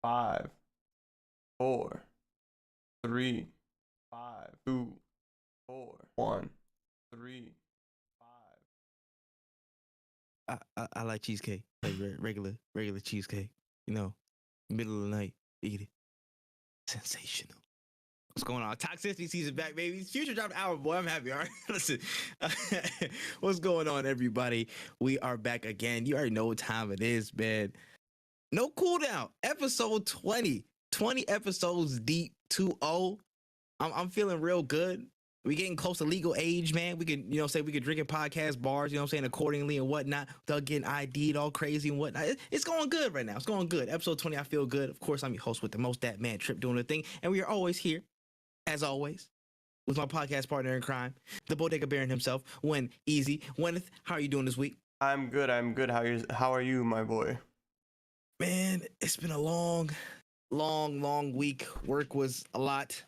5, 4, 3, 5, 2, 4, 1, 3, 5. I like cheesecake, like regular cheesecake. Middle of the night, eat it. Sensational. What's going on? Toxicity season back, baby. Future dropped album, boy. I'm happy. All right, listen. What's going on, everybody? We are back again. You already know what time it is, man. No Cooldown, episode 20. 20 episodes deep, 2-0. I'm feeling real good. We getting close to legal age, man. We can, say we can drink in podcast bars, accordingly and whatnot, without getting ID'd all crazy and whatnot. It's going good right now. It's going good. Episode 20, I feel good. Of course, I'm your host with the most, that man, Tripp, doing the thing. And we are always here, as always, with my podcast partner in crime, the Bodega Baron himself, When Easy. Wenneth, how are you doing this week? I'm good. How are you, my boy? Man, it's been a long week. Work was a lot.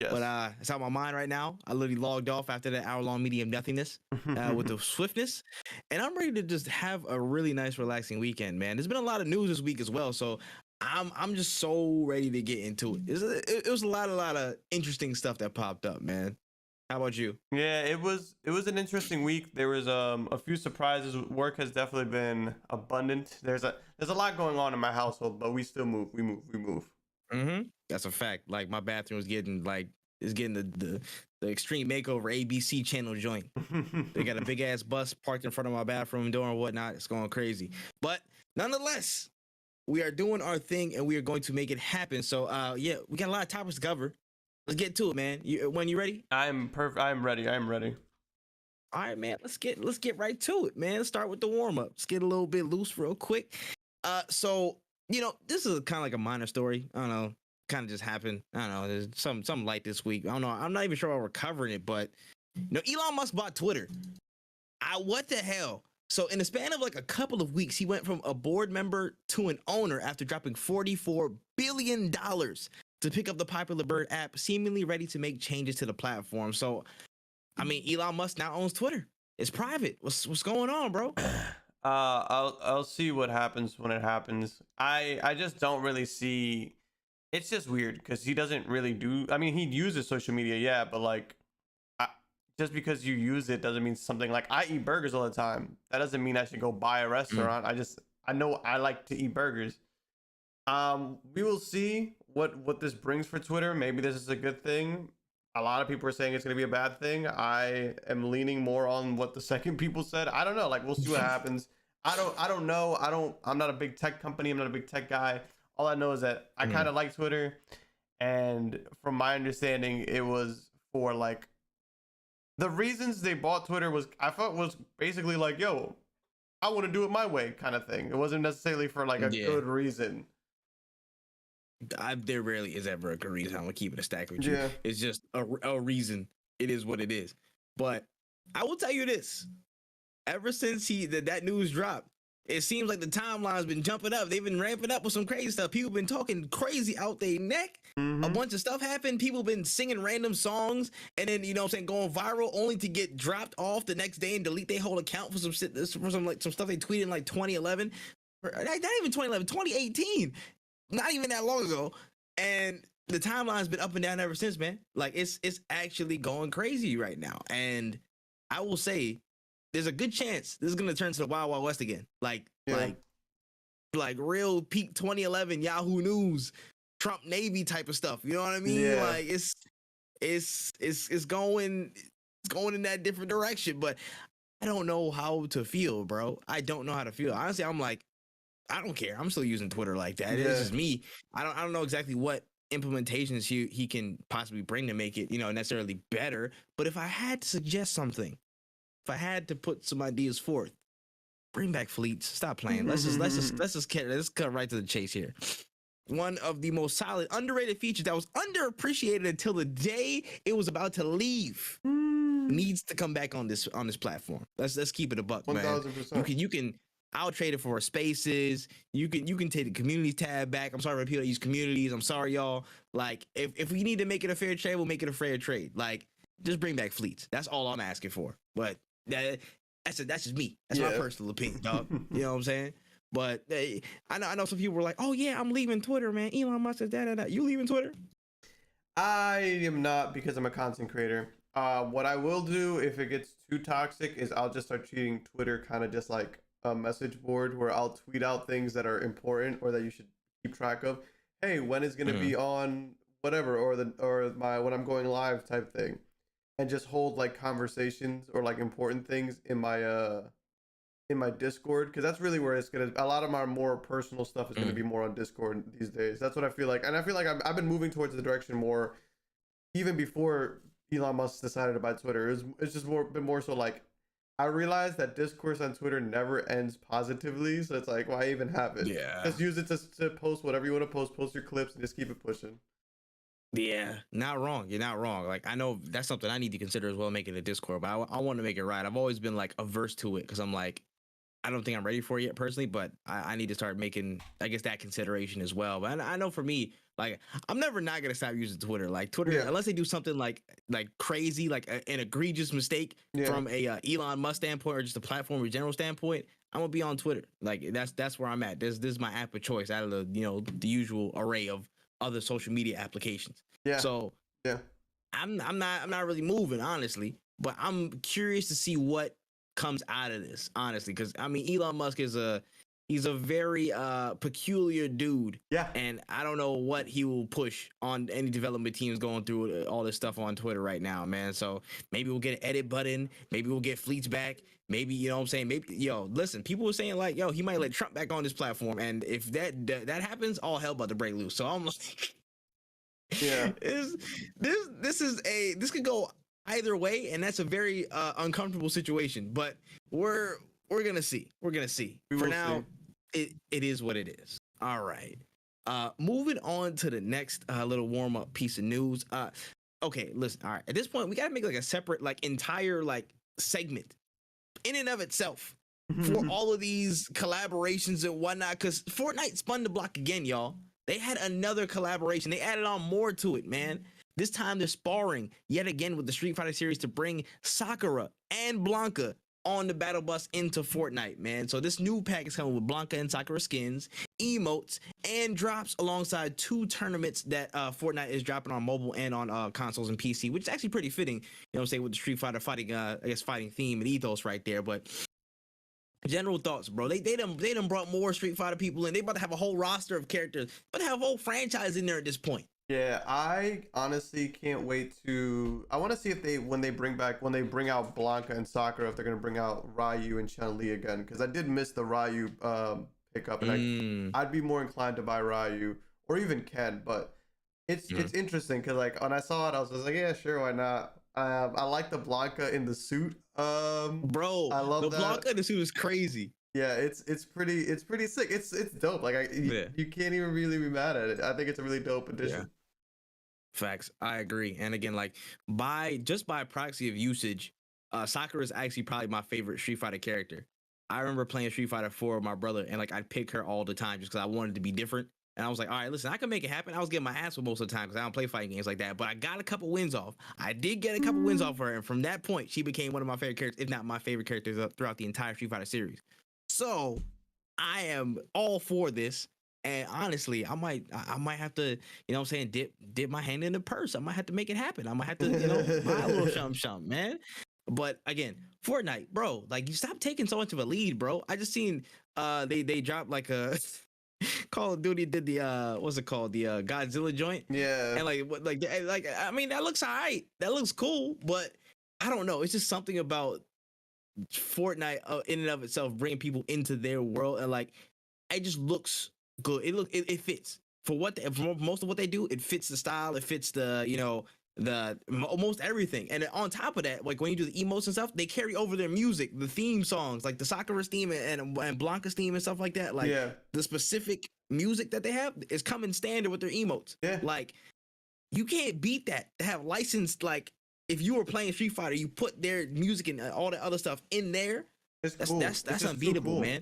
Yes. But it's out of my mind right now. I literally logged off after that hour-long medium nothingness with the swiftness. And I'm ready to just have a really nice, relaxing weekend, man. There's been a lot of news this week as well. So I'm just so ready to get into it. It was a lot of interesting stuff that popped up, man. How about you? Yeah, it was an interesting week. There was a few surprises. Work has definitely been abundant. There's a lot going on in my household, but we still move. We move. Mm-hmm. That's a fact. Like, my bathroom is getting the extreme makeover ABC channel joint. They got a big ass bus parked in front of my bathroom door and whatnot. It's going crazy. But nonetheless, we are doing our thing and we are going to make it happen. So yeah, we got a lot of topics to cover. Let's get to it, man. When you ready? I'm perfect. I'm ready. All right, man. Let's get right to it, man. Let's start with the warm up. Let's get a little bit loose real quick. So this is kind of like a minor story. I don't know. Kind of just happened. I don't know. There's something light this week. I don't know. I'm not even sure why we're covering it, but Elon Musk bought Twitter. What the hell? So in the span of like a couple of weeks, he went from a board member to an owner after dropping $44 billion to pick up the popular Bird app, seemingly ready to make changes to the platform. So, I mean, Elon Musk now owns Twitter. It's private. What's going on, bro? I'll see what happens when it happens. I just don't really see. It's just weird because he doesn't really do. I mean, he uses social media, yeah, but like, just because you use it doesn't mean something. Like, I eat burgers all the time. That doesn't mean I should go buy a restaurant. I know I like to eat burgers. We will see what this brings for Twitter. Maybe this is a good thing. A lot of people are saying it's going to be a bad thing. I am leaning more on what the second people said. I don't know. Like, we'll see what happens. I don't know. I'm not a big tech company. I'm not a big tech guy. All I know is that I kind of like Twitter. And from my understanding, it was for like, the reasons they bought Twitter I felt was basically like, yo, I want to do it my way kind of thing. It wasn't necessarily for like a good reason. There rarely is ever a good reason. I'm gonna keep it a stack with you. Yeah. It's just a reason. It is what it is. But I will tell you this: ever since that news dropped, it seems like the timeline's been jumping up. They've been ramping up with some crazy stuff. People been talking crazy out their neck. A bunch of stuff happened. People been singing random songs, and then going viral, only to get dropped off the next day and delete their whole account for some stuff they tweeted in like 2011. Not even 2011, 2018. Not even that long ago, and the timeline's been up and down ever since, man. Like, it's actually going crazy right now, and I will say there's a good chance this is gonna turn to the Wild Wild West again, like real peak 2011 Yahoo News, Trump Navy type of stuff. You know what I mean? Yeah. Like, it's going in that different direction, but I don't know how to feel, bro. I don't know how to feel. Honestly, I'm like, I don't care. I'm still using Twitter like that. Yeah. It's just me. I don't know exactly what implementations he can possibly bring to make it, necessarily better. But if I had to suggest something, if I had to put some ideas forth, bring back fleets. Stop playing. Let's cut right to the chase here. One of the most solid, underrated features that was underappreciated until the day it was about to leave needs to come back on this platform. Let's keep it a buck, 1000%. man. You can. I'll trade it for spaces. You can take the communities tab back. I'm sorry for people that use communities. I'm sorry, y'all. Like, if we need to make it a fair trade, we'll make it a fair trade. Like, just bring back fleets. That's all I'm asking for. But that's just me. That's my personal opinion, dog. You know what I'm saying? But I know some people were like, "Oh yeah, I'm leaving Twitter, man. Elon Musk is that. You leaving Twitter?" I am not because I'm a content creator. What I will do if it gets too toxic is I'll just start treating Twitter kind of just like a message board where I'll tweet out things that are important or that you should keep track of. Hey, when is gonna be on whatever or my when I'm going live type thing, and just hold like conversations or like important things in my Discord, because that's really where it's gonna. A lot of my more personal stuff is gonna be more on Discord these days. That's what I feel like, and I feel like I've been moving towards the direction more, even before Elon Musk decided to buy Twitter. It's just been more so like I realized that discourse on Twitter never ends positively, so it's like why even have it? Yeah. Just use it to post whatever you want to post your clips, and just keep it pushing. Yeah, not wrong. You're not wrong. Like I know that's something I need to consider as well, making a Discord. But I want to make it right. I've always been like averse to it because I'm like, I don't think I'm ready for it yet personally, but I need to start making, I guess, that consideration as well. But I know for me, like, I'm never not gonna stop using Twitter. Like Twitter, unless they do something like crazy, like an egregious mistake from a Elon Musk standpoint or just a platform or general standpoint, I'm gonna be on Twitter. Like that's where I'm at. This is my app of choice out of the usual array of other social media applications. Yeah. So I'm not really moving honestly, but I'm curious to see what comes out of this, honestly, because I mean Elon Musk is he's a very peculiar dude. Yeah. And I don't know what he will push on any development teams going through all this stuff on Twitter right now, man. So maybe we'll get an edit button, maybe we'll get fleets back, maybe, you know what I'm saying? Maybe, listen, people were saying like, he might let Trump back on this platform, and if that happens, all hell about to break loose. So I'm like, this could go either way, and that's a very uncomfortable situation, but we're gonna see. For now, it is what it is. All right, moving on to the next little warm-up piece of news. Okay, listen, all right, at this point we gotta make like a separate entire segment in and of itself for all of these collaborations and whatnot, because Fortnite spun the block again, y'all. They had another collaboration. They added on more to it, man. This time they're sparring yet again with the Street Fighter series to bring Sakura and Blanca on the battle bus into Fortnite, man. So this new pack is coming with Blanca and Sakura skins, emotes, and drops alongside 2 tournaments that Fortnite is dropping on mobile and on consoles and PC, which is actually pretty fitting, with the Street Fighter fighting theme and ethos right there. But general thoughts, bro. They done brought more Street Fighter people in. They about to have a whole roster of characters, but have a whole franchise in there at this point. Yeah, I honestly can't wait to. I want to see if when they bring out Blanca and Sakura, if they're gonna bring out Ryu and Chun-Li again, because I did miss the Ryu pickup, and I'd be more inclined to buy Ryu or even Ken, but it's interesting because when I saw it, I was just like, yeah, sure, why not? I like the Blanca in the suit. Bro, I love the that. Blanca in the suit is crazy. Yeah, it's pretty sick. It's dope. You can't even really be mad at it. I think it's a really dope addition. Yeah. Facts. I agree. And again, by proxy of usage, Sakura is actually probably my favorite Street Fighter character. I remember playing Street Fighter 4 with my brother, and I'd pick her all the time just because I wanted to be different. And I was like, all right, listen, I can make it happen. I was getting my ass with most of the time because I don't play fighting games like that. But I got a couple wins off. I did get a couple wins off her. And from that point, she became one of my favorite characters, if not my favorite characters throughout the entire Street Fighter series. So I am all for this. And honestly, I might have to, dip my hand in the purse. I might have to make it happen. I might have to, buy a little something, man. But again, Fortnite, bro, you stop taking so much of a lead, bro. I just seen they dropped a Call of Duty did the what's it called, the Godzilla joint, and I mean that looks alright, that looks cool, but I don't know, it's just something about Fortnite in and of itself bringing people into their world, and it just looks good. It fits for most of what they do. It fits the style. It fits the almost everything. And on top of that, when you do the emotes and stuff, they carry over their music, the theme songs, like the Sakura's theme and Blanca's theme and stuff like that. The specific music that they have is coming standard with their emotes. Yeah. You can't beat that. To have licensed, if you were playing Street Fighter, you put their music and all the other stuff in there. That's unbeatable, man.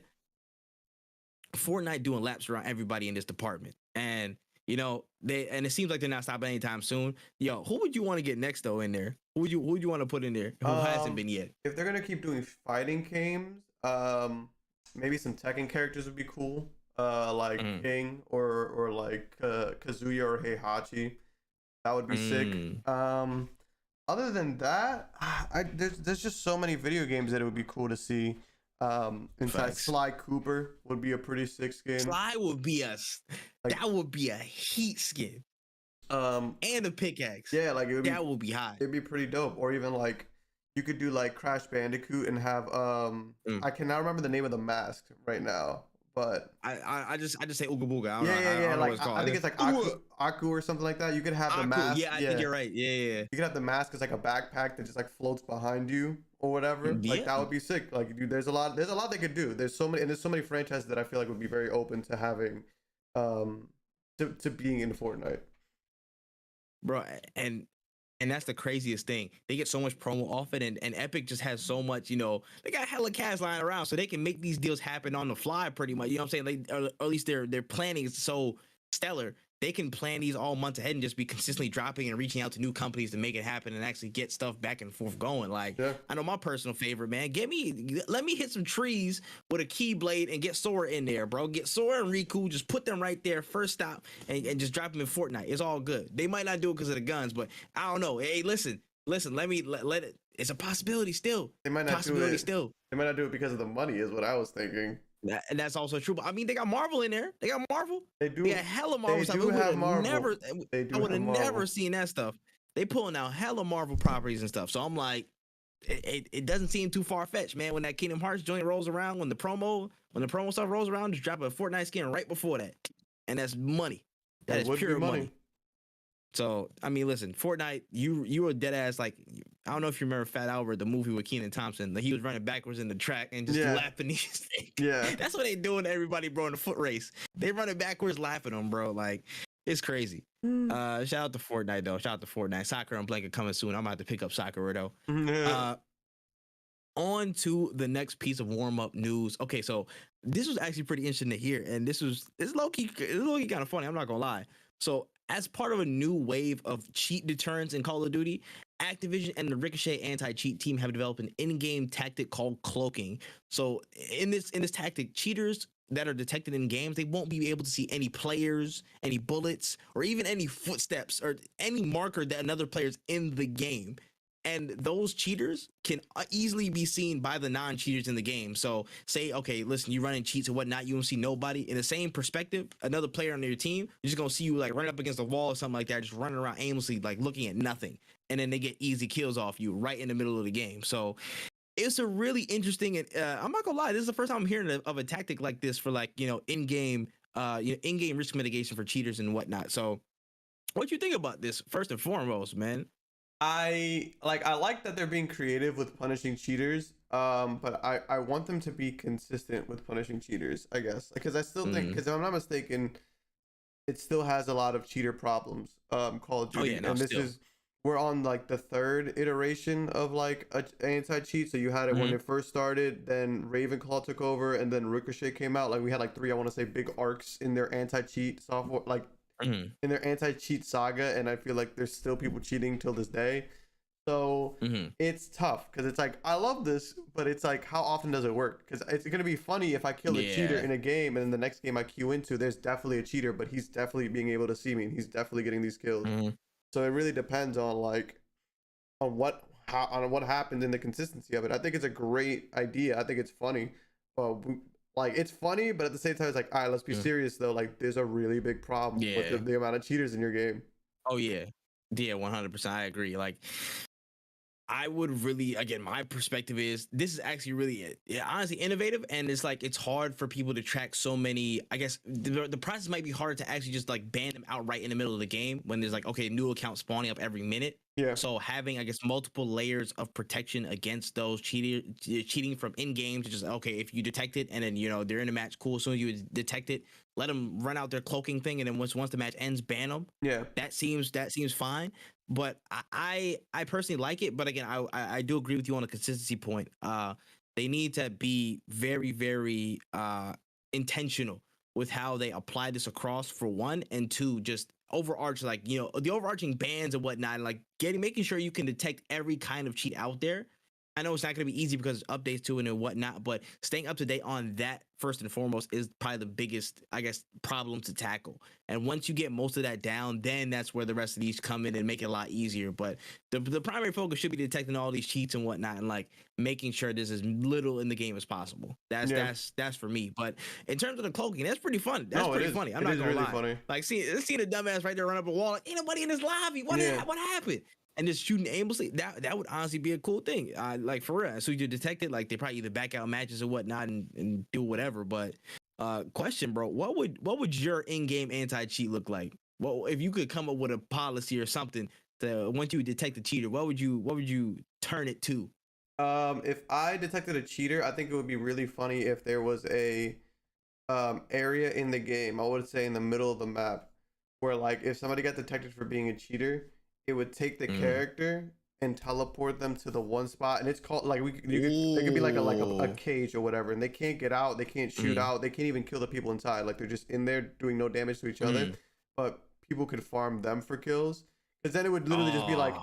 Fortnite doing laps around everybody in this department, and it seems like they're not stopping anytime soon. Who would you want to get next though in there? Who would you want to put in there who hasn't been yet? If they're gonna keep doing fighting games, I maybe some Tekken characters would be cool. Like Mm. King or like Kazuya or Heihachi. That would be sick. Mm. Other than that, there's just so many video games that it would be cool to see. Inside Facts. Sly Cooper would be a pretty sick skin. Sly would be Like, that would be a heat skin um, and a pickaxe. yeah, like That would be hot. it'd be pretty dope. Or even like you could do like Crash Bandicoot and have Mm. I cannot remember the name of the mask right now, but I just say Ooga Booga. I don't know, yeah, I don't know what like it's called. I think it's like Aku or something like that. You could have the Aku. mask. Yeah, I think you're right. Yeah. You could have the mask as like a backpack that just like floats behind you or whatever. Like Yeah. that would be sick. Like dude, there's a lot they could do. There's so many franchises that I feel like would be very open to having to being in Fortnite. Bro, and that's the craziest thing. They get so much promo off it, and Epic just has so much, they got hella cash lying around, so they can make these deals happen on the fly pretty much. You know what I'm saying? Or at least their planning is so stellar. They can plan these all months ahead and just be consistently dropping and reaching out to new companies to make it happen and actually get stuff back and forth going. Like, Yeah. I know my personal favorite, man. Let me hit some trees with a keyblade and get Sora in there, bro. Get Sora and Riku, just put them right there, first stop, and just drop them in Fortnite. It's all good. They might not do it because of the guns, but I don't know. Hey, listen. Let it. It's a possibility still. They might not Possibility do it. still. They might not do it because of the money, is what I was thinking. And that's also true. But I mean, they got Marvel in there. They got Marvel. They do. They got hella Marvel They stuff. do have Marvel. Never, They do I would have have Marvel. never seen that stuff. They pulling out hella Marvel properties and stuff. So I'm like, it doesn't seem too far fetched, man. When that Kingdom Hearts joint rolls around, when the promo stuff rolls around, just drop a Fortnite skin right before that, and that's money. That is would be pure money. So I mean, listen, Fortnite, you were dead ass like, I don't know if you remember Fat Albert, the movie with Kenan Thompson. Like, he was running backwards in the track and just laughing these things. Yeah. That's what they doing to everybody, bro, in the foot race. They running backwards laughing them, bro. Like, it's crazy. Shout out to Fortnite though. Shout out to Fortnite. Sakura and Blanket coming soon. I'm about to pick up Sakura though. On to the next piece of warm-up news. Okay, so this was actually pretty interesting to hear, and it's low-key kind of funny. I'm not gonna lie. So, as part of a new wave of cheat deterrence in Call of Duty, Activision and the Ricochet anti-cheat team have developed an in-game tactic called Cloaking. So, in this tactic, cheaters that are detected in games, they won't be able to see any players, any bullets, or even any footsteps or any marker that another player's in the game. And those cheaters can easily be seen by the non-cheaters in the game. So say, okay, listen, you running cheats and whatnot, you don't see nobody. In the same perspective, another player on your team, you're just gonna see you like running up against a wall or something like that, just running around aimlessly, like looking at nothing. And then they get easy kills off you right in the middle of the game. So it's a really interesting, and I'm not gonna lie, this is the first time I'm hearing of a tactic like this for like, in-game risk mitigation for cheaters and whatnot. So what do you think about this first and foremost, man? I like that they're being creative with punishing cheaters. But I want them to be consistent with punishing cheaters, I guess. Because I still think, because if I'm not mistaken, it still has a lot of cheater problems. Call of Duty, and we're on like the third iteration of like a anti-cheat. So you had it when it first started, then Ravenclaw took over, and then Ricochet came out. Like we had like three, I want to say, big arcs in their anti-cheat software, like in their anti-cheat saga, and I feel like there's still people cheating till this day. So it's tough because it's like, I love this, but it's like, how often does it work? Because it's gonna be funny if I kill a cheater in a game, and then the next game I queue into, there's definitely a cheater, but he's definitely being able to see me, and he's definitely getting these kills. So it really depends on like on what happened in the consistency of it. I think it's a great idea. I think it's funny. Like, it's funny, but at the same time, it's like, all right, let's be serious though. Like, there's a really big problem with the amount of cheaters in your game. Oh yeah, 100%. I agree. Like, I would really, again, my perspective is this is actually really, honestly innovative, and it's like it's hard for people to track so many. I guess the process might be harder to actually just like ban them outright in the middle of the game when there's like, okay, new account spawning up every minute. Yeah. So having, I guess, multiple layers of protection against those cheating from in game to just, okay, if you detect it and then they're in a match, cool. As soon as you detect it, let them run out their cloaking thing, and then once the match ends, ban them. Yeah. That seems fine. But I personally like it. But again, I do agree with you on the consistency point. They need to be very, very intentional with how they apply this across, for one, and two, just overarch, like, the overarching bans and whatnot, and like making sure you can detect every kind of cheat out there. I know it's not going to be easy because updates to it and whatnot, but staying up to date on that first and foremost is probably the biggest, I guess, problem to tackle. And once you get most of that down, then that's where the rest of these come in and make it a lot easier. But the primary focus should be detecting all these cheats and whatnot, and like making sure there's as little in the game as possible. That's for me. But in terms of the cloaking, that's pretty fun. That's pretty funny. I'm not gonna lie. Funny. Like see a dumbass right there run up a wall. Like, ain't nobody in this lobby. What happened? And just shooting aimlessly, that would honestly be a cool thing. Like for real. So you detect it, like they probably either back out matches or whatnot and do whatever. But question, bro, what would your in-game anti-cheat look like? Well, if you could come up with a policy or something to once you detect the cheater, what would you turn it to? If I detected a cheater, I think it would be really funny if there was a area in the game, I would say in the middle of the map, where like if somebody got detected for being a cheater, it would take the character and teleport them to the one spot, and it's called like it could be like a cage or whatever, and they can't get out, they can't shoot out, they can't even kill the people inside. Like they're just in there doing no damage to each other, but people could farm them for kills. Because then it would literally just be like,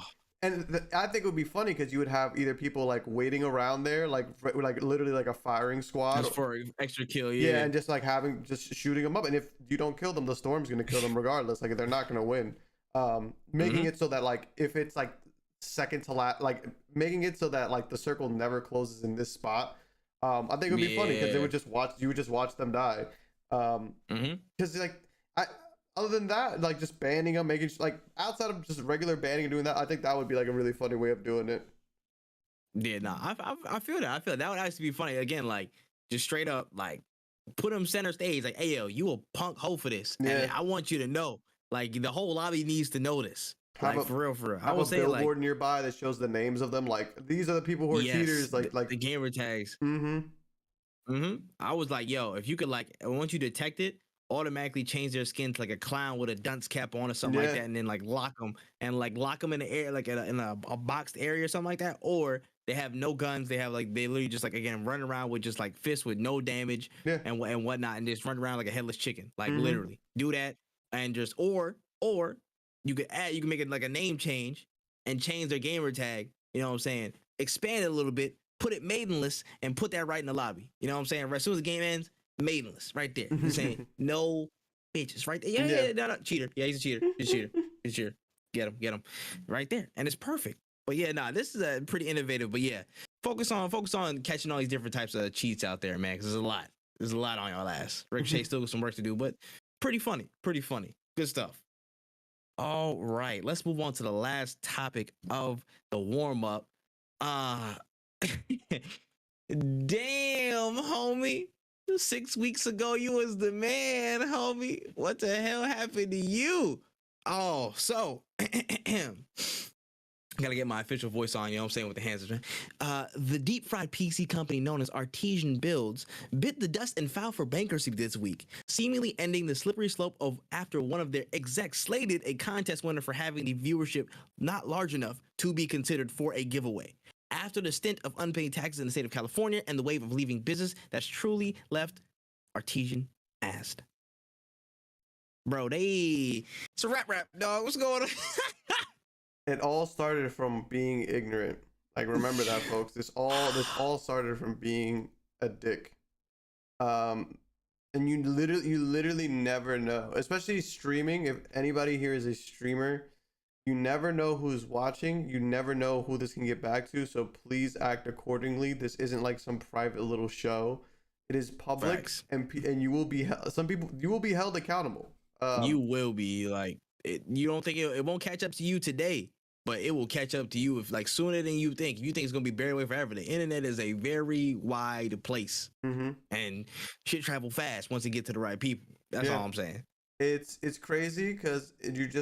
and I think it would be funny because you would have either people like waiting around there, like literally like a firing squad just for extra kill, and just like just shooting them up, and if you don't kill them, the storm's gonna kill them regardless. Like they're not gonna win. Making it so that like if it's like second to last, like making it so that like the circle never closes in this spot. I think it would be funny because you would just watch them die. Because like other than that, like just banning them, making like outside of just regular banning and doing that, I think that would be like a really funny way of doing it. Yeah, no, I feel that. I feel that would actually be funny. Again, like just straight up like put them center stage. Like, hey yo, you a punk hoe for this, and I want you to know. Like the whole lobby needs to know this. Like for real. I will say like a billboard nearby that shows the names of them. Like these are the people who are cheaters. Like the gamer tags. I was like, yo, if you could like, once you detect it, automatically change their skin to like a clown with a dunce cap on or something like that, and then like lock them in the air, like in a boxed area or something like that. Or they have no guns. They literally just like again run around with just like fists with no damage and whatnot, and just run around like a headless chicken. Like literally do that. And just or you can make it like a name change and change their gamer tag, you know what I'm saying? Expand it a little bit, put it maidenless, and put that right in the lobby. You know what I'm saying? Right as soon as the game ends, maidenless, right there. You're saying no bitches, right there. No, cheater. Yeah, he's a cheater. He's a cheater. Get him. Right there. And it's perfect. But yeah, this is a pretty innovative. But yeah, focus on catching all these different types of cheats out there, man, because there's a lot. There's a lot on y'all ass. Ricochet still got some work to do, but pretty funny. Good stuff. All right, let's move on to the last topic of the warm-up. Damn, homie. 6 weeks ago, you was the man, homie. What the hell happened to you? Oh, so gotta get my official voice on, you know what I'm saying, with the hands. The deep fried PC company known as Artesian Builds bit the dust and filed for bankruptcy this week, seemingly ending the slippery slope of after one of their execs slated a contest winner for having the viewership not large enough to be considered for a giveaway. After the stint of unpaid taxes in the state of California and the wave of leaving business that's truly left Artesian asked. Bro, it's a rap, dog. What's going on? It all started from being ignorant. Like, remember that, folks. This all started from being a dick. And you literally never know, especially streaming. If anybody here is a streamer, you never know who's watching. You never know who this can get back to. So please act accordingly. This isn't like some private little show. It is public. Facts. and you will be you will be held accountable. You will be like you don't think it won't catch up to you today. But it will catch up to you if like sooner than you think. If you think it's gonna be buried away forever, the internet is a very wide place, and shit travel fast once you get to the right people. That's all I'm saying. It's crazy because it's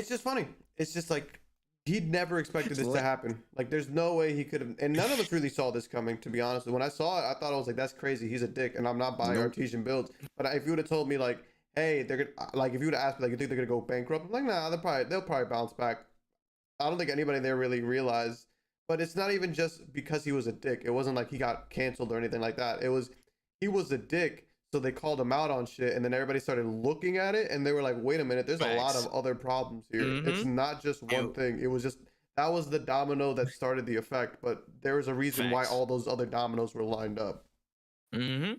just funny. It's just like he'd never expected this to happen. Like there's no way he could have, and none of us really saw this coming. To be honest, when I saw it, I thought I was like, that's crazy. He's a dick, and I'm not buying Artesian Builds. But if you would have told me like, hey, they're gonna like if you would have asked me like you think they're gonna go bankrupt, I'm like, nah, they'll probably bounce back. I don't think anybody there really realized. But it's not even just because he was a dick. It wasn't like he got canceled or anything like that. It was he was a dick, so they called him out on shit, and then everybody started looking at it, and they were like, wait a minute, there's a lot of other problems here. It's not just one thing. It was just that was the domino that started the effect. But there was a reason why Facts. all those other dominoes were lined up. Mm-hmm.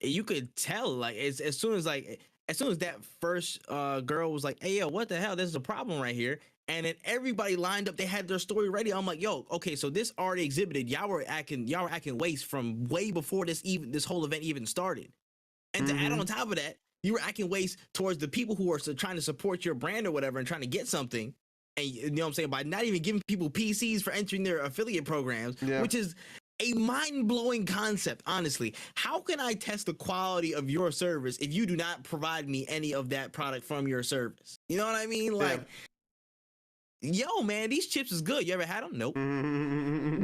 You could tell, like, as soon as that first girl was like, "Hey, yo, what the hell? There's a problem right here." And then everybody lined up. They had their story ready. I'm like, "Yo, okay, so this already exhibited. Y'all were acting waste from way before this whole event even started." And to add on top of that, you were acting waste towards the people who are trying to support your brand or whatever and trying to get something. And you know what I'm saying? By not even giving people PCs for entering their affiliate programs, which is a mind-blowing concept, honestly. How can I test the quality of your service if you do not provide me any of that product from your service? You know what I mean? Like, yo, man, these chips is good. You ever had them? Nope.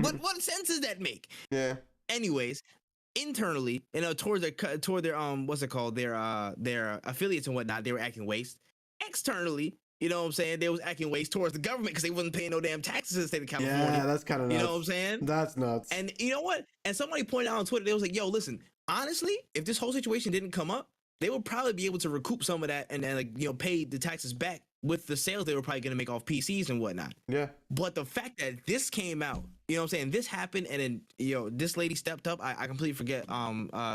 But what sense does that make? Yeah. Anyways, internally, you know, toward their what's it called, their affiliates and whatnot, they were acting waste. Externally, you know what I'm saying, they was acting waste towards the government because they wasn't paying no damn taxes in the state of California. Yeah, that's kind of nuts. You know what I'm saying? That's nuts. And you know what? And somebody pointed out on Twitter, they was like, "Yo, listen, honestly, if this whole situation didn't come up, they would probably be able to recoup some of that and like, you know, pay the taxes back with the sales they were probably going to make off PCs and whatnot." Yeah. But the fact that this came out, you know what I'm saying, this happened, and then, you know, this lady stepped up. I completely forget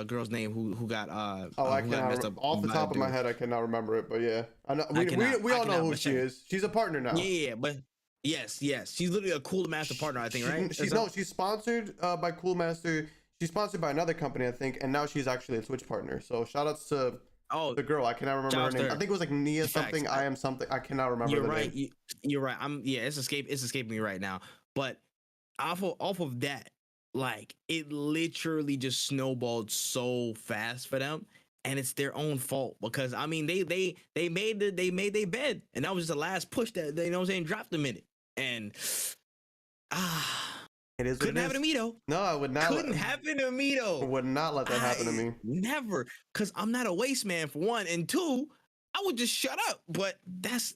girl's name who got I who got cannot messed up off the top of my head. I cannot remember it, but yeah, I know. We all know who she is. She's a partner now. Yeah, but yes, she's literally a Cool Master partner, I think, right? She's sponsored by Cool Master. She's sponsored by another company, I think, and now she's actually a Twitch partner. So shout outs to the girl. I cannot remember her name. I think it was like Nia something. I am something. I cannot remember. You're right. You're right. It's escaping me right now. But off of that, like, it literally just snowballed so fast for them, and it's their own fault because I mean they made their bed, and that was just the last push that they, you know what I'm saying, dropped them in it, and it is. Couldn't happen to me though. No, I would not. Couldn't happen to me though. Would not let that happen to me. Never, because I'm not a waste man, for one, and two, I would just shut up. But that's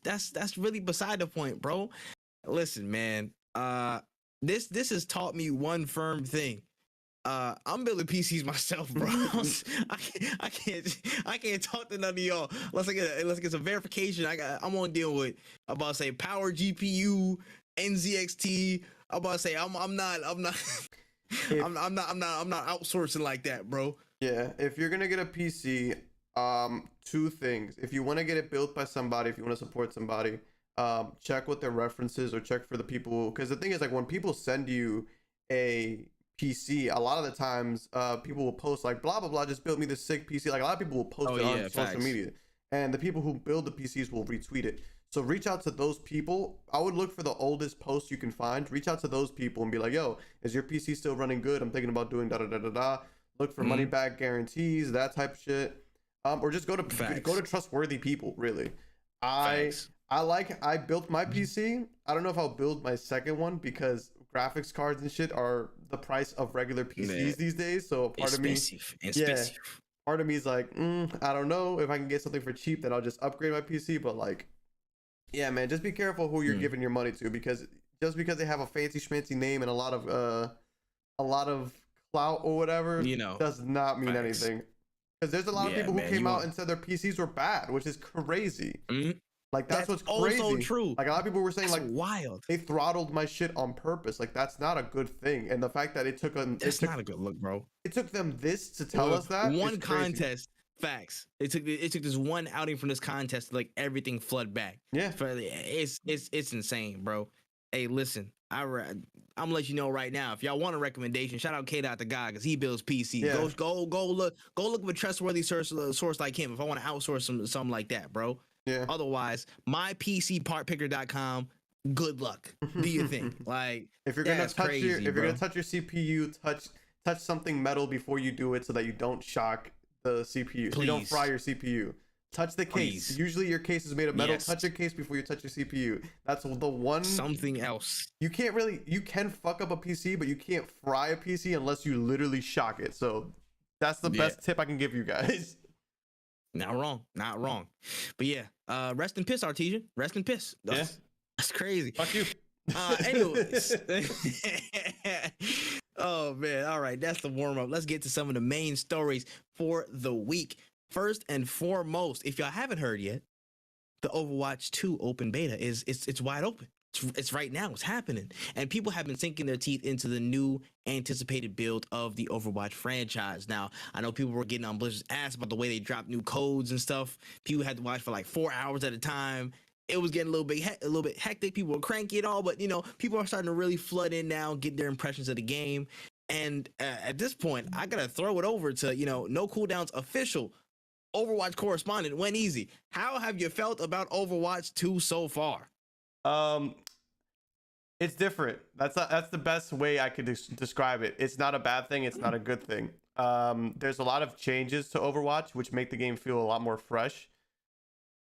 really beside the point, bro. Listen, man. This has taught me one firm thing. I'm building PCs myself, bro. I can't talk to none of y'all unless I get some verification. I'm on deal with, I'm about to say, power GPU, NZXT. I'm about to say I'm not outsourcing like that, bro. Yeah, if you're gonna get a PC, two things. If you want to get it built by somebody, if you want to support somebody, check what their references, or check for the people, because the thing is, like, when people send you a PC, a lot of the times people will post like, blah blah blah, just build me this sick PC. Like, a lot of people will post it on social media, and the people who build the PCs will retweet it. So reach out to those people. I would look for the oldest post you can find. Reach out to those people and be like, "Yo, is your PC still running good? I'm thinking about doing da da da da da." Look for money back guarantees, that type of shit. Or just go to trustworthy people. Really, I built my PC. I don't know if I'll build my second one because graphics cards and shit are the price of regular PCs these days. So part of me, part of me is like, I don't know, if I can get something for cheap, then I'll just upgrade my PC. But like, yeah, man, just be careful who you're giving your money to, because just because they have a fancy schmancy name and a lot of clout or whatever, you know, does not mean anything. Because there's a lot of people who came out and said their PCs were bad, which is crazy. Like, that's what's crazy. Also true. Like, a lot of people were saying, that's like, wild, they throttled my shit on purpose. Like, that's not a good thing. And the fact that it took them, it's not a good look, bro. It took them this to tell us that one contest. Facts. It took this one outing from this contest to, like, everything flood back. Yeah, it's insane, bro. Hey, listen, I'm gonna let you know right now. If y'all want a recommendation, shout out K Dot the guy, because he builds PCs. Yeah. Go look for a trustworthy source like him if I want to outsource something like that, bro. Yeah. Otherwise, mypcpartpicker.com. Good luck. Do your thing. Like, if you're gonna touch you're gonna touch your CPU, touch something metal before you do it, so that you don't shock the CPU. So you don't fry your CPU. Touch the case. Usually your case is made of metal. Touch your case before you touch your CPU. That's the one. Something else. You can fuck up a PC, but you can't fry a PC unless you literally shock it. So that's the best tip I can give you guys. Not wrong. But yeah, rest in piss, Artesian. Rest in piss. That's crazy. Fuck you. Anyways. Oh man, all right, that's the warm-up. Let's get to some of the main stories for the week. First and foremost, if y'all haven't heard yet, the Overwatch 2 open beta it's wide open. It's right now. It's happening, and people have been sinking their teeth into the new anticipated build of the Overwatch franchise. Now, I know people were getting on Blizzard's ass about the way they dropped new codes and stuff. People had to watch for like 4 hours at a time. It was getting a little bit hectic. People were cranky and all, but people are starting to really flood in now, get their impressions of the game. And at this point, I gotta throw it over to No Cooldown's official Overwatch correspondent, Went Easy. How have you felt about Overwatch 2 so far? It's different. That's the best way I could describe it. It's not a bad thing. It's not a good thing. There's a lot of changes to Overwatch which make the game feel a lot more fresh.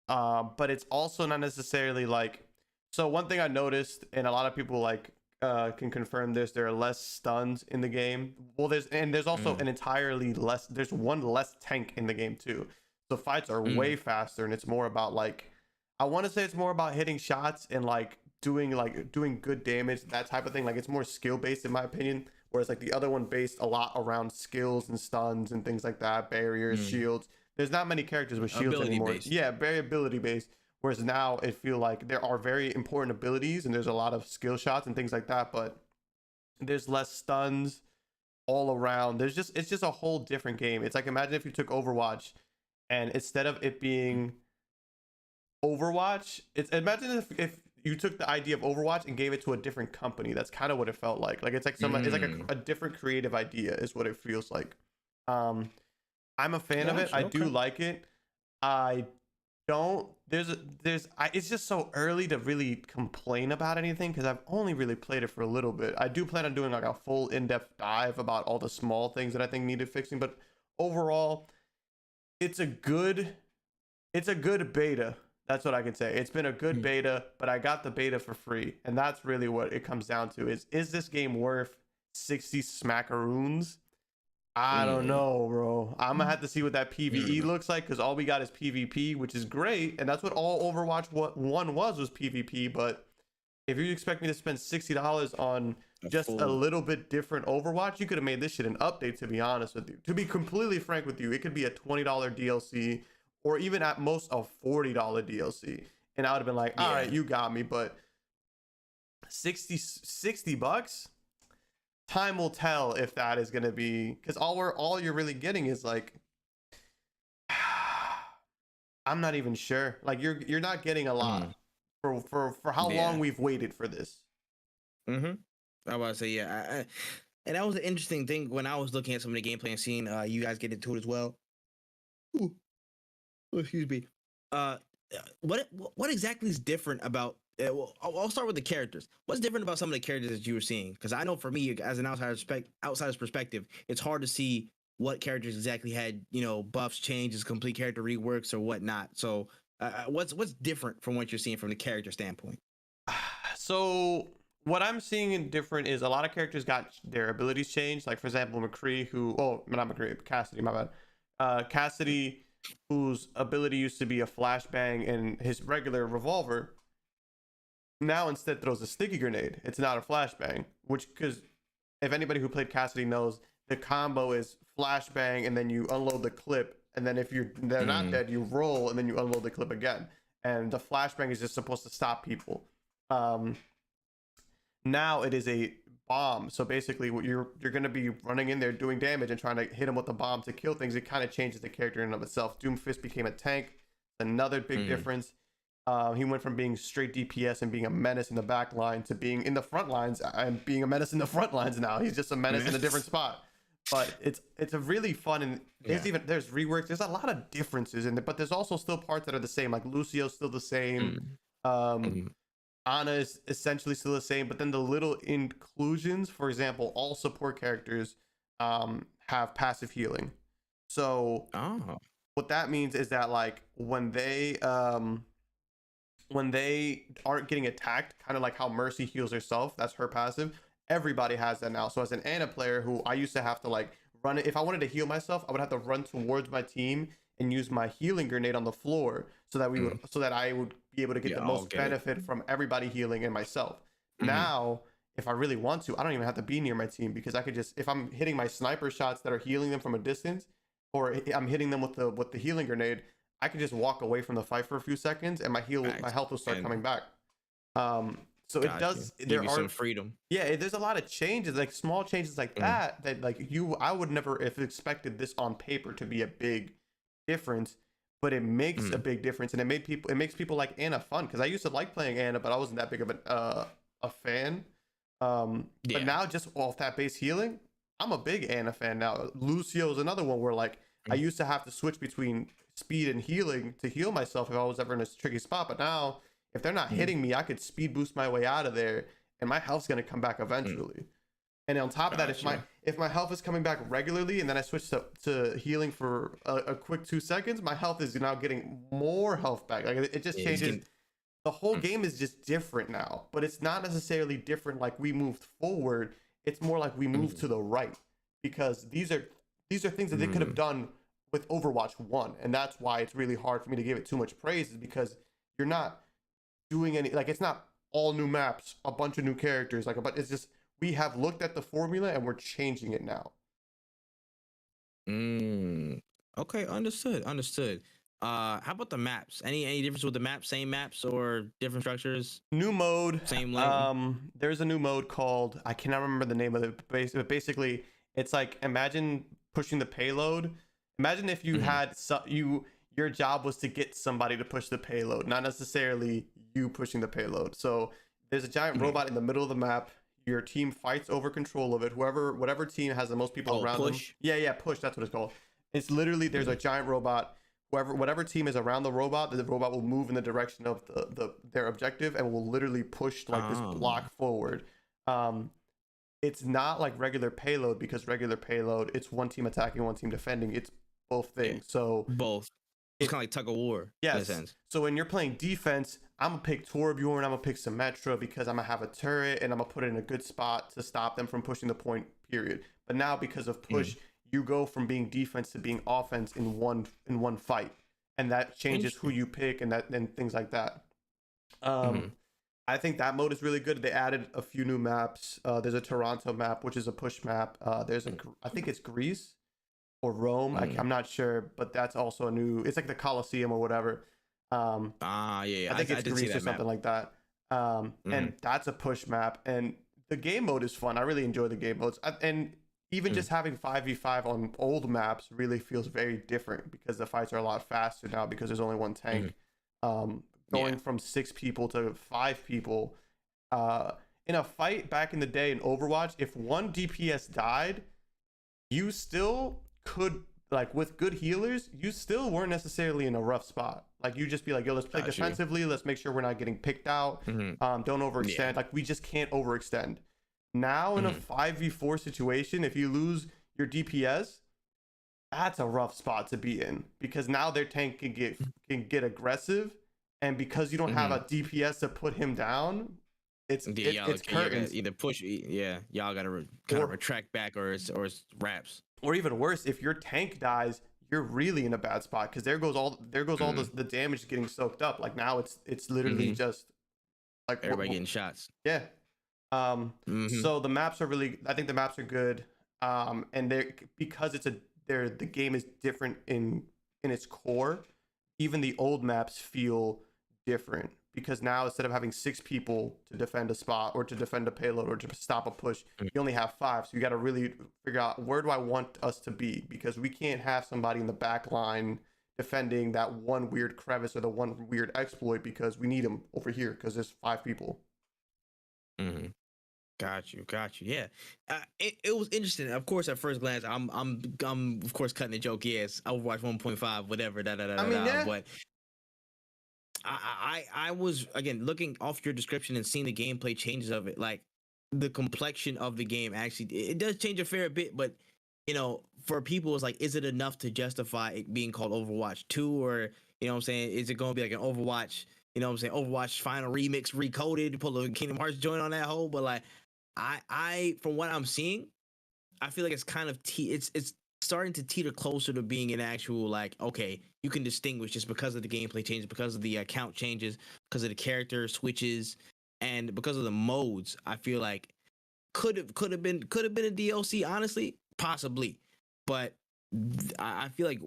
But it's also not necessarily like. So one thing I noticed, and a lot of people can confirm this, there are less stuns in the game. Well, there's also an entirely less. There's one less tank in the game too. So fights are way faster, and it's more about I want to say it's more about hitting shots and doing good damage, that type of thing. Like, it's more skill based in my opinion, whereas the other one based a lot around skills and stuns and things like that, barriers, shields. There's not many characters with shields anymore. Based. Yeah, very ability based. Whereas now it feel like there are very important abilities and there's a lot of skill shots and things like that, but there's less stuns all around. It's just a whole different game. It's like, imagine if you took Overwatch and instead of it being Overwatch, imagine if you took the idea of Overwatch and gave it to a different company. That's kind of what it felt like. It's like it's like a different creative idea is what it feels like. I'm a fan of it. I do like it. I don't. It's just so early to really complain about anything because I've only really played it for a little bit. I do plan on doing a full in-depth dive about all the small things that I think needed fixing, but overall, it's a good beta. That's what I can say. It's been a good beta, but I got the beta for free, and that's really what it comes down to. Is this game worth 60 smackaroons? I don't know, bro. I'm gonna have to see what that PvE looks like, because all we got is PvP, which is great, and that's what all Overwatch 1 was PvP. But if you expect me to spend $60 on just a little bit different Overwatch, you could have made this shit an update, to be honest with you. To be completely frank with you, it could be a $20 DLC, or even at most a $40 DLC, and I would have been like, all right, you got me. But 60 bucks, time will tell if that is going to be, because all you're really getting is I'm not even sure. You're not getting a lot for how long we've waited for this. I was about to say, and that was an interesting thing when I was looking at some of the gameplay and seeing you guys get into it as well. Ooh. Excuse me. What exactly is different about? Well, I'll start with the characters. What's different about some of the characters that you were seeing? Because I know for me, as an outsider's perspective, it's hard to see what characters exactly had buffs, changes, complete character reworks, or whatnot. So, what's different from what you're seeing from the character standpoint? So what I'm seeing in different is a lot of characters got their abilities changed. Like, for example, Cassidy, my bad. Cassidy, whose ability used to be a flashbang and his regular revolver, now instead throws a sticky grenade. It's not a flashbang, because if anybody who played Cassidy knows, the combo is flashbang and then you unload the clip, and then if they're not dead, you roll and then you unload the clip again. And the flashbang is just supposed to stop people. Now it is a bomb. So basically, what you're going to be running in there doing damage and trying to hit him with the bomb to kill things. It kind of changes the character in and of itself. Doomfist became a tank. Another big difference. He went from being straight DPS and being a menace in the back line to being in the front lines and being a menace in the front lines now. He's just a menace in a different spot. But it's a really fun, and there's reworks. There's a lot of differences in it, but there's also still parts that are the same. Like Lucio's still the same. Ana is essentially still the same, but then the little inclusions, for example, all support characters have passive healing. So what that means is that when they aren't getting attacked, kind of like how Mercy heals herself, that's her passive. Everybody has that now. So as an Ana player, who I used to have to run it, if I wanted to heal myself, I would have to run towards my team and use my healing grenade on the floor so that I would be able to get the most benefit from everybody healing and myself. Now, if I really want to, I don't even have to be near my team, because I could just, if I'm hitting my sniper shots that are healing them from a distance, or I'm hitting them with the healing grenade, I could just walk away from the fight for a few seconds and my health will start coming back. So it Got you. does. Give There you are some freedom. yeah, there's a lot of changes, like small changes like that like I would never have expected this on paper to be a big difference, but it makes a big difference, and it makes people like Anna fun because I used to like playing Anna, but I wasn't that big of a fan. But Yeah. now just off that base healing, I'm a big Anna fan now. Lucio is another one where like I used to have to switch between speed and healing to heal myself if I was ever in a tricky spot, but now if they're not hitting me, I could speed boost my way out of there, and my health's gonna come back eventually. And on top of that, if my health is coming back regularly, and then I switch to healing for a quick 2 seconds, my health is now getting more health back. Like it just changes. The whole game is just different now, but it's not necessarily different like we moved forward. It's more like we moved to the right, because these are things that they could have done with Overwatch 1, and that's why it's really hard for me to give it too much praise, is because you're not doing any, like, it's not all new maps, a bunch of new characters, like, but it's just we have looked at the formula and we're changing it now. Okay, understood. How about the maps? Any difference with the maps? Same maps or different structures? New mode. Same length. There's a new mode called, I cannot remember the name of it, but basically it's like, imagine pushing the payload. Imagine if you had your job was to get somebody to push the payload, not necessarily you pushing the payload. So there's a giant robot in the middle of the map. Your team fights over control of it. Whatever team has the most people around push? them. Yeah, push. That's what it's called. It's literally, there's a giant robot. Whatever team is around the robot will move in the direction of their objective, and will literally push like this block forward. It's not like regular payload, because regular payload, it's one team attacking, one team defending. It's both things. So both. It's kind of like tug of war. Yes. In a sense. So when you're playing defense, I'm gonna pick Torbjorn, I'm gonna pick Symmetra, because I'm gonna have a turret and I'm gonna put it in a good spot to stop them from pushing the point, period. But now, because of push, you go from being defense to being offense in one fight, and that changes who you pick and things like that. I think that mode is really good. They added a few new maps. There's a Toronto map, which is a push map. There's I think it's Greece or Rome. I'm not sure, but that's also a new. It's like the Colosseum or whatever. Yeah. I think it's Greece or something like that. And that's a push map, and the game mode is fun. I really enjoy the game modes, and even just having 5v5 on old maps really feels very different, because the fights are a lot faster now because there's only one tank. Going from 6 people to 5 people in a fight back in the day in Overwatch, if one DPS died, you still could, like, with good healers, you still weren't necessarily in a rough spot. Like, you just be like, yo, let's play defensively, let's make sure we're not getting picked out, don't overextend. Like, we just can't overextend. Now in a 5v4 situation, if you lose your DPS, that's a rough spot to be in, because now their tank can get aggressive, and because you don't have a DPS to put him down, it's curtains. Either push, y'all gotta kind of retract back, or it's wraps. Or even worse, if your tank dies, you're really in a bad spot, because there goes all the damage getting soaked up. Like, now it's literally just like everybody getting shots. Yeah. So the maps are really, I think the maps are good. And because the game is different in its core, even the old maps feel different, because now instead of having 6 people to defend a spot or to defend a payload or to stop a push, you only have 5. So you got to really figure out, where do I want us to be? Because we can't have somebody in the back line defending that one weird crevice or the one weird exploit, because we need them over here because there's 5 people. Got you. Yeah, it was interesting. Of course, at first glance, I'm of course cutting the joke. Yes, Overwatch 1.5, whatever. But I was, again, looking off your description and seeing the gameplay changes of it. Like, the complexion of the game, actually, it does change a fair bit. But, you know, for people, it's like, is it enough to justify it being called Overwatch 2, or, you know what I'm saying, is it going to be like an Overwatch, you know what I'm saying, Overwatch final remix recoded, put a Kingdom Hearts joint on that whole? But, like, I from what I'm seeing, I feel like it's kind of it's starting to teeter closer to being an actual, like, okay, you can distinguish just because of the gameplay changes, because of the account changes, because of the character switches, and because of the modes. I feel like could have been a DLC, honestly, possibly. But I feel like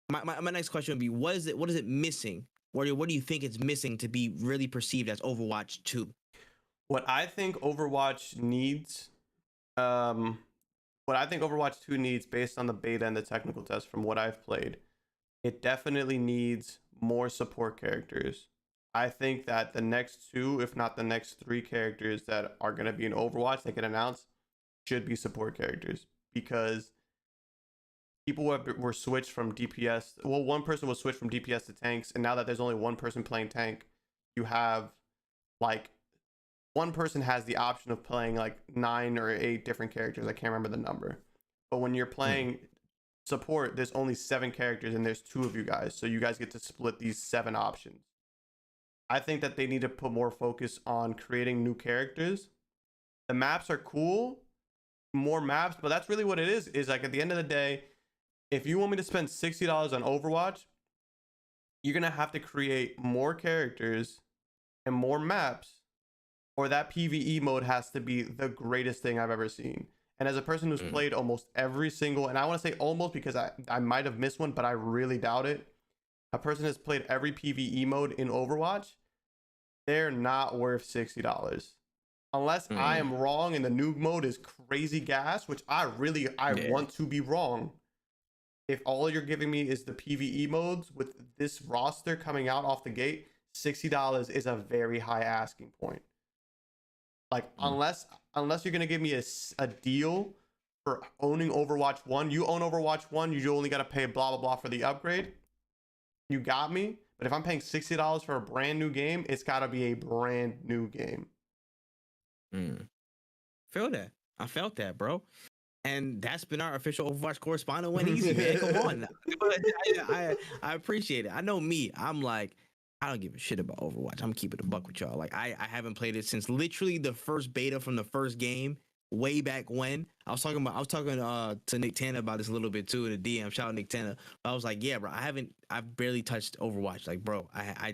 my next question would be, what is it missing? What do you think it's missing to be really perceived as Overwatch 2? What I think Overwatch needs, um, what I think Overwatch 2 needs based on the beta and the technical test from what I've played, it definitely needs more support characters. I think that the next two, if not the next three characters that are going to be in Overwatch that get announced should be support characters because people were switched from DPS. Well, one person was switched from DPS to tanks, and now that there's only one person playing tank, you have like one person has the option of playing like 9 or 8 different characters. I can't remember the number. But when you're playing support, there's only 7 characters and there's 2 of you guys. So you guys get to split these 7 options. I think that they need to put more focus on creating new characters. The maps are cool, more maps, but that's really what it is like at the end of the day, if you want me to spend $60 on Overwatch, you're going to have to create more characters and more maps, or that PvE mode has to be the greatest thing I've ever seen. And as a person who's played almost every single, and I want to say almost because I might have missed one, but I really doubt it. A person has played every PvE mode in Overwatch, they're not worth $60. Unless I am wrong and the new mode is crazy gas, which I want to be wrong. If all you're giving me is the PvE modes with this roster coming out off the gate, $60 is a very high asking point. Like unless you're gonna give me a deal for owning Overwatch 1, you own Overwatch 1, you only gotta pay blah blah blah for the upgrade. You got me. But if I'm paying $60 for a brand new game, it's gotta be a brand new game. Feel that. I felt that, bro. And that's been our official Overwatch correspondent, Went Easy, man. Come on. I appreciate it. I know me. I'm like, I don't give a shit about Overwatch. I'm keeping it a buck with y'all. Like, I haven't played it since literally the first beta from the first game, way back when. I was talking to Nick Tanner about this a little bit too in the DM. Shout out Nick Tanner. I was like, yeah, bro, I've barely touched Overwatch. Like, bro, I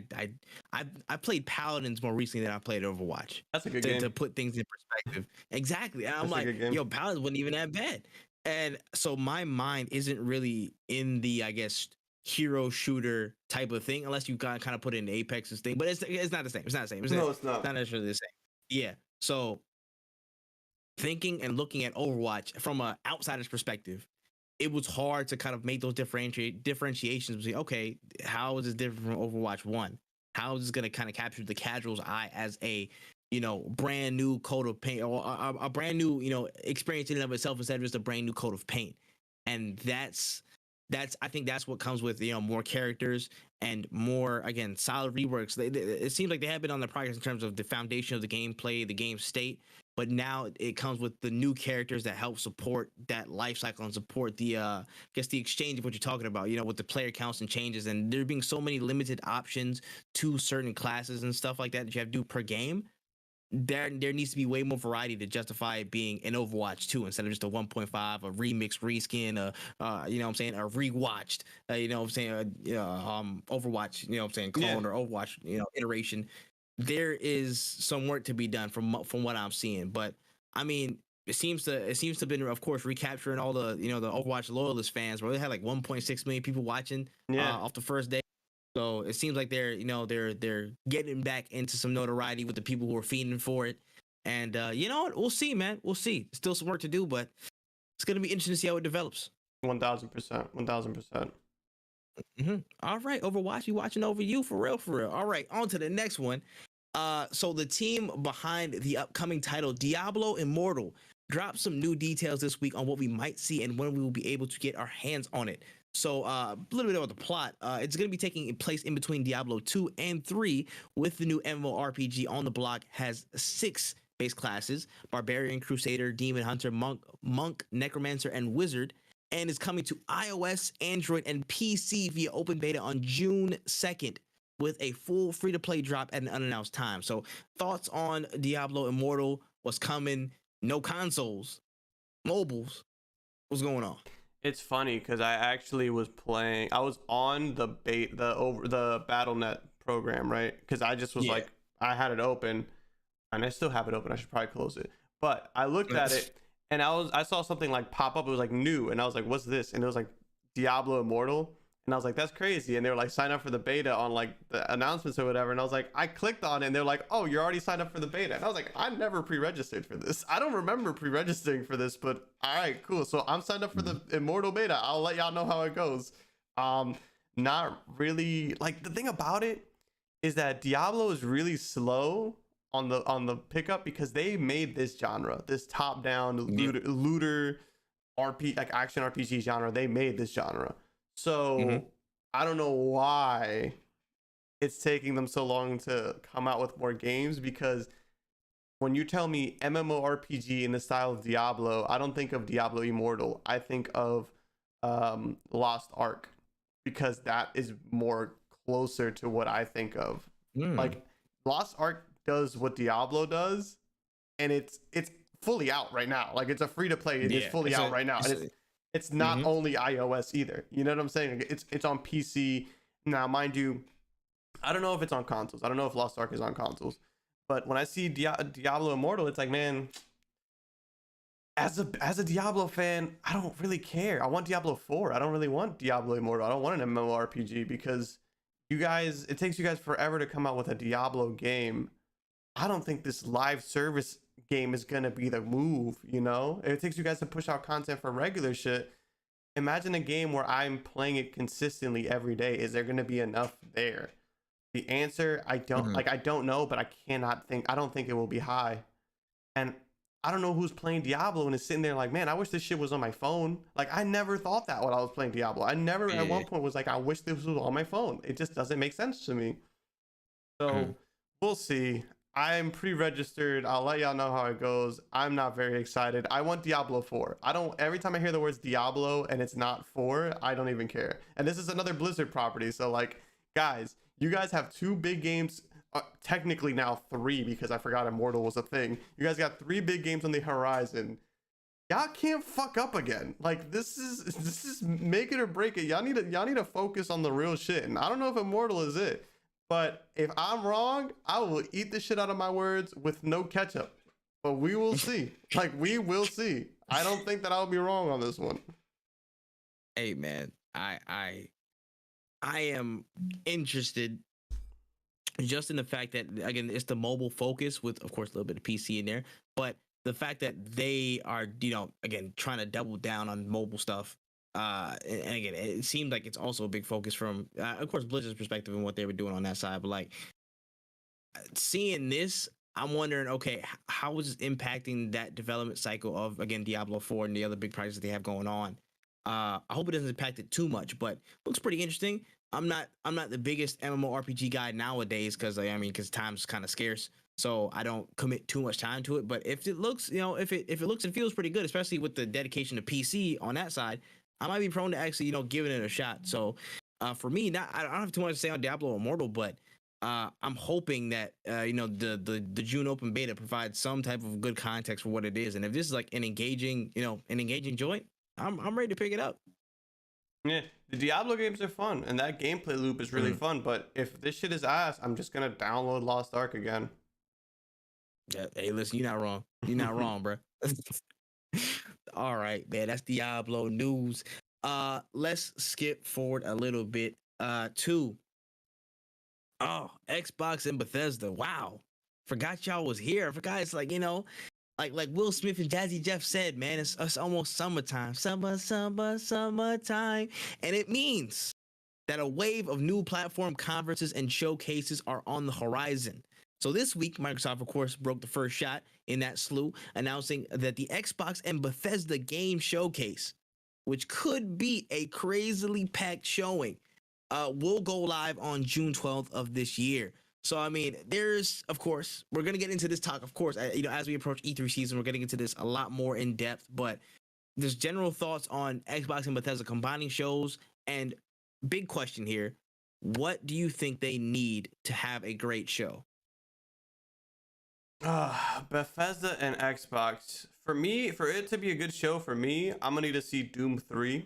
played Paladins more recently than I played Overwatch. That's a good game to put things in perspective. Exactly. And I'm That's like, yo, Paladins wasn't even that bad. And so my mind isn't really in the, I guess, hero shooter type of thing, unless you kind of put it in Apex's thing. But it's not the same. It's not the same. No, it's not. Not necessarily the same. Yeah. So thinking and looking at Overwatch from an outsider's perspective, it was hard to kind of make those differentiations between, okay, how is this different from Overwatch 1? How is this going to kind of capture the casual's eye as a, brand new coat of paint, or a brand new, experience in and of itself, instead of just a brand new coat of paint? And that's I think that's what comes with, more characters and more, again, solid reworks. It seems like they have been on the progress in terms of the foundation of the gameplay, the game state, but now it comes with the new characters that help support that life cycle and support the the exchange of what you're talking about, with the player counts and changes, and there being so many limited options to certain classes and stuff like that you have to do per game. There needs to be way more variety to justify it being an Overwatch 2 instead of just a 1.5, a remix, reskin, a rewatched, Overwatch, clone, or Overwatch, iteration. There is some work to be done from what I'm seeing, but I mean, it seems to have been, of course, recapturing all the the Overwatch loyalist fans, where they had like 1.6 million people watching off the first day. So it seems like they're getting back into some notoriety with the people who are feeding for it. And you know what? We'll see, man. We'll see. Still some work to do, but it's gonna be interesting to see how it develops. 1000%. 1000%. All right, Overwatch, we watching over you for real, for real. All right, on to the next one. So the team behind the upcoming title, Diablo Immortal, dropped some new details this week on what we might see and when we will be able to get our hands on it. So a little bit about the plot. It's going to be taking place in between Diablo 2 and 3, with the new MMORPG on the block. Has 6 base classes: Barbarian, Crusader, Demon Hunter, Monk, Necromancer, and Wizard, and is coming to iOS, Android, and PC via open beta on June 2nd, with a full free-to-play drop at an unannounced time. So thoughts on Diablo Immortal? What's coming? No consoles, mobiles. What's going on? It's funny because I actually was playing. I was on the BattleNet program, right? Because I just was like, I had it open, and I still have it open. I should probably close it. But I looked at it, and I saw something like pop up. It was like new, and I was like, "What's this?" And it was like Diablo Immortal, And I was like, that's crazy. And they were like, sign up for the beta on like the announcements or whatever. And I was like, I clicked on it and they're like, oh, you're already signed up for the beta. And I was like, I never pre-registered for this. I don't remember pre-registering for this, but all right, cool. So I'm signed up for the Immortal beta. I'll let y'all know how it goes. Not really, like, the thing about it is that Diablo is really slow on the pickup because they made this genre, this top-down looter RP, like action RPG genre. They made this genre. So I don't know why it's taking them so long to come out with more games, because when you tell me MMORPG in the style of Diablo, I don't think of Diablo Immortal. I think of Lost Ark, because that is more closer to what I think of. Like Lost Ark does what Diablo does, and it's fully out right now. Like, it's a free to play. It's fully out right now. And it's not only iOS either. You know what I'm saying? Like, it's on PC now, mind you. I don't know if it's on consoles. I don't know if Lost Ark is on consoles. But when I see Diablo Immortal, it's like, man, as a Diablo fan, I don't really care. I want Diablo 4. I don't really want Diablo Immortal. I don't want an MMORPG, because it takes you guys forever to come out with a Diablo game. I don't think this live service game is gonna be the move, you know? It takes you guys to push out content for regular shit. Imagine a game where I'm playing it consistently every day. Is there gonna be enough there? The answer, I don't know, but I don't think it will be high. And I don't know who's playing Diablo and is sitting there like, man, I wish this shit was on my phone. Like, I never thought that when I was playing Diablo. I never at one point was like, I wish this was on my phone. It just doesn't make sense to me. So we'll see. I'm pre-registered. I'll let y'all know how it goes. I'm not very excited. I want Diablo 4. Every time I hear the words Diablo and it's not 4, I don't even care. And this is another Blizzard property. So, like, guys, you guys have 2 big games, technically now 3, because I forgot Immortal was a thing. You guys got 3 big games on the horizon. Y'all can't fuck up again. Like, this is make it or break it. Y'all need to focus on the real shit. And I don't know if Immortal is it. But if I'm wrong, I will eat the shit out of my words with no ketchup. But we will see. Like, we will see. I don't think that I'll be wrong on this one. Hey, man, I am interested just in the fact that, again, it's the mobile focus with, of course, a little bit of PC in there. But the fact that they are, again, trying to double down on mobile stuff. And again, it seemed like it's also a big focus from, of course, Blizzard's perspective and what they were doing on that side. But like, seeing this, I'm wondering, okay, how is it impacting that development cycle of, again, Diablo 4 and the other big projects that they have going on? I hope it doesn't impact it too much, but looks pretty interesting. I'm not the biggest MMORPG guy nowadays, because time's kind of scarce. So I don't commit too much time to it. But if it looks, if it looks and feels pretty good, especially with the dedication to PC on that side, I might be prone to actually, giving it a shot. So for me, I don't have too much to say on Diablo Immortal, but I'm hoping that the June open beta provides some type of good context for what it is. And if this is like an engaging joint, I'm ready to pick it up. Yeah, the Diablo games are fun, and that gameplay loop is really fun. But if this shit is ass, I'm just gonna download Lost Ark again. Yeah, hey, listen, you're not wrong. You're not wrong, bro. All right, man, that's Diablo news. Let's skip forward a little bit to Xbox and Bethesda. Wow, forgot y'all was here. I forgot it's like, like Will Smith and Jazzy Jeff said, man, it's almost summertime. Summertime. And it means that a wave of new platform conferences and showcases are on the horizon. So this week, Microsoft, of course, broke the first shot in that slew, announcing that the Xbox and Bethesda Game Showcase, which could be a crazily packed showing, will go live on June 12th of this year. So, I mean, there's, of course, we're going to get into this talk, of course, as we approach E3 season, we're getting into this a lot more in depth, but there's general thoughts on Xbox and Bethesda combining shows, and big question here, what do you think they need to have a great show? Bethesda and Xbox. For it to be a good show for me, I'm gonna need to see Doom 3.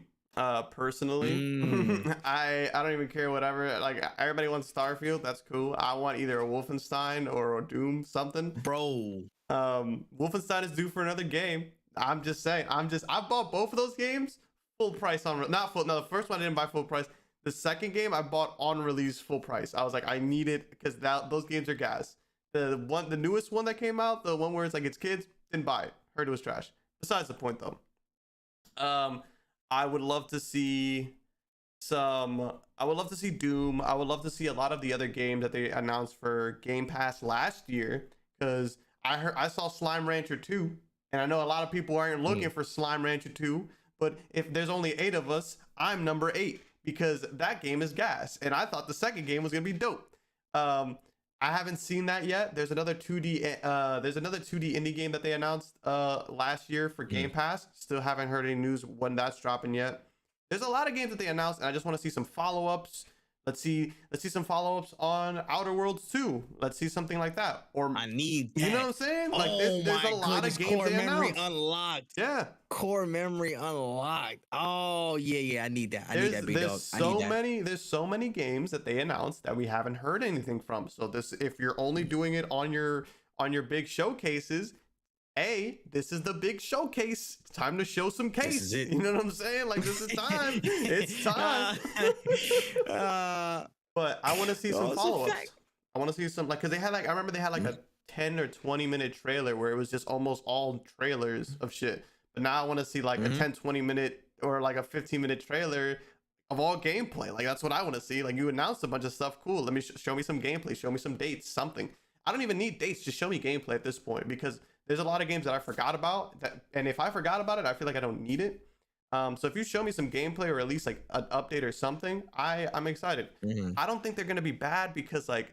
Personally, I don't even care, whatever. Like, everybody wants Starfield, that's cool. I want either a Wolfenstein or a Doom something. Bro. Wolfenstein is due for another game. I'm just saying. I bought both of those games full price on, not full. No, the first one I didn't buy full price. The second game I bought on release full price. I was like, I need it because those games are gas. The newest one that came out, the one where it's like it's kids, didn't buy it. Heard it was trash. Besides the point though. I would love to see I would love to see Doom. I would love to see a lot of the other games that they announced for Game Pass last year, because I saw Slime Rancher 2, and I know a lot of people aren't looking for Slime Rancher 2, but if there's only 8 of us, I'm number 8 because that game is gas, and I thought the second game was gonna be dope. I haven't seen that yet. There's another 2D indie game that they announced last year for Game Pass. Still haven't heard any news when that's dropping yet. There's a lot of games that they announced, and I just want to see some follow-ups. Let's see some follow-ups on Outer Worlds 2. Let's see something like that. Or I need that. You know what I'm saying? Like there's a lot of games core they memory announced. Unlocked. Yeah. Core memory unlocked. Oh yeah, I need that. I need that, big dog. There's so many games that they announced that we haven't heard anything from. So if you're only doing it on your big showcases, this is the big showcase. It's time to show some case. This is it. You know what I'm saying? Like, this is time. It's time. But I want to see some follow-ups. I want to see some, like, because I remember they had like a 10 or 20-minute trailer where it was just almost all trailers of shit. But now I want to see like a 10, 20-minute or like a 15-minute trailer of all gameplay. Like, that's what I want to see. Like, you announced a bunch of stuff. Cool. Let me show me some gameplay. Show me some dates, something. I don't even need dates. Just show me gameplay at this point, because there's a lot of games that I forgot about, and if I forgot about it, I feel like I don't need it. So if you show me some gameplay or at least like an update or something, I'm excited. I don't think they're gonna be bad because, like,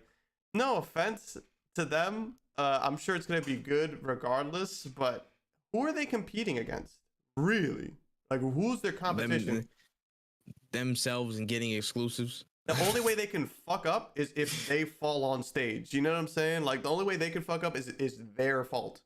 no offense to them, I'm sure it's gonna be good regardless. But who are they competing against? Really? Like, who's their competition? Themselves and getting exclusives. The only way they can fuck up is if they fall on stage. You know what I'm saying? Like, the only way they can fuck up is their fault.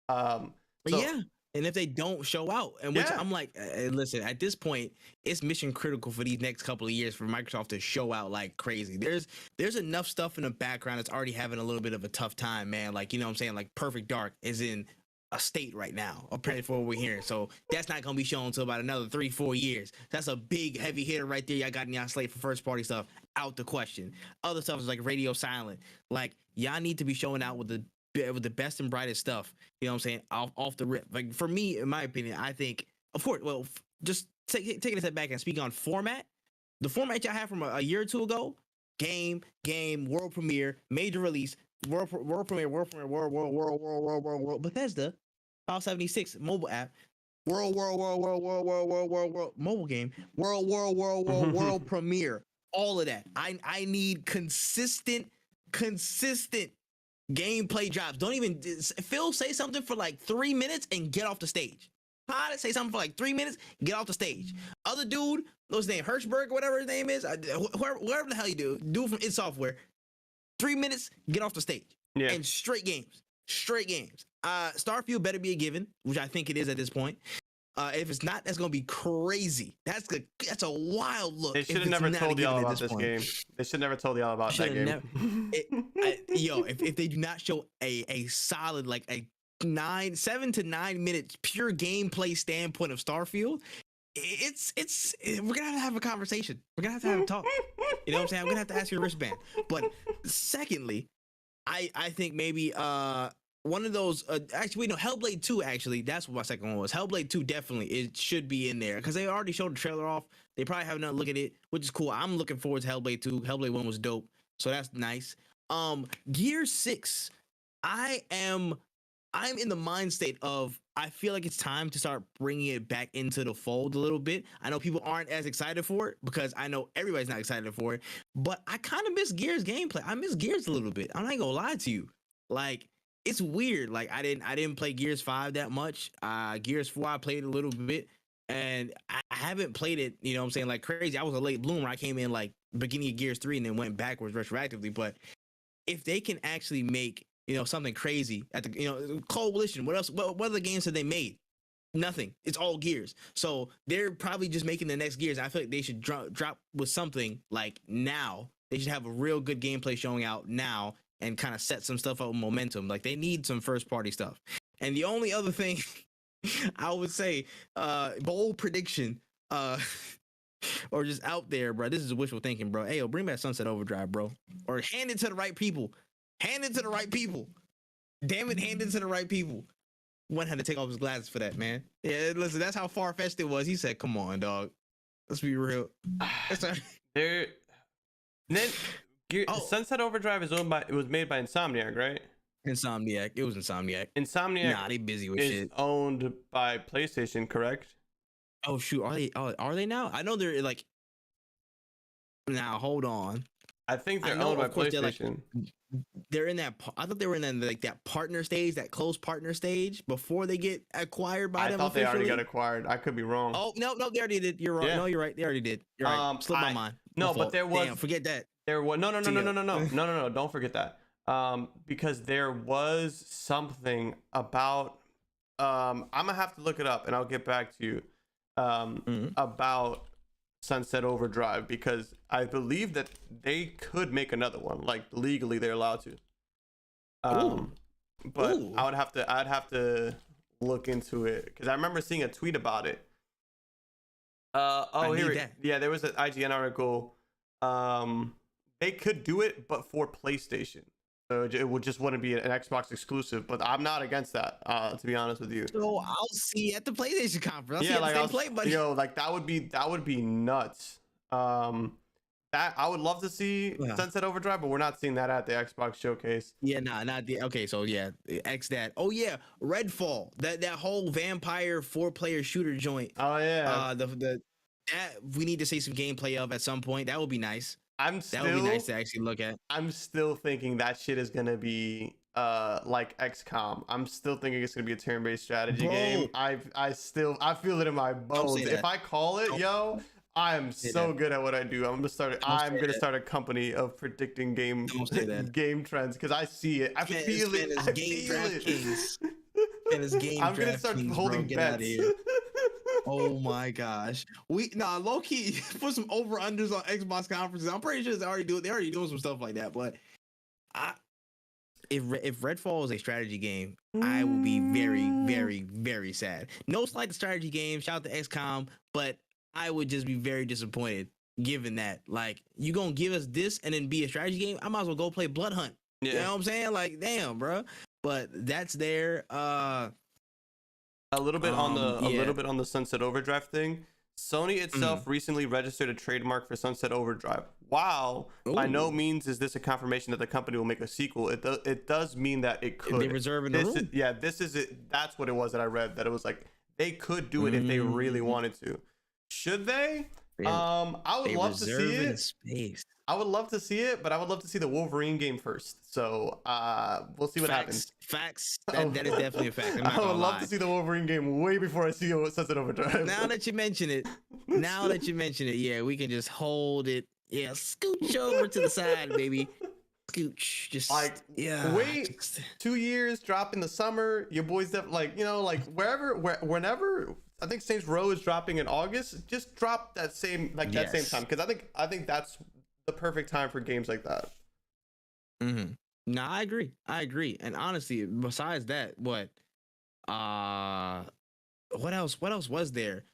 Yeah, and if they don't show out, and which I'm like, listen, at this point, it's mission critical for these next couple of years for Microsoft to show out like crazy. There's enough stuff in the background that's already having a little bit of a tough time, man. Like, you know what I'm saying? Like, Perfect Dark is in a state right now, apparently, for what we're hearing. So that's not gonna be shown until about another 3-4 years. That's a big heavy hitter right there. Y'all got in y'all slate for first party stuff out the question. Other stuff is like Radio Silent. Like, y'all need to be showing out with the best and brightest stuff, you know what I'm saying, off the rip. Like, for me, in my opinion, I think, of course, well, just taking a step back and speaking on format, the format y'all had from a year or two ago, game, world premiere, major release, world premiere, Bethesda, Fallout 76 mobile app, world mobile game, world premiere, all of that. I need consistent gameplay drops. Don't even Phil say something for like 3 minutes and get off the stage. Pod say something for like 3 minutes, get off the stage. Other dude, what's his name, Hirschberg, whatever his name is, whoever the hell you do from id Software, 3 minutes, get off the stage. Yeah. And straight games. Starfield better be a given, which I think it is at this point. If it's not, that's gonna be crazy. That's a wild look. They should have never told y'all about this game. They should never told y'all about that game. If they do not show a solid, like, a 7 to 9 minutes pure gameplay standpoint of Starfield, we're gonna have a conversation. We're gonna have to have a talk. You know what I'm saying? I'm gonna have to ask your wristband. But secondly, I think maybe one of those, actually, Hellblade 2, actually, that's what my second one was. Hellblade 2, definitely, it should be in there, because they already showed the trailer off. They probably have another look at it, which is cool. I'm looking forward to Hellblade 2. Hellblade 1 was dope, so that's nice. Gear 6, I'm in the mind state of, I feel like it's time to start bringing it back into the fold a little bit. I know people aren't as excited for it, because I know everybody's not excited for it, but I kind of miss Gears gameplay. I miss Gears a little bit. I'm not gonna lie to you. Like, it's weird. Like, I didn't play Gears 5 that much. Gears 4 I played a little bit, and I haven't played it, you know what I'm saying, like crazy. I was a late bloomer. I came in like beginning of Gears 3 and then went backwards retroactively. But if they can actually make, something crazy at the, Coalition, what else? What other games have they made? Nothing. It's all Gears. So they're probably just making the next Gears. I feel like they should drop with something like now. They should have a real good gameplay showing out now, and kind of set some stuff up with momentum. Like, they need some first party stuff. And the only other thing I would say, bold prediction, or just out there, bro. This is wishful thinking, bro. Hey, yo, bring back Sunset Overdrive, bro. Or hand it to the right people. Hand it to the right people. Damn it, hand it to the right people. One had to take off his glasses for that, man. Yeah, listen, that's how far-fetched it was. He said, come on, dog. Let's be real. There. Then Sunset Overdrive is owned by. It was made by Insomniac, right? Insomniac. It was Insomniac. Insomniac. Nah, they busy with is shit. owned by PlayStation, correct? Oh shoot, are they? Oh, are they now? I know they're like. Now hold on. I think they're owned by PlayStation. They're in that. I thought they were in that partner stage, that close partner stage, before they get acquired by them. I thought they already got acquired. I could be wrong. Oh no, they already did. You're right. Yeah. No, you're right. They already did. You're right. Slipped my mind. No, but there was. Damn, forget that. There was no. Don't forget that. Because there was something about. I'm gonna have to look it up, and I'll get back to you. About Sunset Overdrive, because I believe that they could make another one, like legally they're allowed to. But I'd have to look into it, because I remember seeing a tweet about it. Yeah, there was an IGN article. They could do it, but for PlayStation. So it just wouldn't be an Xbox exclusive, but I'm not against that, to be honest with you. So I'll see at the PlayStation conference. That would be nuts. That I would love to see Sunset Overdrive, but we're not seeing that at the Xbox showcase. Yeah, not the. Okay, so yeah, X that. Oh yeah, Redfall. That whole vampire 4-player shooter joint. Oh yeah. That we need to see some gameplay of at some point. That would be nice. That would be nice to actually look at. I'm still thinking that shit is gonna be like XCOM. I'm still thinking it's gonna be a turn-based strategy game. I feel it in my bones. If I call it, I'm so good at what I do. I'm gonna start a company of predicting game trends, because I see it. I feel it. I'm gonna start holding bets. Oh my gosh. Low key put some over unders on Xbox conferences. I'm pretty sure they're already doing some stuff like that. But if Redfall is a strategy game, I will be very, very, very sad. No slight to strategy games. Shout out to XCOM, but I would just be very disappointed given that, like, you gonna give us this and then be a strategy game. I might as well go play Blood Hunt. Yeah. You know what I'm saying? Like, damn, bro. But that's there. A little bit on the Sunset Overdrive thing. Sony itself recently registered a trademark for Sunset Overdrive. While by no means is this a confirmation that the company will make a sequel, it does mean that it could. They reserve the room. This is it. That's what it was that I read. That it was like they could do it if they really wanted to. Should they? I would love to see it. Space. I would love to see it, but I would love to see the Wolverine game first. So we'll see what happens. Facts. That is definitely a fact. I would love to see the Wolverine game way before I see what Sunset Overdrive. Now that you mention it, yeah, we can just hold it. Yeah, scooch over to the side, baby. Scooch. Just wait 2 years, drop in the summer. Your boys whenever. I think Saints Row is dropping in August. Just drop that same time, because I think that's the perfect time for games like that. No, I agree. And honestly, besides that, what else was there?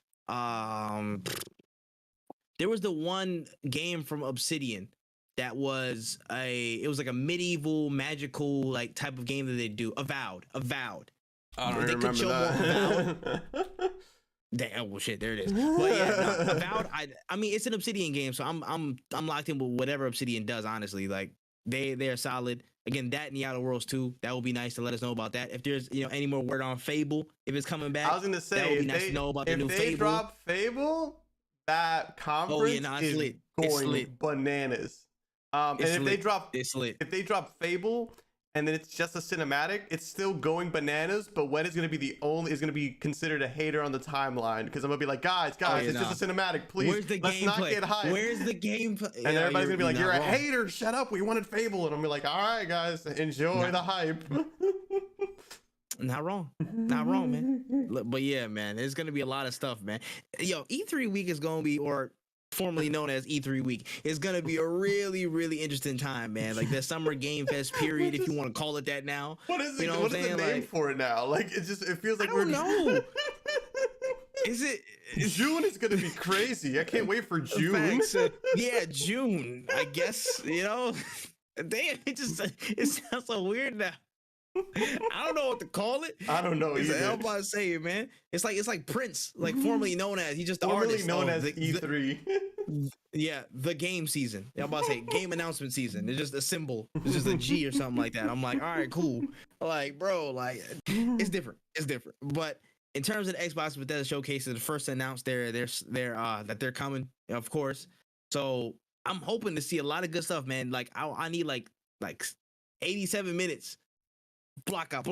There was the one game from Obsidian that was like a medieval magical like type of game that they do. Avowed. I don't remember that. Damn, well, shit, there it is. But yeah, Avowed. I mean, it's an Obsidian game, so I'm locked in with whatever Obsidian does. Honestly, like they're solid. Again, that and the Outer Worlds 2, that would be nice to let us know about that. If there's any more word on Fable, if it's coming back, I was gonna say that would be nice to know about the new Fable. If they drop Fable, that conference is going bananas. And if they drop Fable, and then it's just a cinematic, it's still going bananas, but when is going to be is going to be considered a hater on the timeline, because I'm going to be like, guys, it's just a cinematic, please. Let's not get hyped. Where's the gameplay? And everybody's going to be like, you're a hater, shut up, we wanted Fable. And I'm going to be like, all right, guys, enjoy the hype. Not wrong, man. But yeah, man, there's going to be a lot of stuff, man. Yo, E3 week is going to be, or formerly known as E3 week, is going to be a really, really interesting time, man. Like the summer game fest period, if you want to call it that now. What is it? What is the name for it now? Like, it feels like I don't know. Is it? June is gonna be crazy. I can't wait for June. Facts, yeah, June. I guess Damn, it sounds so weird now. I don't know what to call it. I don't know either. I'm about to say it, man. It's like Prince, like formerly known as he's just the formerly artist. known as E3. Yeah, the game season. I'm about to say game announcement season. It's just a symbol. It's just a G or something like that. I'm like, all right, cool. Like, bro, like it's different. It's different. But in terms of the Xbox Bethesda showcase, the first to announce that they're coming, of course. So I'm hoping to see a lot of good stuff, man. Like I need like 87 minutes. Block out.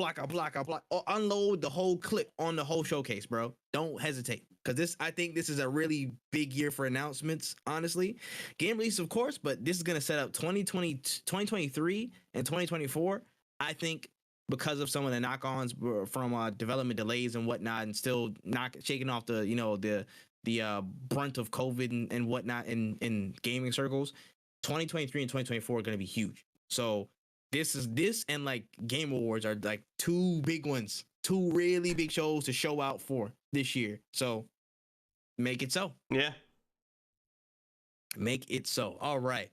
Or unload the whole clip on the whole showcase, bro. Don't hesitate. Because I think this is a really big year for announcements, honestly. Game release, of course, but this is going to set up 2023 and 2024. I think because of some of the knock-ons from development delays and whatnot, and still not shaking off the brunt of COVID and whatnot in gaming circles, 2023 and 2024 are going to be huge. So this and like Game Awards are like two big ones, two really big shows to show out for this year. So make it so. Yeah. Make it so. All right.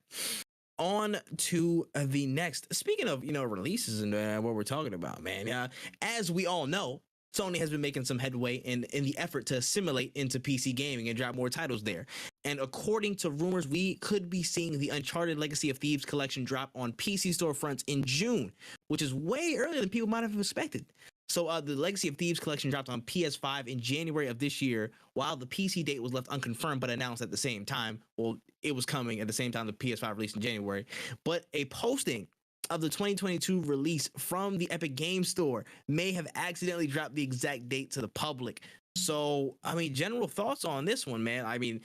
On to the next. Speaking of, releases and what we're talking about, man. As we all know, Sony has been making some headway in the effort to assimilate into PC gaming and drop more titles there. And according to rumors, we could be seeing the Uncharted Legacy of Thieves collection drop on PC storefronts in June, which is way earlier than people might have expected. So the Legacy of Thieves collection dropped on PS5 in January of this year, while the PC date was left unconfirmed but announced at the same time. Well, it was coming at the same time the PS5 released in January. But a posting of the 2022 release from the Epic Games Store may have accidentally dropped the exact date to the public. So, I mean, general thoughts on this one, man. I mean,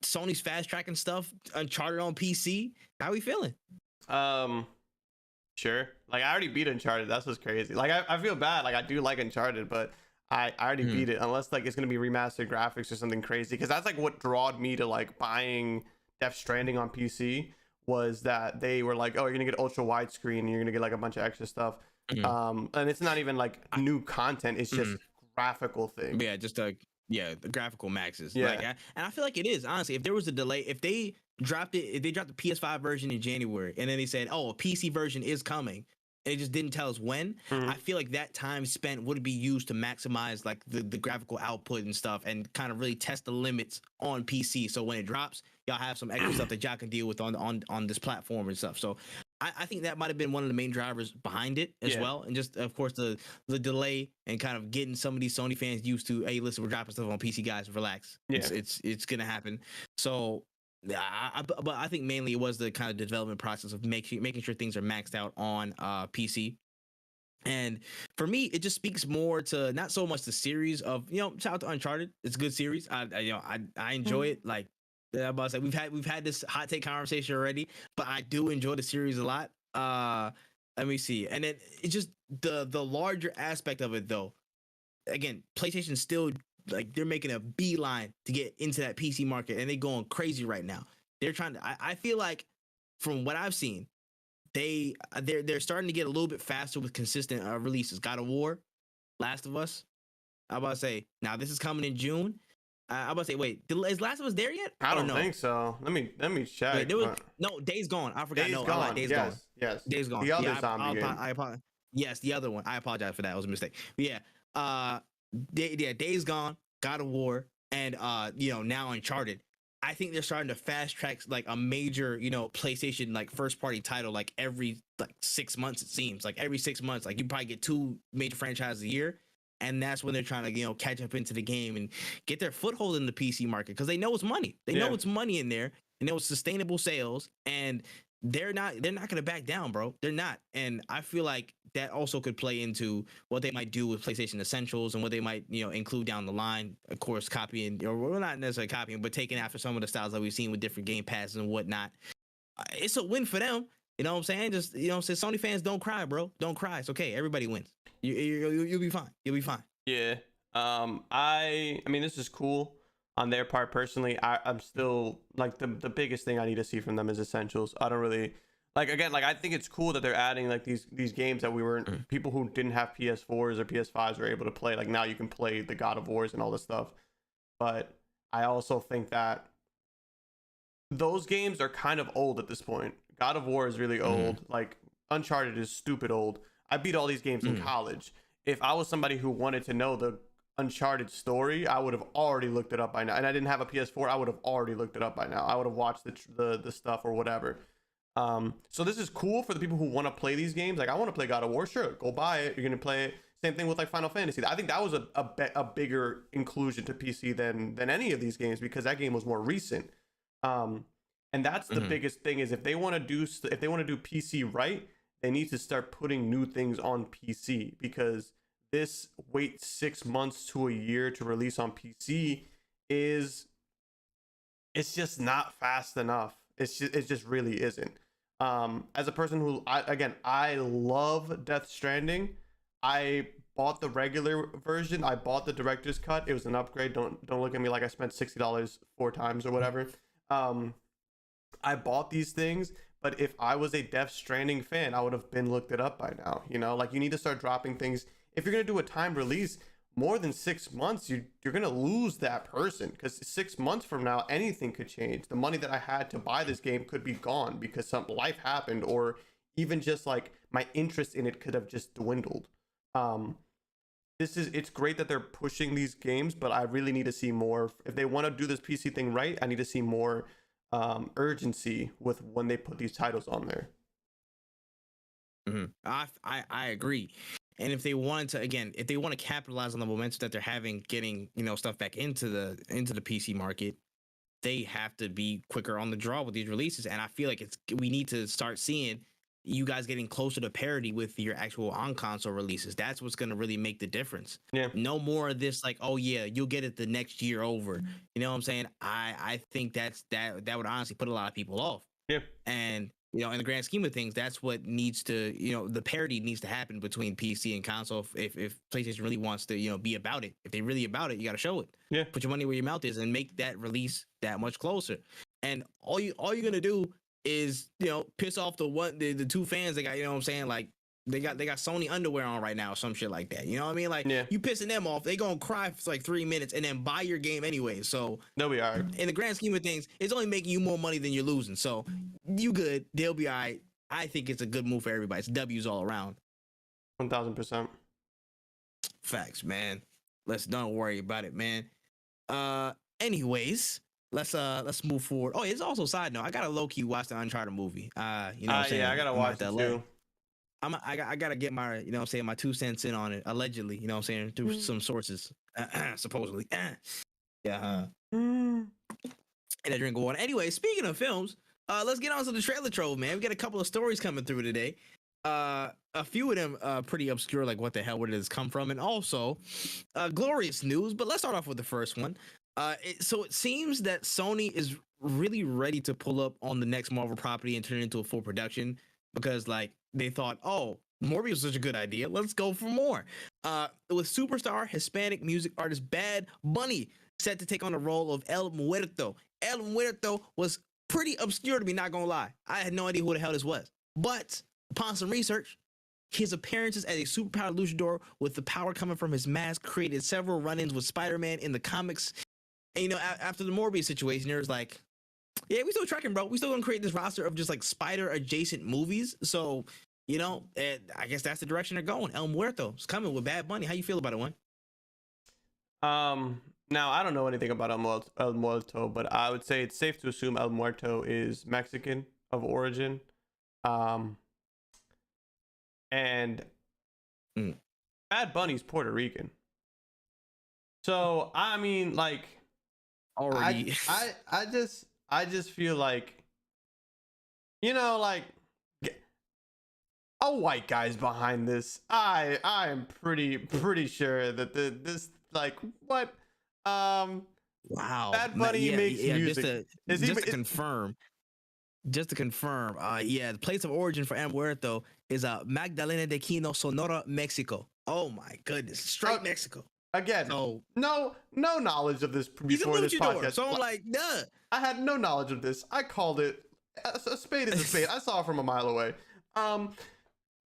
Sony's fast tracking stuff, Uncharted on PC. How are we feeling? Sure. Like, I already beat Uncharted. That's what's crazy. Like, I feel bad. Like, I do like Uncharted, but I already beat it. Unless, like, it's going to be remastered graphics or something crazy. Because that's, like, what drawed me to, like, buying Death Stranding on PC. Was that they were like, oh, you're gonna get ultra widescreen and you're gonna get like a bunch of extra stuff. And it's not even like new content, it's just graphical thing. Yeah, just the graphical maxes. Yeah. Like, and I feel like it is, honestly. If there was a delay, if they dropped the PS5 version in January and then they said, oh, a PC version is coming, and it just didn't tell us when, I feel like that time spent would be used to maximize like the graphical output and stuff and kind of really test the limits on PC. So when it drops, y'all have some extra stuff that y'all can deal with on this platform and stuff. So I think that might have been one of the main drivers behind it as well. And just, of course, the delay and kind of getting some of these Sony fans used to, hey, listen, we're dropping stuff on PC, guys, relax. Yeah. It's going to happen. So but I think mainly it was the kind of development process of making sure things are maxed out on PC. And for me, it just speaks more to not so much the series of, shout out to Uncharted. It's a good series. I enjoy it. Like, I'm about to say, we've had this hot take conversation already, but I do enjoy the series a lot. Let me see. And then it's just the larger aspect of it, though. Again, PlayStation still, like, they're making a beeline to get into that PC market, and they're going crazy right now. They're trying to. I feel like, from what I've seen, they're starting to get a little bit faster with consistent releases. God of War, Last of Us. I'm about to say, now this is coming in June. I'm about to say, wait, is Last of Us there yet? I don't think so. Let me check. Wait, no, Days Gone. I forgot. Days Gone. Days yes, Gone. Yes. Days Gone. The other zombie game. I apologize. Yes, the other one. I apologize for that. It was a mistake. But yeah. Days Gone, God of War, and now Uncharted. I think they're starting to fast track like a major, PlayStation like first party title like every 6 months. It seems like every 6 months, like you probably get 2 major franchises a year, and that's when they're trying to catch up into the game and get their foothold in the PC market because they know it's money. They know it's money in there. They know it's sustainable sales, and they're not going to back down, bro. They're not. And I feel like that also could play into what they might do with PlayStation Essentials and what they might, include down the line. Of course, copying, or not necessarily copying, but taking after some of the styles that we've seen with different game passes and whatnot. It's a win for them. You know what I'm saying? Just, Sony fans, don't cry, bro. Don't cry. It's okay. Everybody wins. You'll be fine. You'll be fine. Yeah. I mean, this is cool. On their part, personally, I'm still like the biggest thing I need to see from them is Essentials. I don't really I think it's cool that they're adding like these games that we weren't people who didn't have PS4s or PS5s were able to play. Like now you can play the God of Wars and all this stuff. but I also think that those games are kind of old at this point. God of War is really old. Like Uncharted is stupid old. I beat all these games in college. If I was somebody who wanted to know the Uncharted story, I would have already looked it up by now. And I didn't have a PS4, I would have already looked it up by now. I would have watched the stuff or whatever. So this is cool for the people who want to play these games. Like I want to play God of War, sure, go buy it. You're gonna play it. Same thing with like Final Fantasy. I think that was a bigger inclusion to PC than any of these games because that game was more recent. And that's the biggest thing is if they want to do PC right, they need to start putting new things on PC because this wait 6 months to a year to release on PC it's just not fast enough. It just really isn't. As a person who I love Death Stranding. I bought the regular version. I bought the director's cut. It was an upgrade. Don't look at me like I spent $60 4 times or whatever. I bought these things, but if I was a Death Stranding fan, I would have been looked it up by now. You know, like you need to start dropping things. If you're gonna do a timed release, more than 6 months, you're gonna lose that person because 6 months from now, anything could change. The money that I had to buy this game could be gone because some life happened, or even just like my interest in it could have just dwindled. It's great that they're pushing these games, but I really need to see more. If they want to do this PC thing right, I need to see more urgency with when they put these titles on there. I agree. And if they want to capitalize on the momentum that they're having, getting stuff back into the PC market, they have to be quicker on the draw with these releases. And I feel like we need to start seeing you guys getting closer to parity with your actual on console releases. That's what's going to really make the difference. Yeah. No more of this like, oh yeah, you'll get it the next year over. You know what I'm saying? I think that would honestly put a lot of people off. Yeah. And in the grand scheme of things, that's what needs to, the parity needs to happen between PC and console. If PlayStation really wants to, be about it, if they really about it, you got to show it. Yeah. Put your money where your mouth is and make that release that much closer. And all you're gonna do is piss off the two fans that got, like they got Sony underwear on right now or some shit like that. You know what I mean? Like you pissing them off, they gonna cry for like 3 minutes and then buy your game anyway. So they'll be all right. In the grand scheme of things, it's only making you more money than you're losing. So you good, they'll be all right. I think it's a good move for everybody. It's W's all around. 1000%. Facts, man. Don't worry about it, man. Anyways, let's move forward. Oh, it's also a side note. I gotta low key watch the Uncharted movie. I gotta watch it too. I gotta get my my 2 cents in on it. Allegedly, through some sources, supposedly. Yeah. And a drink of water. Anyway, speaking of films, let's get on to the trailer trove, man. We got a couple of stories coming through today. A few of them pretty obscure, like what the hell, where did this come from, and also glorious news. But let's start off with the first one. So it seems that Sony is really ready to pull up on the next Marvel property and turn it into a full production because, like, they thought, oh, Morbius was such a good idea. Let's go for more. With superstar Hispanic music artist Bad Bunny set to take on the role of El Muerto. El Muerto was pretty obscure to me, not gonna lie. I had no idea who the hell this was. But upon some research, his appearances as a superpowered luchador with the power coming from his mask created several run-ins with Spider-Man in the comics. And, after the Morbius situation, there was like, yeah, we still tracking, bro. We still gonna create this roster of just like spider-adjacent movies. So, I guess that's the direction they're going. El Muerto is coming with Bad Bunny. How you feel about it, one? Now I don't know anything about El Muerto, but I would say it's safe to assume El Muerto is Mexican of origin. And Bad Bunny's Puerto Rican. So I mean, like, already, I just feel like, like, a white guy's behind this. I am pretty sure that this, like, what, wow, Bad Bunny makes music. Just to confirm, the place of origin for El Muerto is Magdalena de Quino, Sonora, Mexico. Oh my goodness, straight Mexico. Again, no knowledge of this before this podcast. So I'm like, duh. I had no knowledge of this. I called it a spade is a spade. I saw it from a mile away.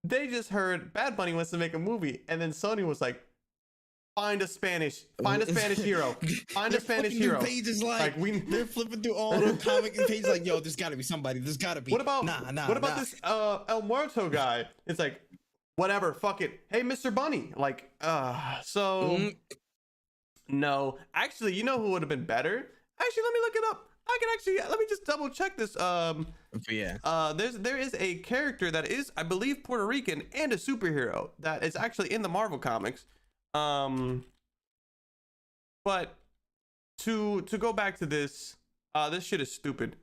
They just heard Bad Bunny wants to make a movie, and then Sony was like, find a Spanish hero. Find a Spanish flipping hero. through pages like they're flipping through all the comic pages like, yo, there's gotta be somebody. There's gotta be. What about nah? this El Muerto guy? It's like, whatever, fuck it. Hey, Mr. Bunny. Like, no. Actually, you know who would have been better? Actually, let me look it up. Let me just double check this. There is a character that is, I believe, Puerto Rican and a superhero that is actually in the Marvel comics. But to go back to this, this shit is stupid.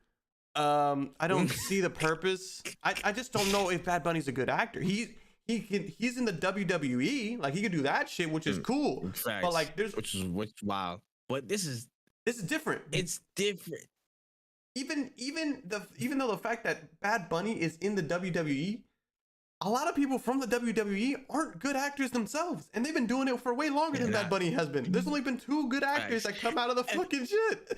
I don't see the purpose. I just don't know if Bad Bunny's a good actor. He's in the WWE, like he could do that shit, which is cool. Facts. But like which wow. But this is different. It's different. Even though the fact that Bad Bunny is in the WWE, a lot of people from the WWE aren't good actors themselves, and they've been doing it for way longer than Bad Bunny has been. There's only been 2 good actors that come out of the fucking shit.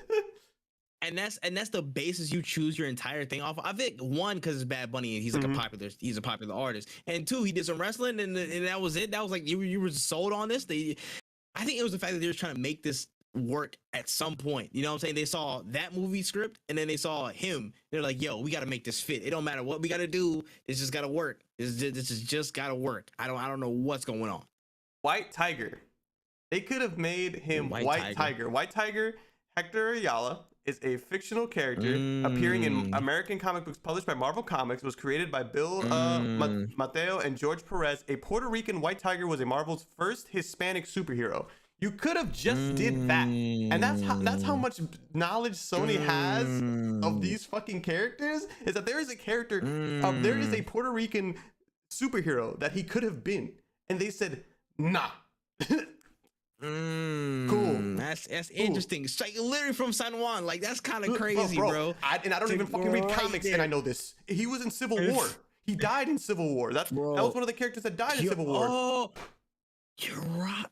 And that's the basis you choose your entire thing off of. I think 1, because it's Bad Bunny and he's like he's a popular artist, and 2, he did some wrestling and that was it. That was like you were sold on this. I think it was the fact that they were trying to make this work at some point. You know what I'm saying? They saw that movie script and then they saw him. They're like, yo, we got to make this fit. It don't matter what we got to do. This just got to work. This is just got to work. I don't know what's going on. White Tiger. They could have made him White Tiger. White Tiger, Hector Ayala, is a fictional character appearing in American comic books published by Marvel Comics. Was created by Bill Mateo and George Perez. A Puerto Rican White Tiger was a Marvel's first Hispanic superhero. You could have just did that, and that's how much knowledge Sony has of these fucking characters. Is that there is a character, there is a Puerto Rican superhero that he could have been, and they said nah. Cool. That's interesting. It's like literally from San Juan. Like that's kind of crazy, bro. I don't even fucking read comics, and I know this. He was in Civil War. He died in Civil War. That was one of the characters that died in Civil War. Oh, you're right.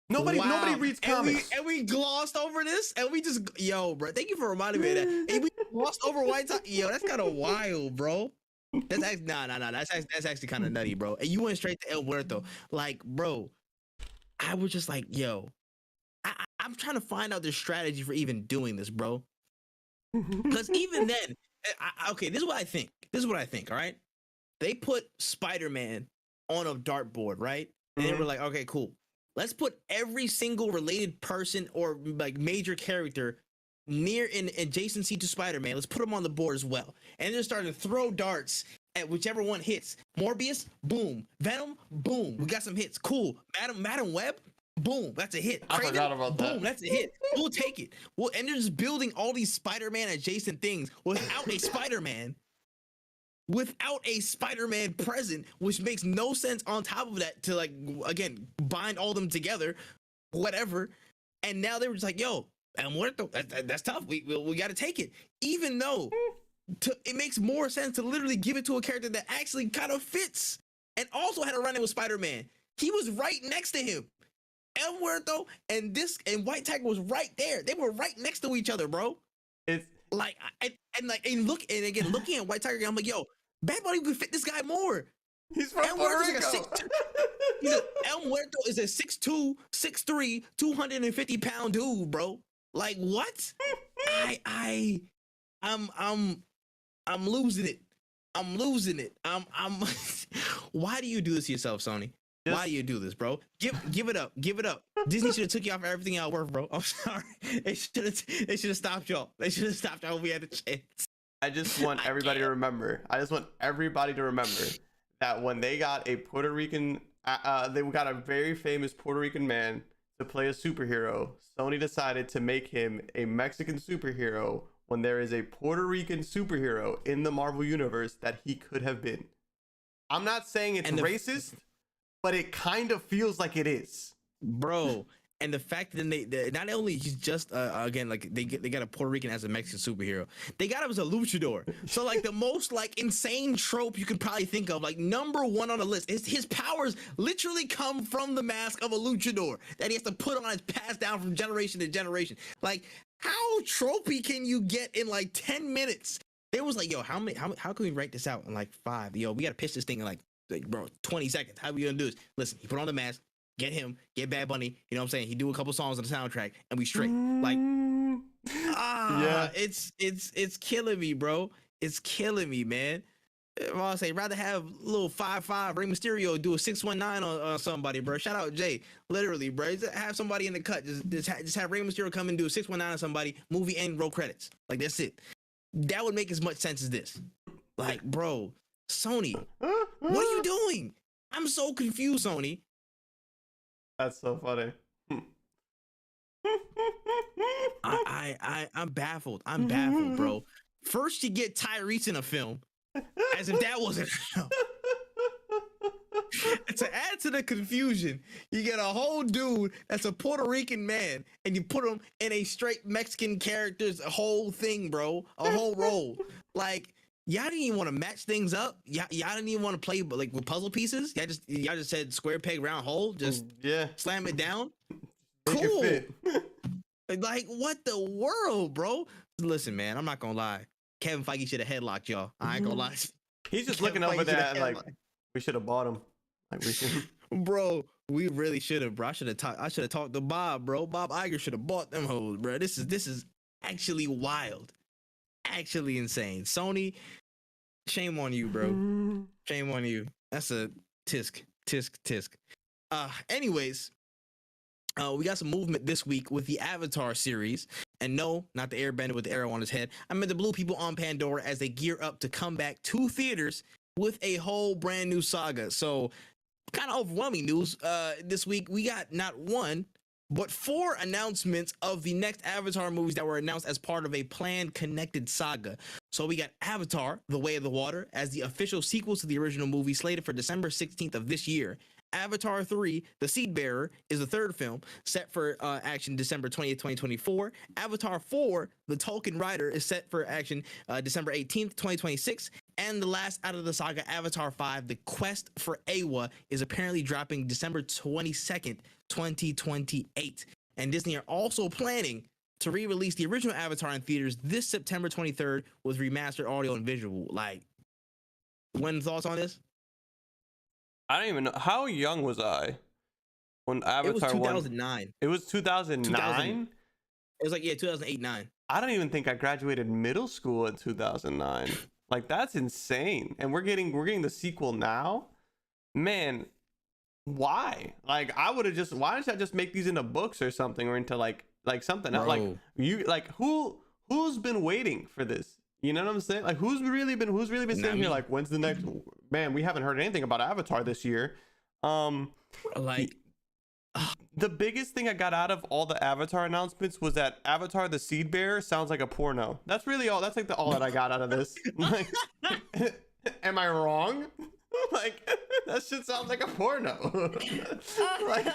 Nobody reads comics. And we glossed over this, and we just bro. Thank you for reminding me of that. And we glossed over White Tiger. Yo, that's kind of wild, bro. That's actually That's actually kind of nutty, bro. And you went straight to El Muerto, like, bro. I was just like, yo, I'm trying to find out their strategy for even doing this, bro. Because even then, okay, this is what I think. All right, they put Spider-Man on a dartboard, right? And they were like, okay, cool. Let's put every single related person or like major character near in adjacency to Spider-Man. Let's put them on the board as well. And they're starting to throw darts at whichever one hits. Morbius, boom. Venom, boom. We got some hits. Cool. Madam Web, boom. That's a hit. I forgot about that. Boom. That's a hit. We'll take it. And they're just building all these Spider-Man adjacent things without a Spider-Man. Without a Spider-Man present, which makes no sense on top of that to like, again, bind all them together, whatever. And now they were just like, yo, El Muerto, that's tough. We got to take it. Even though it makes more sense to literally give it to a character that actually kind of fits and also had a run-in with Spider-Man. He was right next to him. El Muerto and White Tiger was right there. They were right next to each other, bro. It's like, looking at White Tiger, I'm like, yo, Bad Bunny could fit this guy more. He's from Puerto Rico. El Muerto is a 6'2", 6'3", 250-pound dude, bro. Like what? I'm losing it. Why do you do this to yourself, Sony? Why do you do this, bro? Give it up. Disney should have took you off everything out worth, bro. I'm sorry. They should have stopped y'all. They should have stopped y'all when we had a chance. I just want everybody to remember that when they got a Puerto Rican, they got a very famous Puerto Rican man to play a superhero. Sony decided to make him a Mexican superhero when there is a Puerto Rican superhero in the Marvel universe that he could have been. I'm not saying it's racist, but it kind of feels like it is, bro. And the fact that they not only he's just again like they got a Puerto Rican as a Mexican superhero, they got him as a luchador. So like the most like insane trope you could probably think of, like number one on the list, his powers literally come from the mask of a luchador that he has to put on, is passed down from generation to generation. Like how tropey can you get in like 10 minutes? They was like, yo, how can we write this out in like 5? Yo, we gotta pitch this thing in like bro 20 seconds. How are we gonna do this? Listen, he put on the mask. get him, get Bad Bunny. You know what I'm saying? He do a couple songs on the soundtrack, and we straight. Like, Yeah. it's killing me, bro. It's killing me, man. I say rather have little 5'5" Rey Mysterio do a 619 on somebody, bro. Shout out Jay, literally, bro. Just have somebody in the cut. Just have Rey Mysterio come and do a 619 on somebody. Movie end, roll credits. Like that's it. That would make as much sense as this. Like, bro, Sony, what are you doing? I'm so confused, Sony. That's so funny. I'm baffled. I'm baffled, bro. First you get Tyrese in a film, as if that wasn't enough. To add to the confusion, you get a whole dude that's a Puerto Rican man, and you put him in a straight Mexican character's whole thing, bro. A whole role. Like, y'all didn't even want to match things up. Y'all didn't even want to play like with puzzle pieces. Y'all just said square peg round hole. Just slam it down. Make cool. it fit. Like, what the world, bro? Listen, man, I'm not gonna lie. Kevin Feige should have headlocked y'all. I ain't gonna lie. He's just Kevin looking over Feige there shoulda like, we should have bought him. Like we should. Bro, we really should have, bro. I should have talked to Bob, bro. Bob Iger should have bought them hoes, bro. This is actually wild. Actually insane. Sony, shame on you, bro. Shame on you. That's a tisk. Anyways, we got some movement this week with the Avatar series. And no, not the airbender with the arrow on his head. I meant the blue people on Pandora as they gear up to come back to theaters with a whole brand new saga. So, kind of overwhelming news. This week, we got not one, but 4 announcements of the next Avatar movies that were announced as part of a planned connected saga. So we got Avatar, The Way of the Water, as the official sequel to the original movie slated for December 16th of this year. Avatar 3, The Seed Bearer, is the third film, set for action December 20th, 2024. Avatar 4, The Tolkien Rider, is set for action December 18th, 2026. And the last out of the saga, Avatar 5, The Quest for Awa, is apparently dropping December 22nd, 2028. And Disney are also planning to re-release the original Avatar in theaters this September 23rd with remastered audio and visual. Like, when thoughts on this? I don't even know. How young was I when Avatar It was 2009. Won? It was 2009? It was like, 2008-9. I don't even think I graduated middle school in 2009. Like, that's insane. And we're getting the sequel now? Man, why? Like, why don't I just make these into books or something, or into like something else? Like, who's been waiting for this? You know what I'm saying? Like, who's really been sitting here like, when's the next? Man, we haven't heard anything about Avatar this year. The biggest thing I got out of all the Avatar announcements was that Avatar: The Seed Bearer sounds like a porno. That's really all. That's like all that I got out of this. Like, am I wrong? Like, that shit sounds like a porno. Like,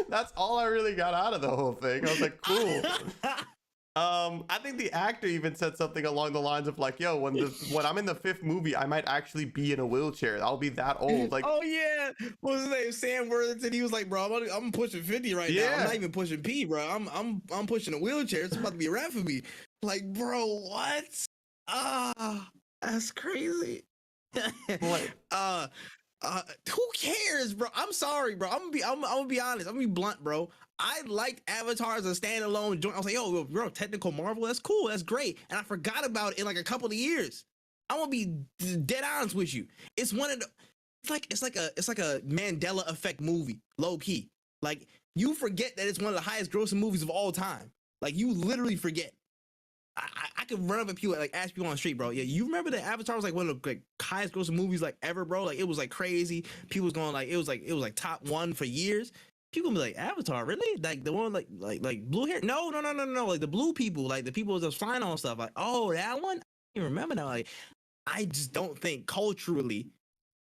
that's all I really got out of the whole thing. I was like, cool. I think the actor even said something along the lines of like, yo, when I'm in the 5th movie, I might actually be in a wheelchair. I'll be that old. Like, oh yeah, what's his name? Sam Worthington. He was like, bro, I'm pushing 50 right now. I'm not even pushing P, bro. I'm pushing a wheelchair. It's about to be a wrap for me. Like, bro, what? That's crazy. what? Who cares, bro? I'm sorry, bro. I'm gonna be honest. I'm gonna be blunt, bro. I liked Avatar as a standalone joint. I was like, yo, bro, technical Marvel, that's cool, that's great. And I forgot about it in like a couple of years. I'm gonna be dead honest with you. It's one of the, it's like a Mandela effect movie, low key. Like, you forget that it's one of the highest grossing movies of all time. Like, you literally forget. I could run up and people like ask people on the street, bro. Yeah, you remember that Avatar was like one of the like highest grossing movies like ever, bro? Like, it was like crazy. People was going like it was like top 1 for years. People be like, Avatar, really? Like the one like blue hair? No. Like the blue people, like the people that's flying on stuff. Like, oh, that one? You remember that? Like, I just don't think culturally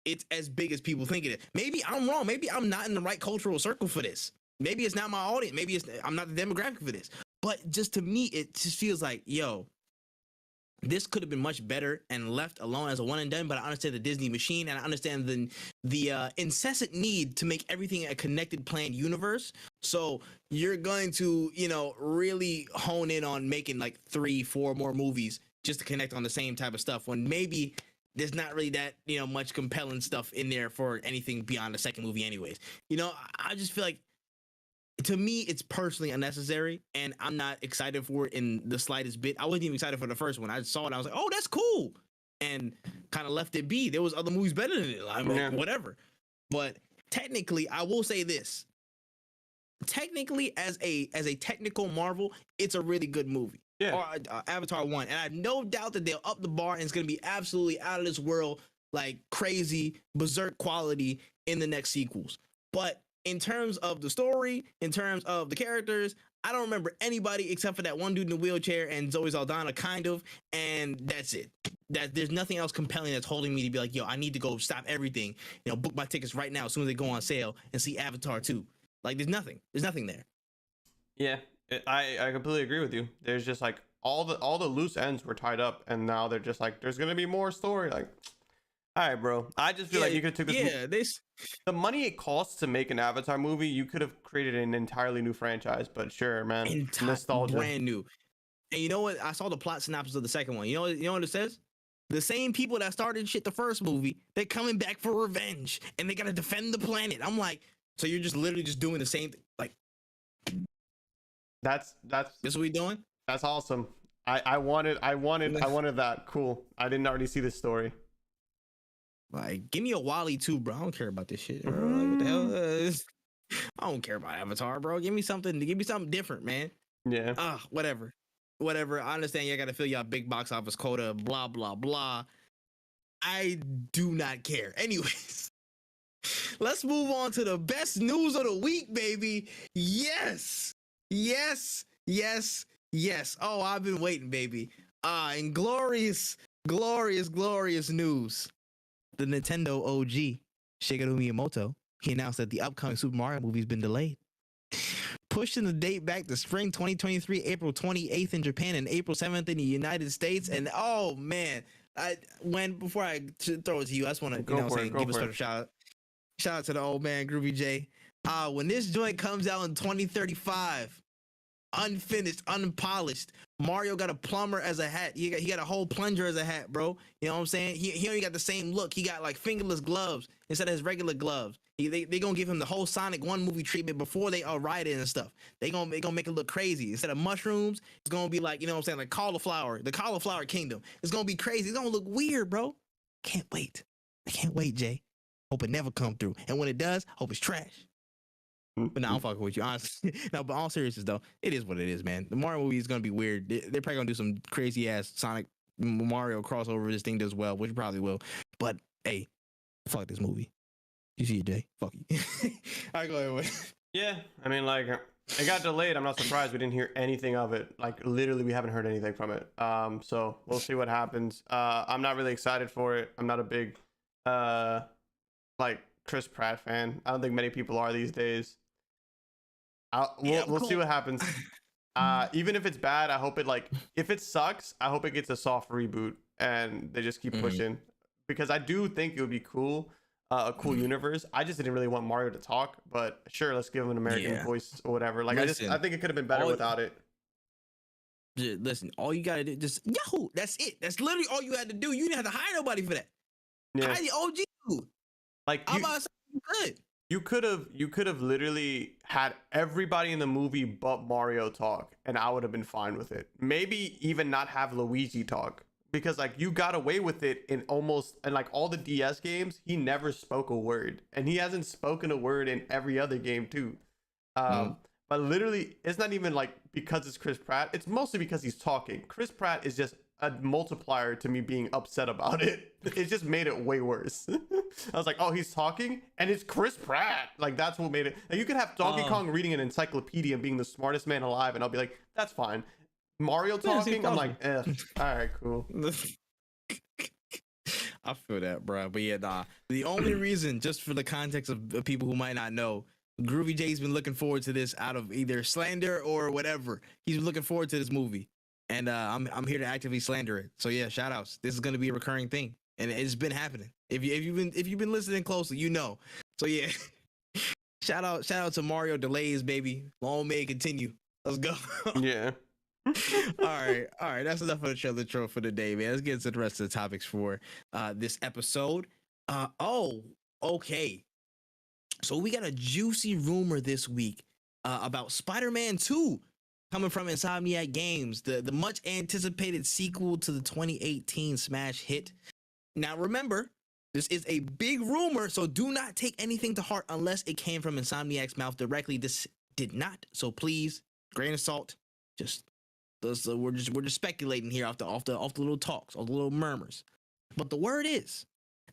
it's as big as people think it is. Maybe I'm wrong. Maybe I'm not in the right cultural circle for this. Maybe it's not my audience. Maybe I'm not the demographic for this. But just to me, it just feels like, yo, this could have been much better and left alone as a one and done. But I understand the Disney machine, and I understand the incessant need to make everything a connected, planned universe. So you're going to, really hone in on making like 3-4 more movies just to connect on the same type of stuff, when maybe there's not really that, you know, much compelling stuff in there for anything beyond the second movie anyways. You know, I just feel like, to me, it's personally unnecessary, and I'm not excited for it in the slightest bit. I wasn't even excited for the first one. I saw it, I was like, oh, that's cool, and kind of left it be. There was other movies better than it. I'm like, whatever. But technically, I will say this. Technically, as a technical marvel, it's a really good movie. Yeah. Or Avatar 1. And I have no doubt that they'll up the bar and it's going to be absolutely out of this world, like crazy, berserk quality in the next sequels. But in terms of the story, in terms of the characters, I don't remember anybody except for that one dude in the wheelchair and Zoe Saldana, kind of, and that's it. That there's nothing else compelling that's holding me to be like, yo, I need to go stop everything, you know, book my tickets right now as soon as they go on sale and see Avatar 2. Like, there's nothing there. Yeah, I completely agree with you. There's just like all the loose ends were tied up, and now they're just like, there's gonna be more story. Like, all right, bro. I just feel like you could take this. The money it costs to make an Avatar movie, you could have created an entirely new franchise. But sure, man, nostalgia, brand new. And you know what? I saw the plot synopsis of the second one. You know what it says? The same people that started shit the first movie, they're coming back for revenge, and they gotta defend the planet. I'm like, so you're just literally just doing the same thing? Like, that's what we doing? That's awesome. I wanted that. Cool. I didn't already see this story. Like, give me a Wally too, bro. I don't care about this shit, bro. Like, what the hell? I don't care about Avatar, bro. Give me something different, man. Yeah. Whatever. I understand you gotta fill your big box office quota, blah blah blah. I do not care. Anyways, let's move on to the best news of the week, baby. Yes. Oh, I've been waiting, baby. And glorious news. The Nintendo OG, Shigeru Miyamoto, he announced that the upcoming Super Mario movie has been delayed, pushing the date back to spring 2023, April 28th in Japan and April 7th in the United States. And oh man, before I throw it to you, I just want to give a special shout out to the old man Groovy J. When this joint comes out in 2035, unfinished, unpolished, Mario got a plumber as a hat. He got a whole plunger as a hat, bro. You know what I'm saying? He only got the same look. He got like fingerless gloves instead of his regular gloves. They gonna give him the whole Sonic 1 movie treatment before they ride it and stuff. They gonna make it look crazy. Instead of mushrooms, it's gonna be like, you know what I'm saying, like cauliflower, the cauliflower kingdom. It's gonna be crazy. It's gonna look weird, bro. Can't wait. I can't wait, Jay. Hope it never come through. And when it does, hope it's trash. But no, I'm fucking with you, honestly. No, but all seriousness though, it is what it is, man. The Mario movie is gonna be weird. They're probably gonna do some crazy ass Sonic Mario crossover. This thing does well, which probably will. But hey, fuck this movie. You see it, Jay? Fuck you. All right, go ahead. Yeah, I mean, like, it got delayed. I'm not surprised we didn't hear anything of it. Like, literally, we haven't heard anything from it. So we'll see what happens. I'm not really excited for it. I'm not a big, like, Chris Pratt fan. I don't think many people are these days. We'll see what happens. Even if it's bad, I hope it, like, if it sucks, I hope it gets a soft reboot and they just keep pushing, because I do think it would be cool, a cool universe. I just didn't really want Mario to talk, but sure, let's give him an American voice or whatever. Like, I think it could have been better without it. Listen, all you gotta do, just Yahoo. That's it. That's literally all you had to do. You didn't have to hire nobody for that. Yeah. Hire the OG. Like, I'm about to say you could. You could have literally had everybody in the movie but Mario talk, and I would have been fine with it. Maybe even not have Luigi talk, because like you got away with it in like all the DS games. He never spoke a word, and he hasn't spoken a word in every other game too. But literally, it's not even like because it's Chris Pratt. It's mostly because he's talking. Chris Pratt is just a multiplier to me being upset about it. It just made it way worse. I was like, oh, he's talking and it's Chris Pratt. Like, that's what made it. Like, you could have Donkey Kong reading an encyclopedia and being the smartest man alive, and I'll be like, that's fine. Mario talking, I'm like, all right, cool. I feel that, bro. But yeah, nah. The only reason, just for the context of people who might not know, Groovy J's been looking forward to this out of either slander or whatever. He's been looking forward to this movie. And I'm here to actively slander it. So yeah, shout outs. This is gonna be a recurring thing, and it's been happening. If you've been listening closely, you know. So yeah, shout out to Mario delays, baby. Long may it continue. Let's go. Yeah. All right. That's enough of the trailer troll for the day, man. Let's get into the rest of the topics for this episode. Okay. So we got a juicy rumor this week about Spider-Man 2 coming from Insomniac Games, the much anticipated sequel to the 2018 smash hit. Now remember, this is a big rumor, so do not take anything to heart unless it came from Insomniac's mouth directly. This did not, so please, grain of salt. We're just speculating here off the little talks, off the little murmurs. But the word is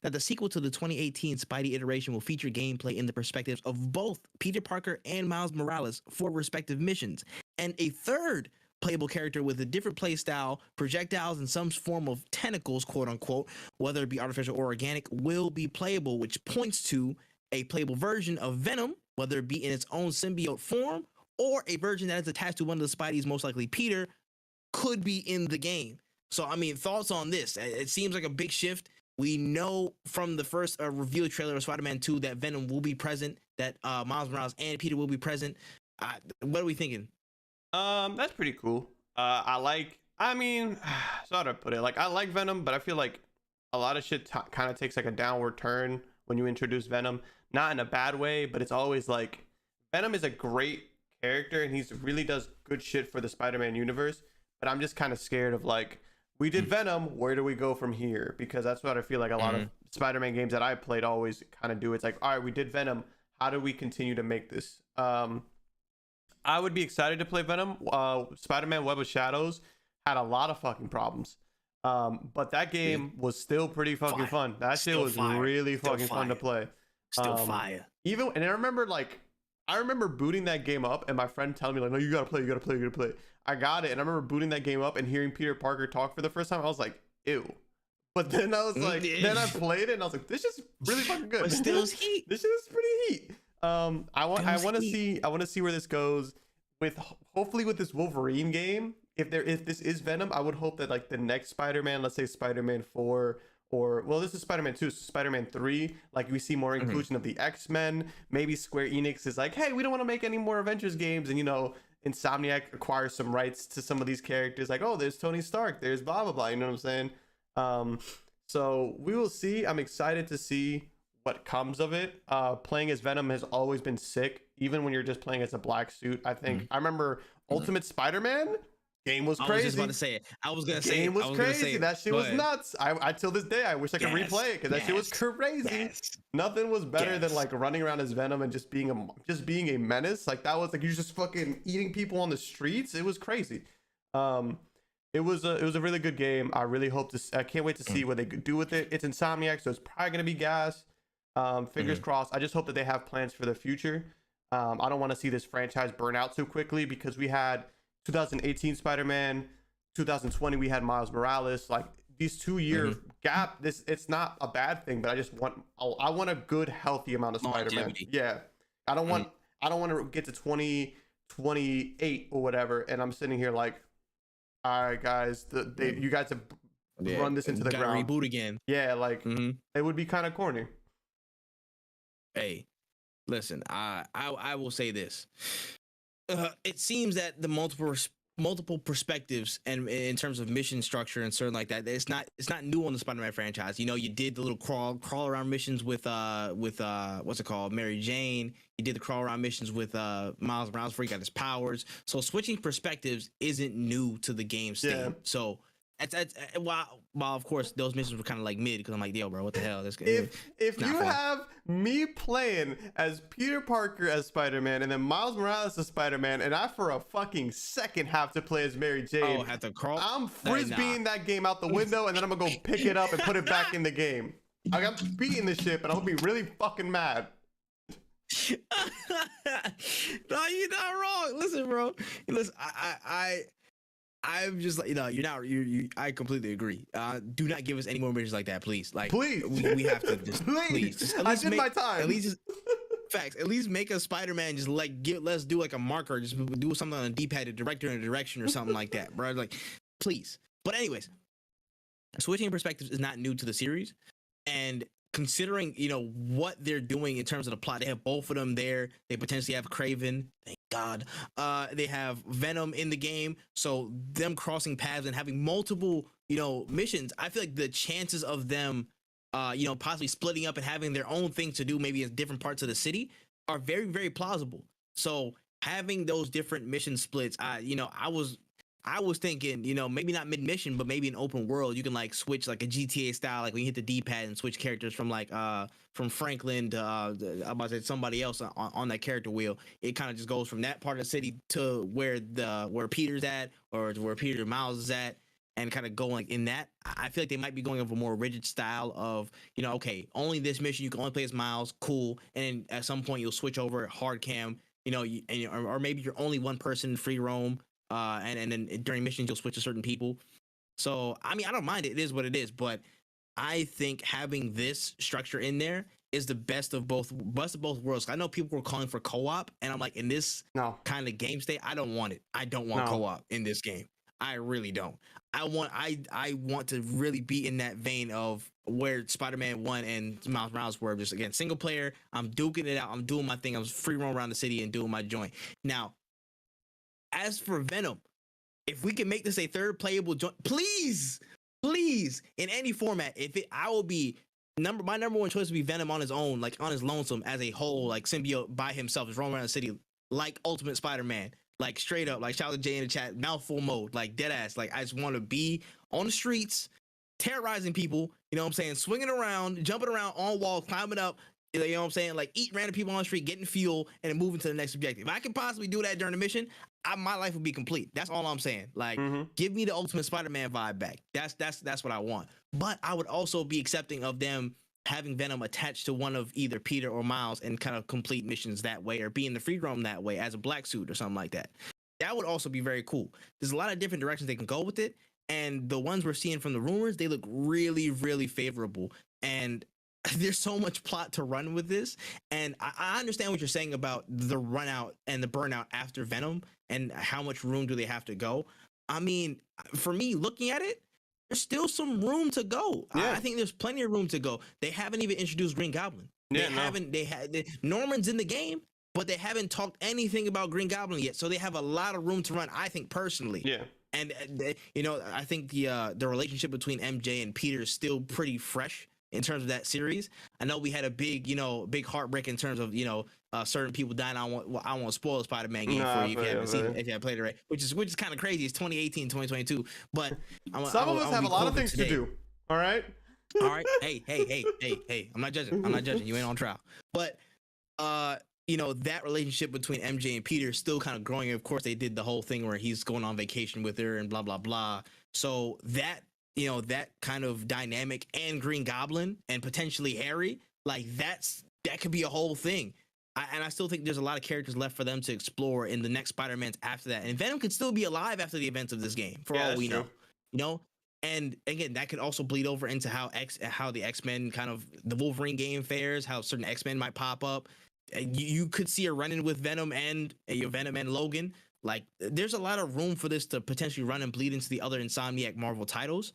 that the sequel to the 2018 Spidey iteration will feature gameplay in the perspectives of both Peter Parker and Miles Morales for respective missions, and a third playable character with a different play style, projectiles, and some form of tentacles, quote unquote, whether it be artificial or organic, will be playable, which points to a playable version of Venom, whether it be in its own symbiote form or a version that is attached to one of the Spideys, most likely Peter, could be in the game. So, I mean, thoughts on this? It seems like a big shift. We know from the first reveal trailer of Spider-Man 2 that Venom will be present, that Miles Morales and Peter will be present. What are we thinking? That's pretty cool. I mean, so how to put it? Like, I like Venom, but I feel like a lot of shit kind of takes like a downward turn when you introduce Venom. Not in a bad way, but it's always like Venom is a great character and he really does good shit for the Spider-Man universe. But I'm just kind of scared of like, we did Venom, where do we go from here? Because that's what I feel like a lot of Spider-Man games that I played always kind of do. It's like, all right, we did Venom. How do we continue to make this? I would be excited to play Venom. Spider-Man Web of Shadows had a lot of fucking problems. But that game was still pretty fucking fun. That shit was really fucking fun to play. Still fire. And I remember booting that game up and my friend telling me like, no, you gotta play. I got it. And I remember booting that game up and hearing Peter Parker talk for the first time. I was like, ew. But then I was like, then I played it and I was like, this is really fucking good. But still is heat. This is pretty heat. I want to see where this goes hopefully with this Wolverine game. If this is Venom, I would hope that like the next Spider-Man, let's say Spider-Man 4 this is Spider-Man 2, so Spider-Man 3, like we see more inclusion of the X-Men. Maybe Square Enix is like, hey, we don't want to make any more Avengers games, and Insomniac acquires some rights to some of these characters, like, oh, there's Tony Stark, there's blah blah blah, you know what I'm saying? So we will see. I'm excited to see what comes of it. Playing as Venom has always been sick, even when you're just playing as a black suit. I think I remember Ultimate Spider-Man game was crazy. I was just about to say it. I was gonna say game was crazy. That shit was nuts. I till this day I wish I could replay it because that shit was crazy. Nothing was better than like running around as Venom and just being a menace. Like that was like you're just fucking eating people on the streets. It was crazy. It was a really good game. I really hope I can't wait to see what they could do with it. It's Insomniac, so it's probably gonna be gas. Fingers crossed. I just hope that they have plans for the future. I don't want to see this franchise burn out too quickly because we had 2018 Spider-Man, 2020 we had Miles Morales. Like these 2-year gap, it's not a bad thing, but I want a good healthy amount of Spider-Man. Yeah, I don't want to get to 2028 or whatever, and I'm sitting here like, all right, guys, you guys have run this into the ground. Reboot again. Yeah, like it would be kind of corny. Hey, listen, I will say this. It seems that the multiple perspectives and in terms of mission structure and certain like that, it's not new on the Spider-Man franchise. You did the little crawl around missions with what's it called, Mary Jane. You did the crawl around missions with Miles Morales before he got his powers. So switching perspectives isn't new to the game state. Yeah. So that's while of course those missions were kind of like mid because I'm like, yo, bro, what the hell? If you have me playing as Peter Parker as Spider-Man and then Miles Morales as Spider-Man, and I for a fucking second have to play as Mary Jane, have to crawl. I'm frisbeeing that game out the window and then I'm gonna go pick it up and put it back in the game. Like, I'm beating this shit, but I'm gonna be really fucking mad. No, you're not wrong. Listen, bro. Listen, I'm just like, you're not. I completely agree. Do not give us any more missions like that, please. Like, please, we have to just please. Just I did my time. At least facts. At least make a Spider-Man. Just like let's do like a marker. Just do something on a D-pad to direct her in a direction or something like that, bro. Like, please. But anyways, switching perspectives is not new to the series, and considering what they're doing in terms of the plot, they have both of them there. They potentially have Craven. Thank God. They have Venom in the game, so them crossing paths and having multiple, missions. I feel like the chances of them, possibly splitting up and having their own thing to do, maybe in different parts of the city, are very, very plausible. So having those different mission splits, I was thinking, maybe not mid mission, but maybe an open world. You can like switch like a GTA style, like when you hit the D-pad and switch characters from like from Franklin to I'm about to say somebody else on that character wheel. It kind of just goes from that part of the city to where Peter's at, or where Peter Miles is at, and kind of going like in that. I feel like they might be going of a more rigid style of, okay, only this mission you can only play as Miles, cool, and at some point you'll switch over hard cam, or maybe you're only one person free roam. And then during missions you'll switch to certain people. So I mean, I don't mind it. It is what it is. But I think having this structure in there is the best of both worlds. I know people were calling for co-op, and I'm like, in this kind of game state, I don't want it. I don't want co-op in this game. I really don't. I want to really be in that vein of where Spider-Man 1 and Miles Morales were, just again single player. I'm duking it out. I'm doing my thing. I'm free roam around the city and doing my joint. Now, as for Venom, if we can make this a third playable joint, please, in any format, I will be my number one choice would be Venom on his own, like on his lonesome as a whole, like symbiote by himself, just roaming around the city like Ultimate Spider-Man, like straight up, like shout out to Jay in the chat, mouthful mode, like dead ass. Like I just want to be on the streets, terrorizing people. You know what I'm saying? Swinging around, jumping around on walls, climbing up. You know what I'm saying? Like eat random people on the street, getting fuel, and then moving to the next objective. If I could possibly do that during the mission, my life would be complete. That's all I'm saying. Like, give me the Ultimate Spider-Man vibe back. That's what I want. But I would also be accepting of them having Venom attached to one of either Peter or Miles and kind of complete missions that way, or be in the free roam that way as a black suit or something like that. That would also be very cool. There's a lot of different directions they can go with it, and the ones we're seeing from the rumors, they look really, really favorable. And there's so much plot to run with this, and I understand what you're saying about the run out and the burnout after Venom and how much room do they have to go. I mean, for me, looking at it, there's still some room to go. Yeah. I think there's plenty of room to go. They haven't even introduced Green Goblin. Norman's in the game, but they haven't talked anything about Green Goblin yet, so they have a lot of room to run, I think, personally. Yeah. And I think the relationship between MJ and Peter is still pretty fresh in terms of that series. I know we had a big heartbreak in terms of, certain people dying. I won't spoil the Spider-Man game for you if you haven't seen it, if you haven't played it, right? Which is kind of crazy. It's 2018, 2022. But some of us have a lot of things to do. All right. All right. Hey. I'm not judging. You ain't on trial. But that relationship between MJ and Peter is still kind of growing. Of course, they did the whole thing where he's going on vacation with her and blah blah blah. So that kind of dynamic, and Green Goblin and potentially Harry, like that could be a whole thing. I still think there's a lot of characters left for them to explore in the next Spider-Mans after that. And Venom could still be alive after the events of this game, for all we know. And again, that could also bleed over into how the X-Men kind of the Wolverine game fares, how certain X-Men might pop up. You could see a run-in with Venom and Logan. Like, there's a lot of room for this to potentially run and bleed into the other Insomniac Marvel titles.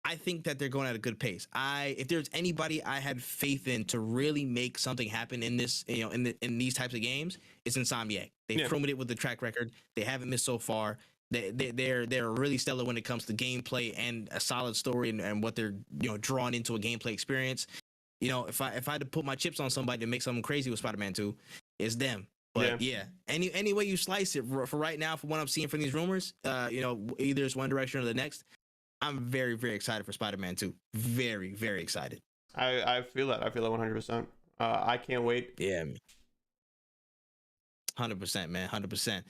I think that they're going at a good pace. If there's anybody I had faith in to really make something happen in this, in these types of games, it's Insomniac. They've proven it with the track record. They haven't missed so far. They're really stellar when it comes to gameplay and a solid story and what they're drawn into a gameplay experience. If I had to put my chips on somebody to make something crazy with Spider-Man 2, it's them. But any way you slice it, for right now, for what I'm seeing from these rumors, either it's one direction or the next, I'm very, very excited for Spider-Man 2. Very, very excited. I feel that. I feel that 100%. I can't wait. Yeah. 100%, man. 100%.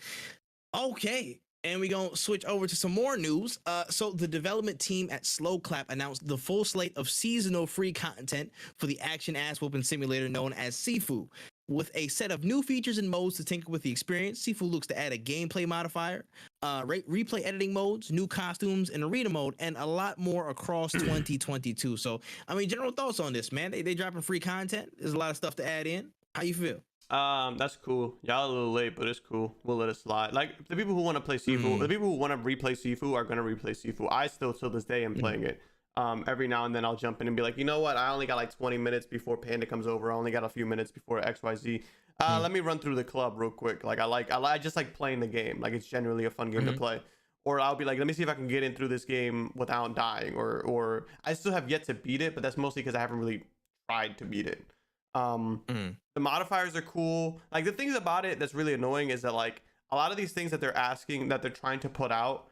Okay. And we're going to switch over to some more news. So the development team at Slow Clap announced the full slate of seasonal free content for the action ass whooping simulator known as Sifu. With a set of new features and modes to tinker with the experience, Sifu looks to add a gameplay modifier, replay editing modes, new costumes, and arena mode, and a lot more across 2022. So, I mean, general thoughts on this, man? They dropping free content. There's a lot of stuff to add in. How you feel? That's cool. Y'all a little late, but it's cool. We'll let it slide. Like, the people who want to play Sifu, the people who want to replay Sifu are going to replay Sifu. I still, till this day, am playing it. Every now and then I'll jump in and be like, you know what? I only got like 20 minutes before Panda comes over. I only got a few minutes before XYZ. Let me run through the club real quick. Like I just like playing the game. Like it's generally a fun game to play. Or I'll be like, let me see if I can get in through this game without dying. Or I still have yet to beat it, but that's mostly because I haven't really tried to beat it. The modifiers are cool. Like the things about it that's really annoying is that like a lot of these things that they're asking, that they're trying to put out,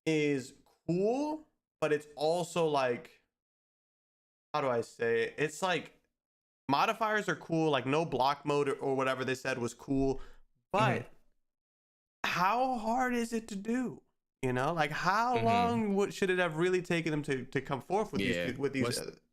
is cool, but it's also like, how do I say it? It's like modifiers are cool, like no block mode or whatever they said was cool, but how hard is it to do? You know, like how long should it have really taken them to come forth with these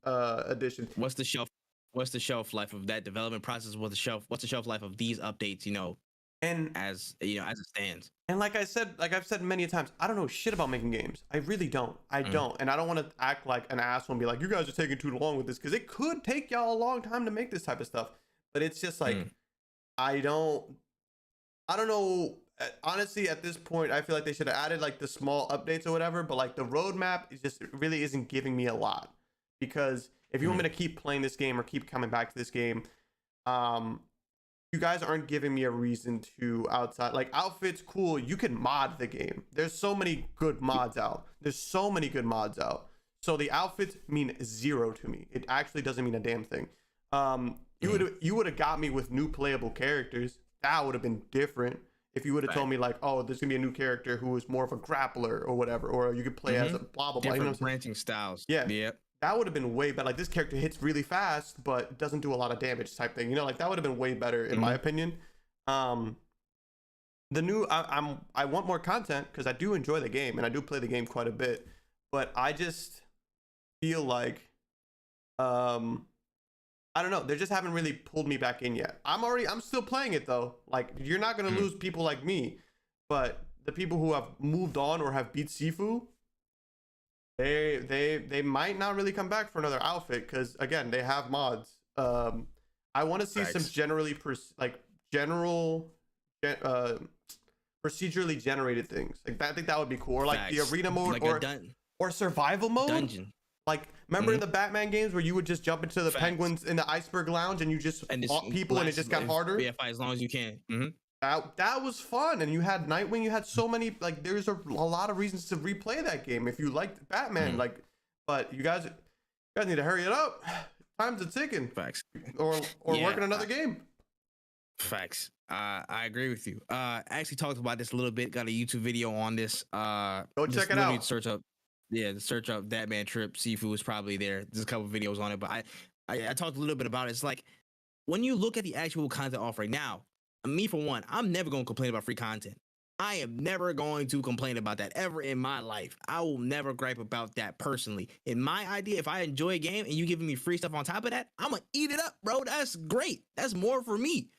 additions? What's the shelf life of that development process? What's the shelf life of these updates? You know, and as you know, as it stands. And like I've said many times, I don't know shit about making games. I really don't. I don't. And I don't want to act like an asshole and be like, you guys are taking too long with this, because it could take y'all a long time to make this type of stuff. But it's just like, I don't know. Honestly, at this point, I feel like they should have added like the small updates or whatever. But like the roadmap is just really isn't giving me a lot, because if you want me to keep playing this game or keep coming back to this game, you guys aren't giving me a reason to outside. Like outfits, cool. You can mod the game. There's so many good mods out. So the outfits mean zero to me. It actually doesn't mean a damn thing. You would have got me with new playable characters. That would have been different. If you would have told me like, oh, there's gonna be a new character who is more of a grappler or whatever, or you could play as a blah blah blah. Different you know what I'm branching styles. Yeah. Yep. That would have been way better. Like this character hits really fast, but doesn't do a lot of damage type thing. You know, like that would have been way better in my opinion. The new, I want more content because I do enjoy the game and I do play the game quite a bit, but I just feel like, I don't know. They just haven't really pulled me back in yet. I'm still playing it though. Like you're not gonna lose people like me, but the people who have moved on or have beat Sifu, they might not really come back for another outfit because again they have mods. I want to see some procedurally generated things. Like that, I think that would be cool. Or like the arena mode, like or survival mode. Dungeon. Like remember in the Batman games where you would just jump into the penguins in the iceberg lounge and you just fought people and it just got harder. Yeah, fight as long as you can. That was fun, and you had Nightwing. You had so many, like there's a lot of reasons to replay that game if you liked Batman. Like, but you guys need to hurry it up. Time's a ticking. Facts. Or work on another game. Facts. I agree with you. I actually talked about this a little bit. Got a YouTube video on this. Go check it out. Search up. Yeah, the search up that man Tripp. Sifu was probably there. There's a couple videos on it, but I talked a little bit about it. It's like when you look at the actual content offering now, me for one, I'm never going to complain about free content. I am never going to complain about that ever in my life. I will never gripe about that personally. In my idea, if I enjoy a game and you giving me free stuff on top of that, I'm going to eat it up, bro. That's great. That's more for me.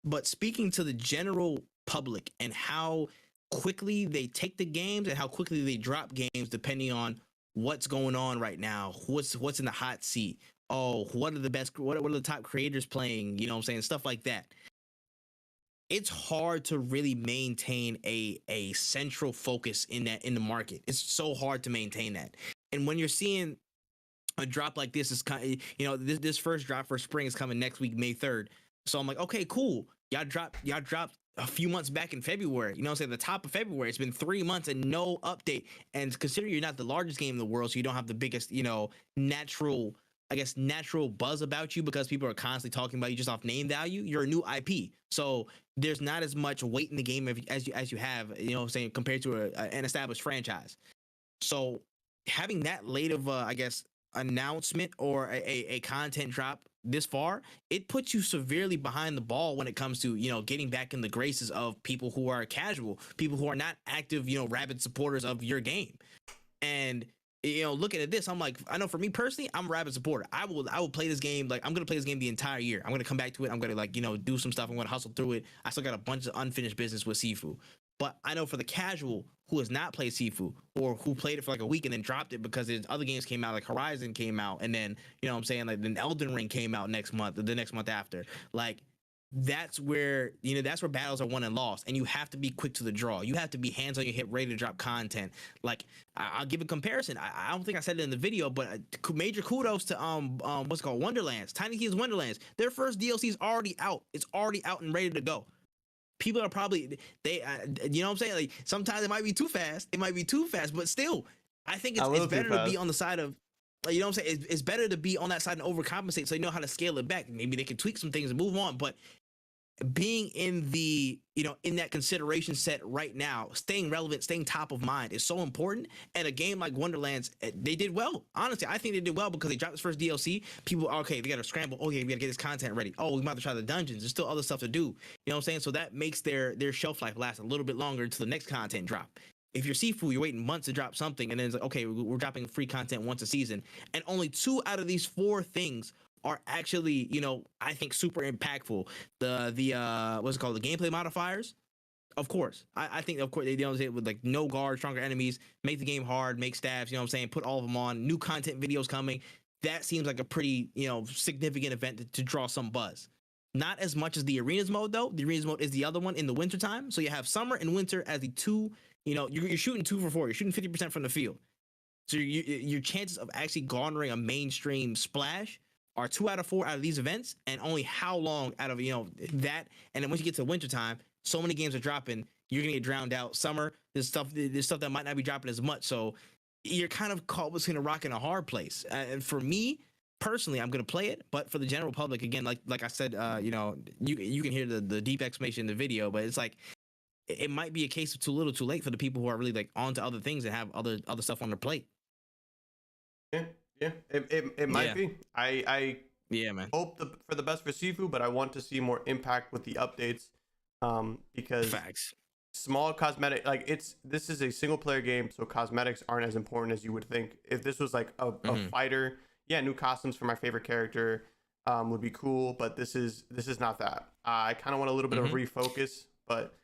But speaking to the general public and how quickly they take the games and how quickly they drop games depending on what's going on right now, what's in the hot seat. Oh, what are the top creators playing? You know what I'm saying? Stuff like that. It's hard to really maintain a central focus in the market. It's so hard to maintain that. And when you're seeing a drop like this, is kind of, this first drop for spring is coming next week, May 3rd. So I'm like, okay, cool. Y'all dropped a few months back in February. You know what I'm saying? The top of February. It's been 3 months and no update. And considering you're not the largest game in the world, so you don't have the biggest, natural buzz about you because people are constantly talking about you just off name value. You're a new IP. So there's not as much weight in the game as you have, you know what I'm saying, compared to an established franchise. So having that late of announcement or a content drop this far, it puts you severely behind the ball when it comes to, getting back in the graces of people who are casual, people who are not active, rabid supporters of your game. And looking at this, I'm like, I know for me personally, I'm a rabid supporter. I will play this game. Like, I'm going to play this game the entire year. I'm going to come back to it. I'm going to do some stuff. I'm going to hustle through it. I still got a bunch of unfinished business with Sifu. But I know for the casual who has not played Sifu or who played it for like a week and then dropped it because other games came out, like Horizon came out, and then, like then Elden Ring came out the next month after. Like, that's where battles are won and lost, and you have to be quick to the draw. You have to be hands on your hip, ready to drop content. Like I'll give a comparison. I don't think I said it in the video, but major kudos to what's it called, Wonderlands, Tiny Tina's Wonderlands. Their first DLC is already out. It's already out and ready to go. People are probably you know what I'm saying? Like sometimes it might be too fast. It might be too fast, but still, I think it's better to be on the side of, like, you know what I'm saying? It's better to be on that side and overcompensate, so you know how to scale it back. Maybe they can tweak some things and move on, but being in the, in that consideration set right now, staying relevant, staying top of mind is so important. And a game like Wonderlands, they did well. Honestly, I think they did well because they dropped this first DLC. People, okay, they got to scramble. Oh yeah, we got to get this content ready. Oh, we might have to try the dungeons. There's still other stuff to do. You know what I'm saying? So that makes their shelf life last a little bit longer until the next content drop. If you're Sifu, you're waiting months to drop something, and then it's like, okay, we're dropping free content once a season, and only 2 out of these 4 things are actually, I think super impactful. The what's it called? The gameplay modifiers. Of course. I think, of course, they deal with like no guard, stronger enemies, make the game hard, make staffs, you know what I'm saying? Put all of them on, new content videos coming. That seems like a pretty, significant event to draw some buzz. Not as much as the arenas mode, though. The arenas mode is the other one in the wintertime. So you have summer and winter as the 2, you're shooting 2 for 4. You're shooting 50% from the field. So your chances of actually garnering a mainstream splash are 2 out of 4 out of these events, and only how long out of that. And then once you get to wintertime, so many games are dropping, you're gonna get drowned out. Summer, there's stuff that might not be dropping as much, so you're kind of caught between a rock and a hard place. And for me personally, I'm gonna play it, but for the general public, again, like I said, you can hear the deep explanation in the video, but it's like it might be a case of too little, too late for the people who are really like onto other things and have other stuff on their plate. Yeah, it might be. I man. hope for the best for Sifu, but I want to see more impact with the updates. Because Facts. Small cosmetic, like this is a single player game, so cosmetics aren't as important as you would think. If this was like a fighter, yeah, new costumes for my favorite character would be cool, but this is not that. I kind of want a little bit of refocus, but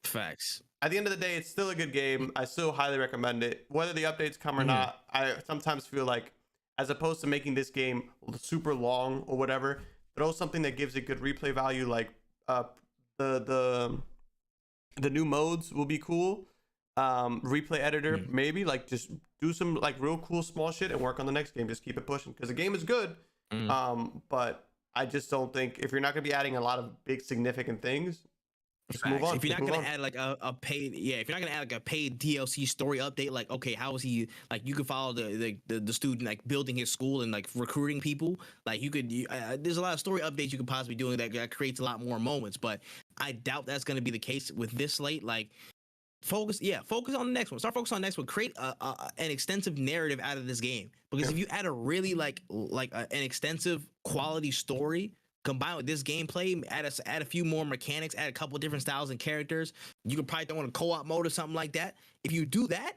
Facts. At the end of the day, it's still a good game. I still highly recommend it. Whether the updates come or not, I sometimes feel like, as opposed to making this game super long or whatever, throw something that gives it good replay value, like the new modes will be cool. Replay editor, maybe, like just do some like real cool small shit and work on the next game. Just keep it pushing because the game is good. But I just don't think, if you're not gonna be adding a lot of big significant things, just move on. If you're not gonna add like a paid, if you're not gonna add like a paid DLC story update, like, okay, how is he, like, you could follow the student like building his school and like recruiting people. Like there's a lot of story updates you could possibly do that creates a lot more moments. But I doubt that's gonna be the case with this slate. Like focus on the next one. Start focusing on the next one. Create an extensive narrative out of this game, because if you add a really like an extensive quality story combined with this gameplay, add a few more mechanics, add a couple of different styles and characters, you could probably throw in a co-op mode or something like that. If you do that,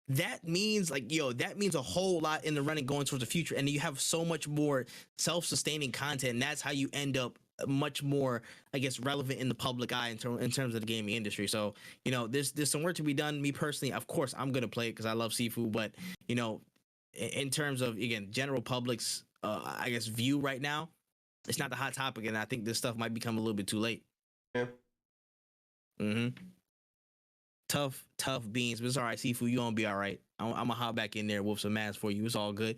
that means that means a whole lot in the running going towards the future, and you have so much more self-sustaining content, and that's how you end up much more, I guess, relevant in the public eye in terms of the gaming industry. So there's some work to be done. Me personally, of course, I'm gonna play it because I love Sifu, but in terms of, again, general public's I guess view right now, it's not the hot topic, and I think this stuff might become a little bit too late. Yeah. Tough beans, but it's all right, Sifu. You gonna be all right. I'm gonna hop back in there with some math for you. It's all good.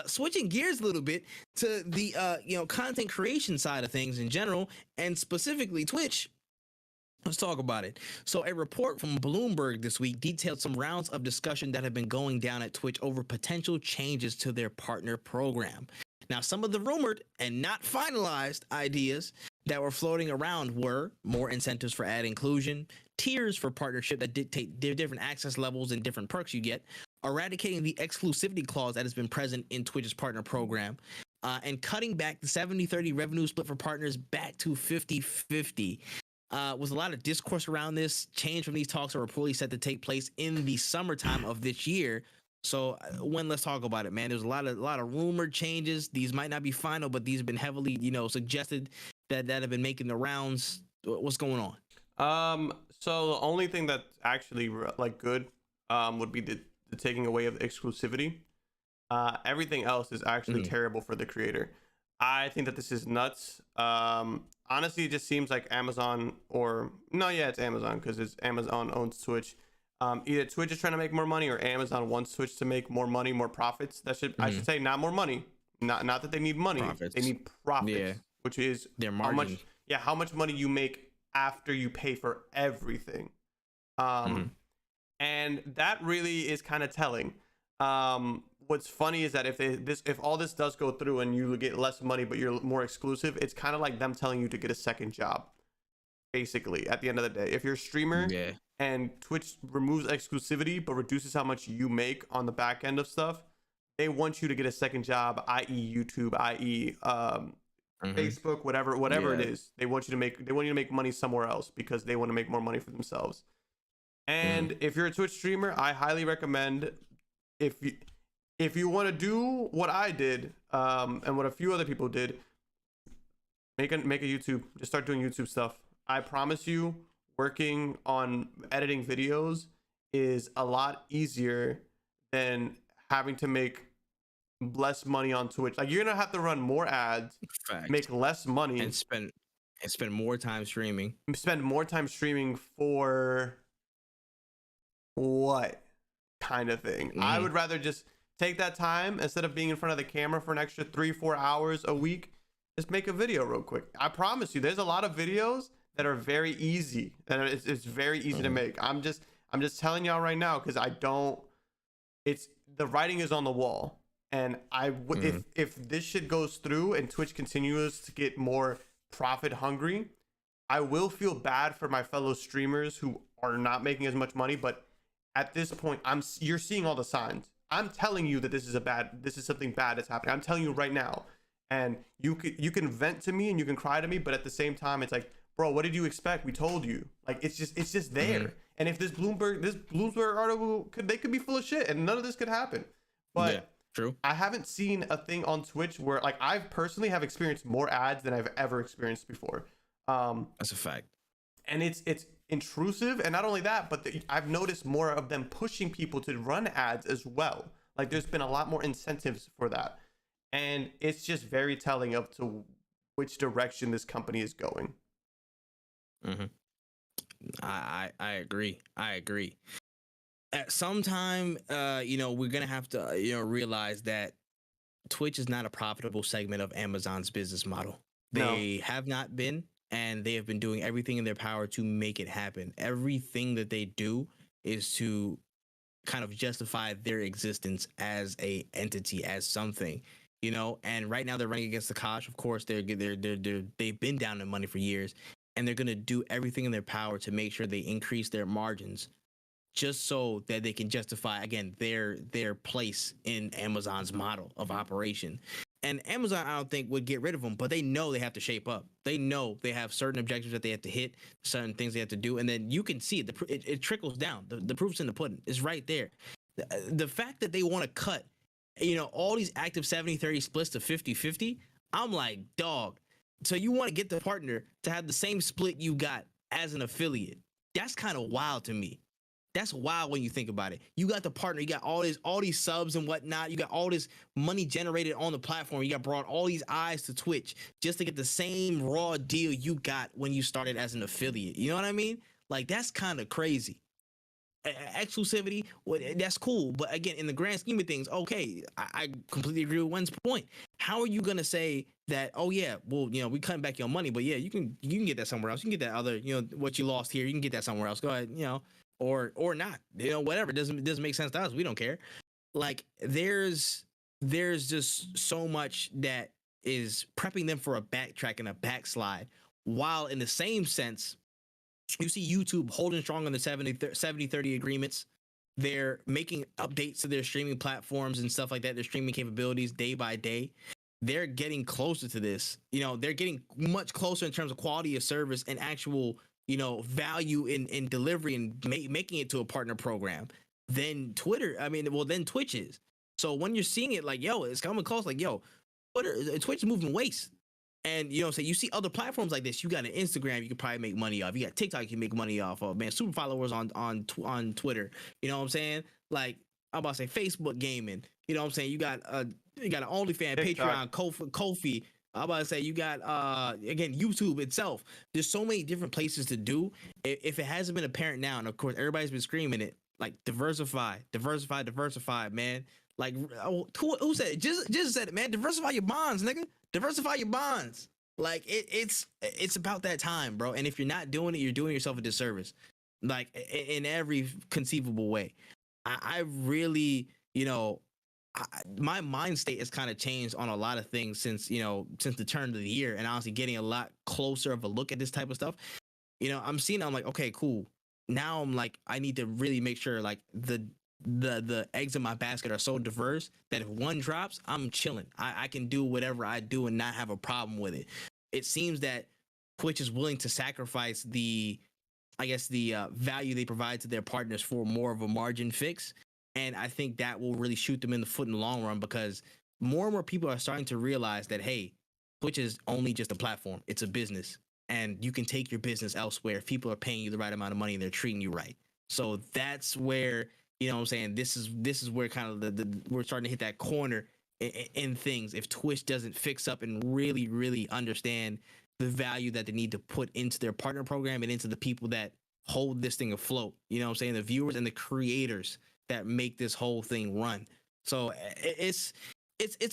Switching gears a little bit to the content creation side of things in general, and specifically Twitch. Let's talk about it. So a report from Bloomberg this week detailed some rounds of discussion that have been going down at Twitch over potential changes to their partner program. Now, some of the rumored and not finalized ideas that were floating around were more incentives for ad inclusion, tiers for partnership that dictate different access levels and different perks you get, eradicating the exclusivity clause that has been present in Twitch's partner program, and cutting back the 70-30 revenue split for partners back to 50-50. With a lot of discourse around this, change from these talks are reportedly set to take place in the summertime of this year. So let's talk about it, man. There's a lot of rumored changes. These might not be final, but these have been heavily, suggested that have been making the rounds. What's going on? So the only thing that's actually like good would be the taking away of exclusivity. Everything else is actually terrible for the creator. I think that this is nuts. honestly, it just seems like Amazon or no, yeah, it's Amazon because it's Amazon owns Twitch. Either Twitch is trying to make more money or Amazon wants Twitch to make more money, more profits. I should say not more money, not that they need money, they Profits. need profits, Yeah. which is Their how much, margin. yeah, how much money you make after you pay for everything. And that really is kind of telling. What's funny is that if all this does go through and you get less money but you're more exclusive, it's kind of like them telling you to get a second job. Basically, at the end of the day, if you're a streamer Yeah. and Twitch removes exclusivity but reduces how much you make on the back end of stuff, they want you to get a second job, i.e. YouTube, i.e. Facebook, whatever it is. They want you to make money somewhere else because they want to make more money for themselves. And if you're a Twitch streamer, I highly recommend, if you want to do what I did, and what a few other people did, make a YouTube. Just start doing YouTube stuff. I promise you, working on editing videos is a lot easier than having to make less money on Twitch. Like, you're gonna have to run more ads, Fact. make less money, And spend more time streaming. spend more time streaming for what kind of thing? I would rather just take that time instead of being in front of the camera for an extra 3-4 hours a week. Just make a video real quick. I promise you, there's a lot of videos that are very easy, and it's very easy to make. I'm just telling y'all right now because it's the writing is on the wall, and if this shit goes through and Twitch continues to get more profit hungry, I will feel bad for my fellow streamers who are not making as much money. But at this point, you're seeing all the signs. I'm telling you that this is something bad that's happening. I'm telling you right now, and you can vent to me and you can cry to me, but at the same time, it's like, bro, what did you expect? We told you. Like, it's just there. And if this Bloomberg article could be full of shit, and none of this could happen. But yeah, true. I haven't seen a thing on Twitch where, like, I personally have experienced more ads than I've ever experienced before. That's a fact. And it's intrusive, and not only that, but I've noticed more of them pushing people to run ads as well. Like, there's been a lot more incentives for that, and it's just very telling of to which direction this company is going. I agree. At some time, we're gonna have to realize that Twitch is not a profitable segment of Amazon's business model. They have not been, and they have been doing everything in their power to make it happen. Everything that they do is to kind of justify their existence as a entity, as something, And right now they're running against the Kosh. Of course, they've been down in money for years, and they're gonna do everything in their power to make sure they increase their margins, just so that they can justify again their place in Amazon's model of operation. And Amazon, I don't think, would get rid of them, but they know they have to shape up. They know they have certain objectives that they have to hit, certain things they have to do, and then you can see it. It trickles down. The proof's in the pudding. It's right there. The fact that they want to cut, all these active 70-30 splits to 50-50, I'm like, dog. So you want to get the partner to have the same split you got as an affiliate? That's kind of wild to me. That's wild when you think about it. You got the partner, you got all these subs and whatnot. You got all this money generated on the platform. You got brought all these eyes to Twitch just to get the same raw deal you got when you started as an affiliate. You know what I mean? Like, that's kind of crazy. Exclusivity, that's cool. But again, in the grand scheme of things, okay, I completely agree with Wen's point. How are you going to say that, oh yeah, well, we cutting back your money, but yeah, you can get that somewhere else. You can get that other, what you lost here, you can get that somewhere else. Go ahead, or not, whatever. It doesn't make sense to us. We don't care. Like, there's just so much that is prepping them for a backtrack and a backslide, while in the same sense, you see YouTube holding strong on the 70-30 agreements. They're making updates to their streaming platforms and stuff like that, their streaming capabilities day by day. They're getting closer to this. They're getting much closer in terms of quality of service and actual value in delivery and making it to a partner program than Twitter. Than Twitch is. So when you're seeing it, like, yo, it's coming close, like, yo, Twitch is moving waste. And you see other platforms like this. You got an Instagram, you could probably make money off. You got TikTok, you can make money off of. Man, super followers on Twitter. You know what I'm saying? Like, I'm about to say Facebook gaming. You know what I'm saying? You got an OnlyFans, TikTok. Patreon, Kofi. I'm about to say you got again YouTube itself. There's so many different places to do. If it hasn't been apparent now, and of course everybody's been screaming it, like diversify, diversify, diversify, man. Like who said it? Just said it, man. Diversify your bonds, nigga. Diversify your bonds. Like it's about that time, bro. And if you're not doing it, you're doing yourself a disservice. Like in every conceivable way. I really, my mind state has kind of changed on a lot of things since the turn of the year, and honestly getting a lot closer of a look at this type of stuff. I'm like, okay, cool. Now I'm like, I need to really make sure like the eggs in my basket are so diverse that if one drops, I'm chilling. I can do whatever I do and not have a problem with it. It seems that Twitch is willing to sacrifice the value they provide to their partners for more of a margin fix. And I think that will really shoot them in the foot in the long run, because more and more people are starting to realize that, hey, Twitch is only just a platform. It's a business, and you can take your business elsewhere if people are paying you the right amount of money and they're treating you right. So that's where, what I'm saying, this is where kind of we're starting to hit that corner in things. If Twitch doesn't fix up and really, really understand the value that they need to put into their partner program and into the people that hold this thing afloat, the viewers and the creators that make this whole thing run. So it's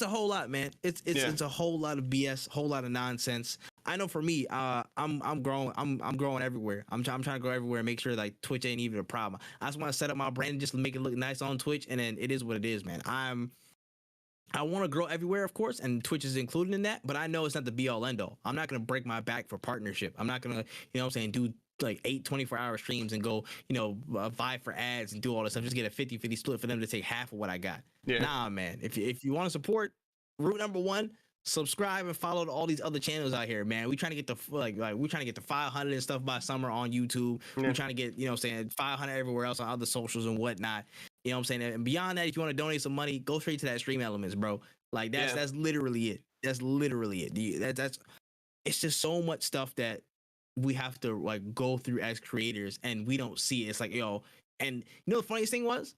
a whole lot, man. It's a whole lot of BS, whole lot of nonsense. I know for me, I'm growing. I'm growing everywhere. I'm trying to grow everywhere and make sure like Twitch ain't even a problem. I just want to set up my brand and just make it look nice on Twitch, and then it is what it is, man. I want to grow everywhere, of course, and Twitch is included in that, but I know it's not the be all end all. I'm not going to break my back for partnership. I'm not going to, do like 8 24-hour streams and go, vie for ads and do all this stuff. Just get a 50-50 split for them to take half of what I got. Yeah. Nah, man. If you want to support, route number one, subscribe and follow all these other channels out here, man. We trying to get the we're trying to get to 500 and stuff by summer on YouTube. Yeah. We're trying to get 500 everywhere else on other socials and whatnot. And beyond that, if you want to donate some money, go straight to that Stream Elements, bro. Like that's literally it. That's literally it. That's it's just so much stuff that we have to like go through as creators, and we don't see it. It's like, and the funniest thing was,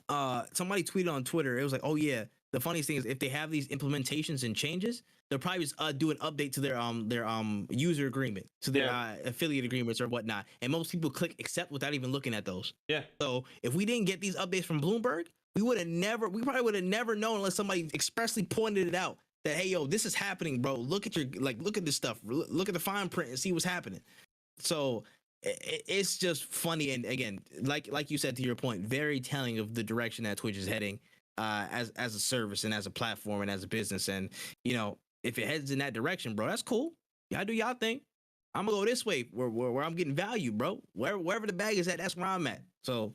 somebody tweeted on Twitter. It was like, oh yeah, the funniest thing is if they have these implementations and changes, they'll probably just do an update to their user agreement, to their affiliate agreements or whatnot. And most people click accept without even looking at those. Yeah. So if we didn't get these updates from Bloomberg, we probably would have never known unless somebody expressly pointed it out that, hey, this is happening, bro. Look at this stuff. Look at the fine print and see what's happening. So it's just funny. And again, like you said, to your point, very telling of the direction that Twitch is heading. As a service and as a platform and as a business. And if it heads in that direction, bro, that's cool. Y'all do y'all thing. I'm gonna go this way where I'm getting value, bro. Wherever the bag is at, that's where I'm at. So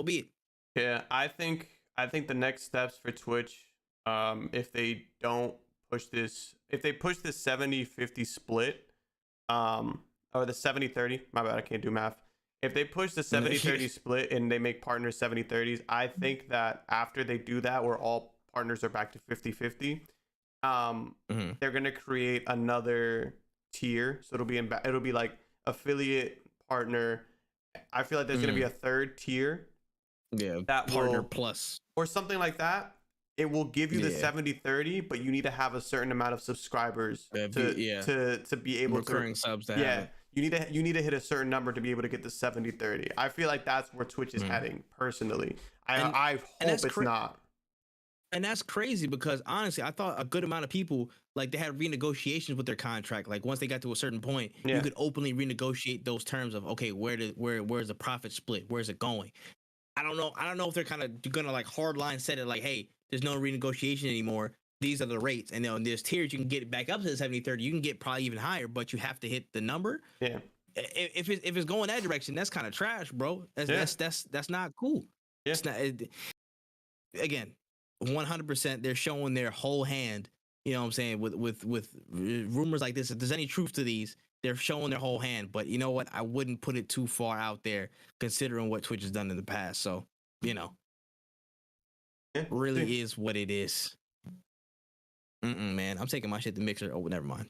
be it. Yeah, I think the next steps for Twitch, if they don't push this, if they push the 70-50 split, or the 70-30, my bad, I can't do math. If they push the 70-30 split and they make partners 70-30s, I think that after they do that, where all partners are back to 50-50, they're gonna create another tier. So it'll be like affiliate, partner. I feel like there's gonna be a third tier. Yeah, that partner plus or something like that. It will give you the 70-30, but you need to have a certain amount of subscribers to be able recurring subs. You need to hit a certain number to be able to get the 70-30. I feel like that's where Twitch is heading personally. I hope it's not. And that's crazy because honestly, I thought a good amount of people, like, they had renegotiations with their contract. Like once they got to a certain point, you could openly renegotiate those terms of, okay, where's the profit split? Where's it going? I don't know if they're kind of gonna like hard line set it like, hey, there's no renegotiation anymore. These are the rates, and there's tiers. You can get it back up to the 70-30. You can get probably even higher, but you have to hit the number. Yeah. If it's going that direction, that's kind of trash, bro. That's not cool. Yeah. It's not. Again, 100%. They're showing their whole hand. You know what I'm saying? With rumors like this, if there's any truth to these, they're showing their whole hand. But you know what? I wouldn't put it too far out there, considering what Twitch has done in the past. So really is what it is. Man, I'm taking my shit to Mixer. Oh, never mind.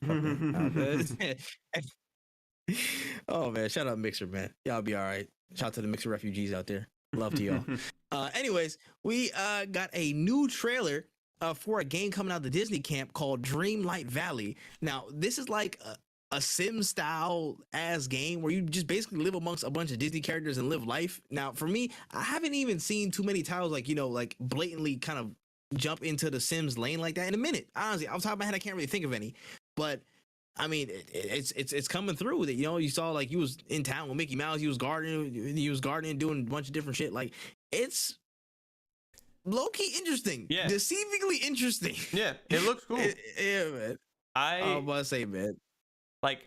Oh man, shout out Mixer, man. Y'all be all right. Shout out to the Mixer refugees out there. Love to y'all. Anyways, we got a new trailer for a game coming out of the Disney camp called Dreamlight Valley. Now, this is like a sim style ass game where you just basically live amongst a bunch of Disney characters and live life. Now, for me, I haven't even seen too many titles like, like blatantly kind of jump into the Sims lane like that in a minute. Honestly, off the top of my head, I can't really think of any. But I mean, it's coming through that, you saw like you was in town with Mickey Mouse, he was gardening, doing a bunch of different shit. Like, it's low-key interesting. Yeah. Deceivingly interesting. Yeah, it looks cool. Yeah, man. I'm about to say, man. Like,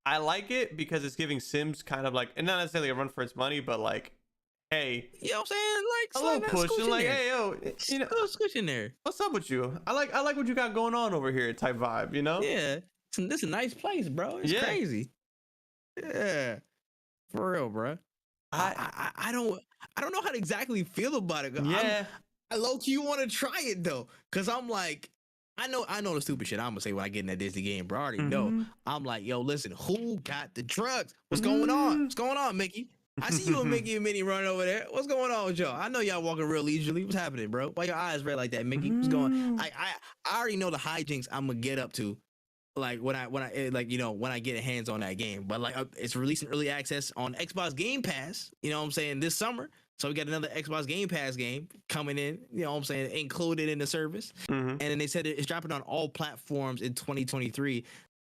I like it because it's giving Sims kind of like, and not necessarily a run for its money, but like, hey, you know what I'm saying? Like, a little push, and like, hey, yo, squish in there. What's up with you? I like what you got going on over here, type vibe, Yeah, this is a nice place, bro. It's crazy. Yeah, for real, bro. I don't know how to exactly feel about it. Yeah, I low key want to try it though, cause I'm like, I know the stupid shit I'm gonna say when I get in that Disney game, bro. I already know. I'm like, yo, listen, who got the drugs? What's going on? What's going on, Mickey? I see you and Mickey and Minnie running over there. What's going on with y'all? I know y'all walking real leisurely. What's happening, bro? Why your eyes red like that, Mickey? What's going on? I already know the hijinks I'm gonna get up to, like when I get hands on that game. But like, it's releasing early access on Xbox Game Pass. You know what I'm saying, this summer. So we got another Xbox Game Pass game coming in, you know what I'm saying, included in the service. And then they said it's dropping on all platforms in 2023.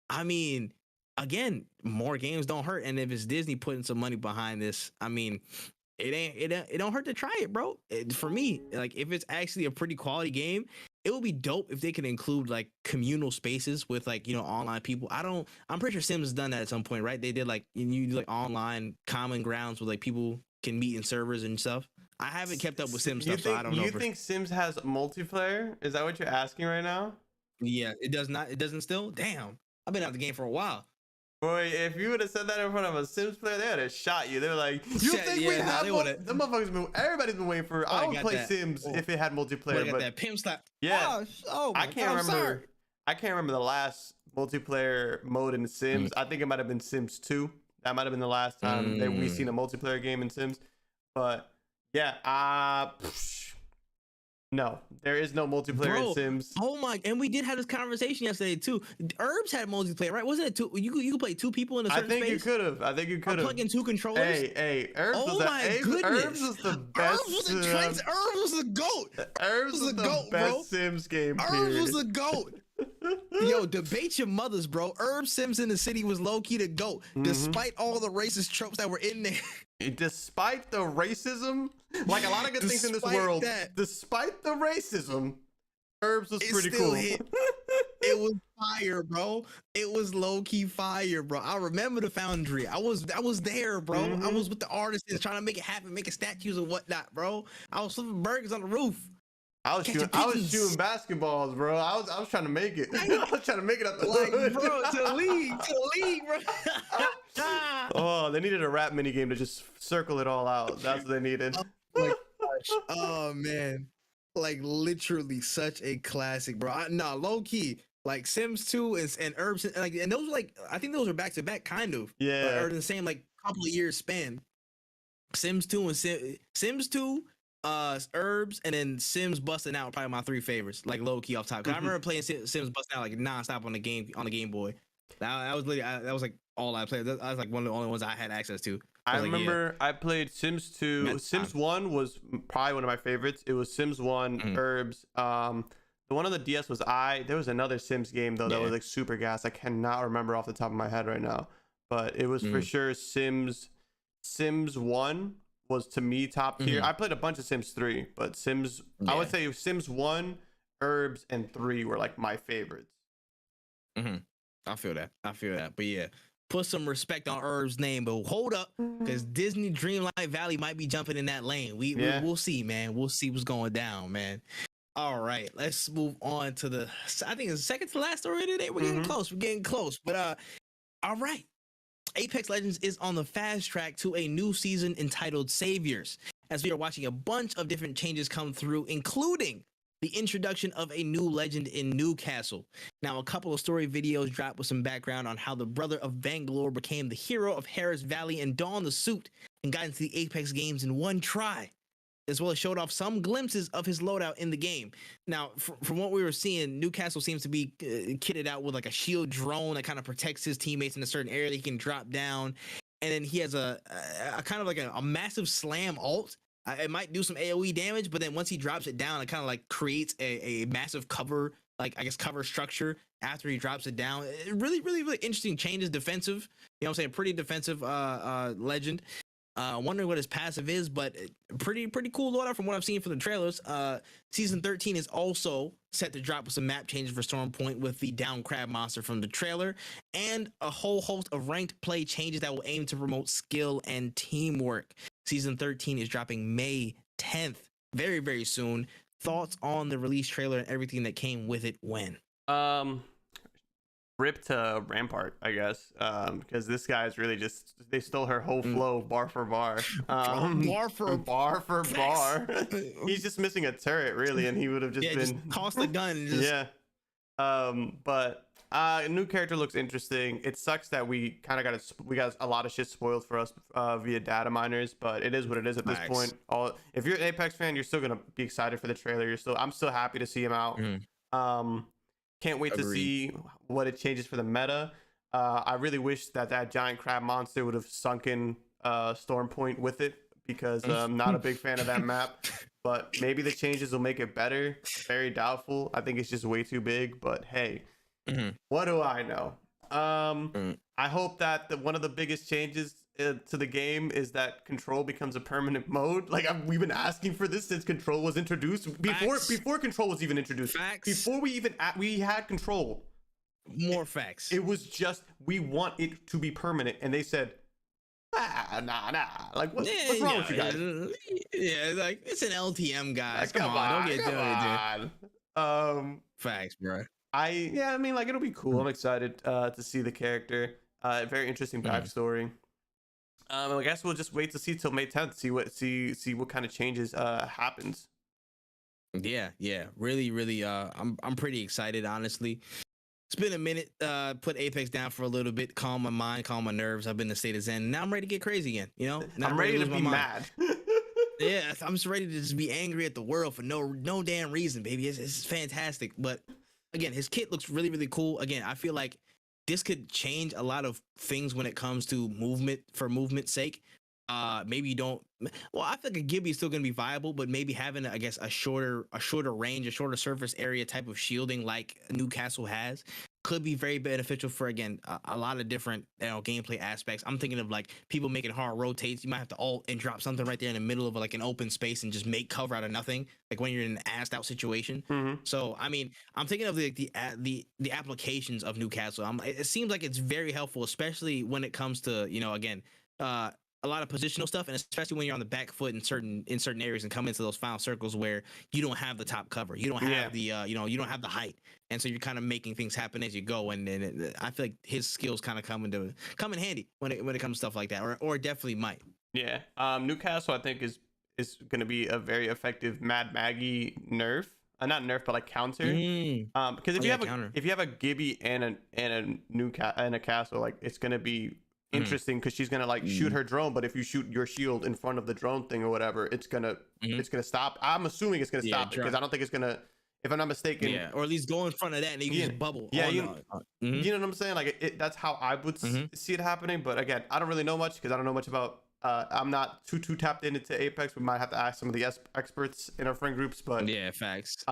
I mean, again, more games don't hurt. And if it's Disney putting some money behind this, I mean, it don't hurt to try it, bro. For me, like, if it's actually a pretty quality game, it would be dope if they could include like communal spaces with like, online people. I'm pretty sure Sims has done that at some point, right? They did like online common grounds with like people can meet in servers and stuff. I haven't kept up with Sims stuff, so I don't know. You think Sims has multiplayer? Is that what you're asking right now? Yeah, it does not. It doesn't still. Damn, I've been out the game for a while. Boy, if you would have said that in front of a Sims player, they would have shot you. They were like, "You think we have?" The motherfuckers everybody's been waiting for. I would play Sims if it had multiplayer. But that pimp slap. Yeah, I can't remember. I can't remember the last multiplayer mode in Sims. I think it might have been Sims 2. That might have been the last time that we seen a multiplayer game in Sims. But yeah, no, there is no multiplayer in Sims. Oh my! And we did have this conversation yesterday too. Herbs had multiplayer, right? Wasn't it two? You could play two people in a certain space. I think you could have. Plug in two controllers. Hey, Herbs was Herbs was the best. Herbs was the GOAT. Herbs was the best, bro. Sims game. Herbs was the GOAT. Yo, debate your mothers, bro. Herb Sims in the City was low-key the GOAT, despite all the racist tropes that were in there. Despite the racism, like a lot of good things in this world, despite the racism, Herbs was pretty cool. It was fire, bro. It was low-key fire, bro. I remember the Foundry. I was there, bro. I was with the artists trying to make it happen, making statues and whatnot, bro. I was flipping burgers on the roof. I was shooting basketballs, bro. I was trying to make it. I was trying to make it up the hood. Bro, to the league, bro. Oh, they needed a rap mini game to just circle it all out. That's what they needed. Oh my gosh. Oh man, like literally such a classic, bro. Low key, like Sims 2 and Herbs, and those were like, I think those were back to back, kind of. Yeah. Or in the same like couple of years span. Sims 2 and Sims 2. Herbs, and then Sims busting out, probably my three favorites, like low key off top. Cause I remember playing Sims busting out like nonstop on the Game Boy. That was literally that was like all I played. That was like one of the only ones I had access to. I remember I played Sims 2. Sims 1 was probably one of my favorites. It was Sims 1, Herbs. The one on the DS was There was another Sims game though that was like super gas. I cannot remember off the top of my head right now, but it was for sure Sims 1 was to me top tier. I played a bunch of Sims 3, but I would say Sims 1, Herbs, and 3 were like my favorites. I feel that. But yeah, put some respect on Herb's name. But hold up, because Disney Dreamlight Valley might be jumping in that lane. We'll see, man. We'll see what's going down, man. All right, let's move on to I think it's the second to last story today. We're getting close. But all right. Apex Legends is on the fast track to a new season entitled Saviors, as we are watching a bunch of different changes come through, including the introduction of a new legend in Newcastle. Now, a couple of story videos dropped with some background on how the brother of Bangalore became the hero of Harris Valley and donned the suit and got into the Apex games in one try. as well as showed off some glimpses of his loadout in the game. Now, from what we were seeing, Newcastle seems to be kitted out with like a shield drone that kind of protects his teammates in a certain area that he can drop down. And then he has a kind of like a massive slam ult. It might do some AoE damage, but then once he drops it down, it kind of like creates a massive cover, like I guess cover structure after he drops it down. Really, really, really interesting changes. Defensive, you know what I'm saying? Pretty defensive legend. Wondering what his passive is, but pretty cool loadout from what I've seen from the trailers. Season 13 is also set to drop with some map changes for Stormpoint with the down crab monster from the trailer, and a whole host of ranked play changes that will aim to promote skill and teamwork. Season 13 is dropping May 10th, very, very soon. Thoughts on the release trailer and everything that came with it when? Rip to Rampart, I guess, because this guy's really just, they stole her whole flow bar for bar. Bar for bar. He's just missing a turret, really, and he would have just been just toss the gun and just... Yeah. But a new character looks interesting. It sucks that we kind of got a lot of shit spoiled for us via data miners, but it is what it is at this point. If you're an Apex fan, you're still gonna be excited for the trailer. I'm still happy to see him out. Can't wait to see what it changes for the meta. I really wish that giant crab monster would have sunken Stormpoint with it, because I'm not a big fan of that map. But maybe the changes will make it better. Very doubtful. I think it's just way too big. But hey, what do I know? I hope that one of the biggest changes to the game is that control becomes a permanent mode. Like we've been asking for this since control was introduced. Before control was even introduced. Before we had control. More facts. It was just, we want it to be permanent, and they said, nah. Like what's wrong with you guys? Yeah, like it's an LTM, guys. Come on, don't get dirty. Facts, bro. I mean, like, it'll be cool. I'm excited to see the character. Very interesting backstory. I guess we'll just wait to see till May 10th. See what kind of changes happens. Yeah. Really. I'm pretty excited, honestly. It's been a minute. Put Apex down for a little bit, calm my mind, calm my nerves. I've been in a state of zen. Now I'm ready to get crazy again. You know, now I'm ready to be mad. Yeah, I'm just ready to just be angry at the world for no damn reason, baby. It's fantastic. But again, his kit looks really, really cool. Again, I feel like this could change a lot of things when it comes to movement for movement's sake. Maybe you don't. Well, I think a Gibby is still going to be viable, but maybe having, I guess, a shorter range, a shorter surface area type of shielding like Newcastle has could be very beneficial for, again, a lot of different gameplay aspects. I'm thinking of like people making hard rotates. You might have to ult and drop something right there in the middle of like an open space and just make cover out of nothing, like when you're in an assed out situation. So I mean, I'm thinking of the applications of Newcastle. It seems like it's very helpful, especially when it comes to again. A lot of positional stuff, and especially when you're on the back foot in certain areas and come into those final circles where you don't have the top cover, you don't have the you don't have the height, and so you're kind of making things happen as you go. And then I feel like his skills kind of come in handy when it comes to stuff like that, or definitely might. Yeah. Newcastle, I think, is going to be a very effective Mad Maggie nerf. Not nerf, but like counter. Because if you have a Gibby and a castle, like it's going to be interesting, because she's gonna like shoot her drone, but if you shoot your shield in front of the drone thing or whatever, it's gonna stop. I'm assuming it's gonna stop it, because I don't think it's gonna, if I'm not mistaken, or at least go in front of that and you can just bubble. You know what I'm saying? Like that's how I would see it happening. But again, I don't really know much, because I don't know much about I'm not too tapped into Apex. We might have to ask some of the experts in our friend groups, but facts.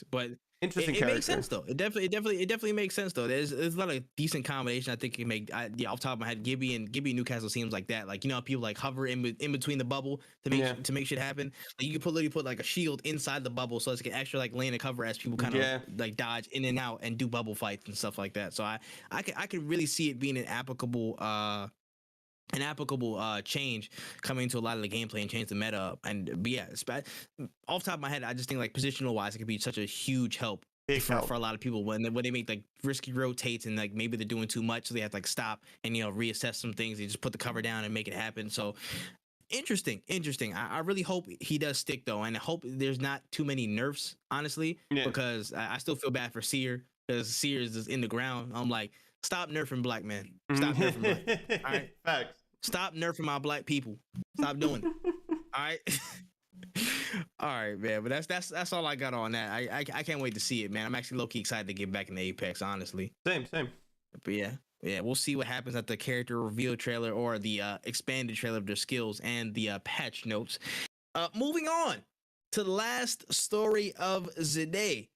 But interesting it makes sense though. It definitely makes sense though. There's a lot of decent combination. I think it make off the top of my head, Gibby Newcastle seems like that. Like people like hover in between the bubble to make shit happen. Like you can literally put like a shield inside the bubble, so it's can actually like lay in a cover as people kind of like dodge in and out and do bubble fights and stuff like that. So I could really see it being an applicable change coming to a lot of the gameplay and change the meta up. And but yeah, off the top of my head, I just think like positional wise, it could be such a huge help for a lot of people when they make like risky rotates and like maybe they're doing too much, so they have to like stop and reassess some things. They just put the cover down and make it happen. So interesting. I really hope he does stick though, and I hope there's not too many nerfs, honestly, because I still feel bad for Seer, because Seer is just in the ground. I'm like, stop nerfing black men. Stop nerfing black. All right. Facts. Stop nerfing my black people. Stop doing it. All right. All right, man. But that's all I got on that. I can't wait to see it, man. I'm actually low key excited to get back into Apex, honestly. Same. But yeah, we'll see what happens at the character reveal trailer or the expanded trailer of their skills and the patch notes. Moving on to the last story of the day.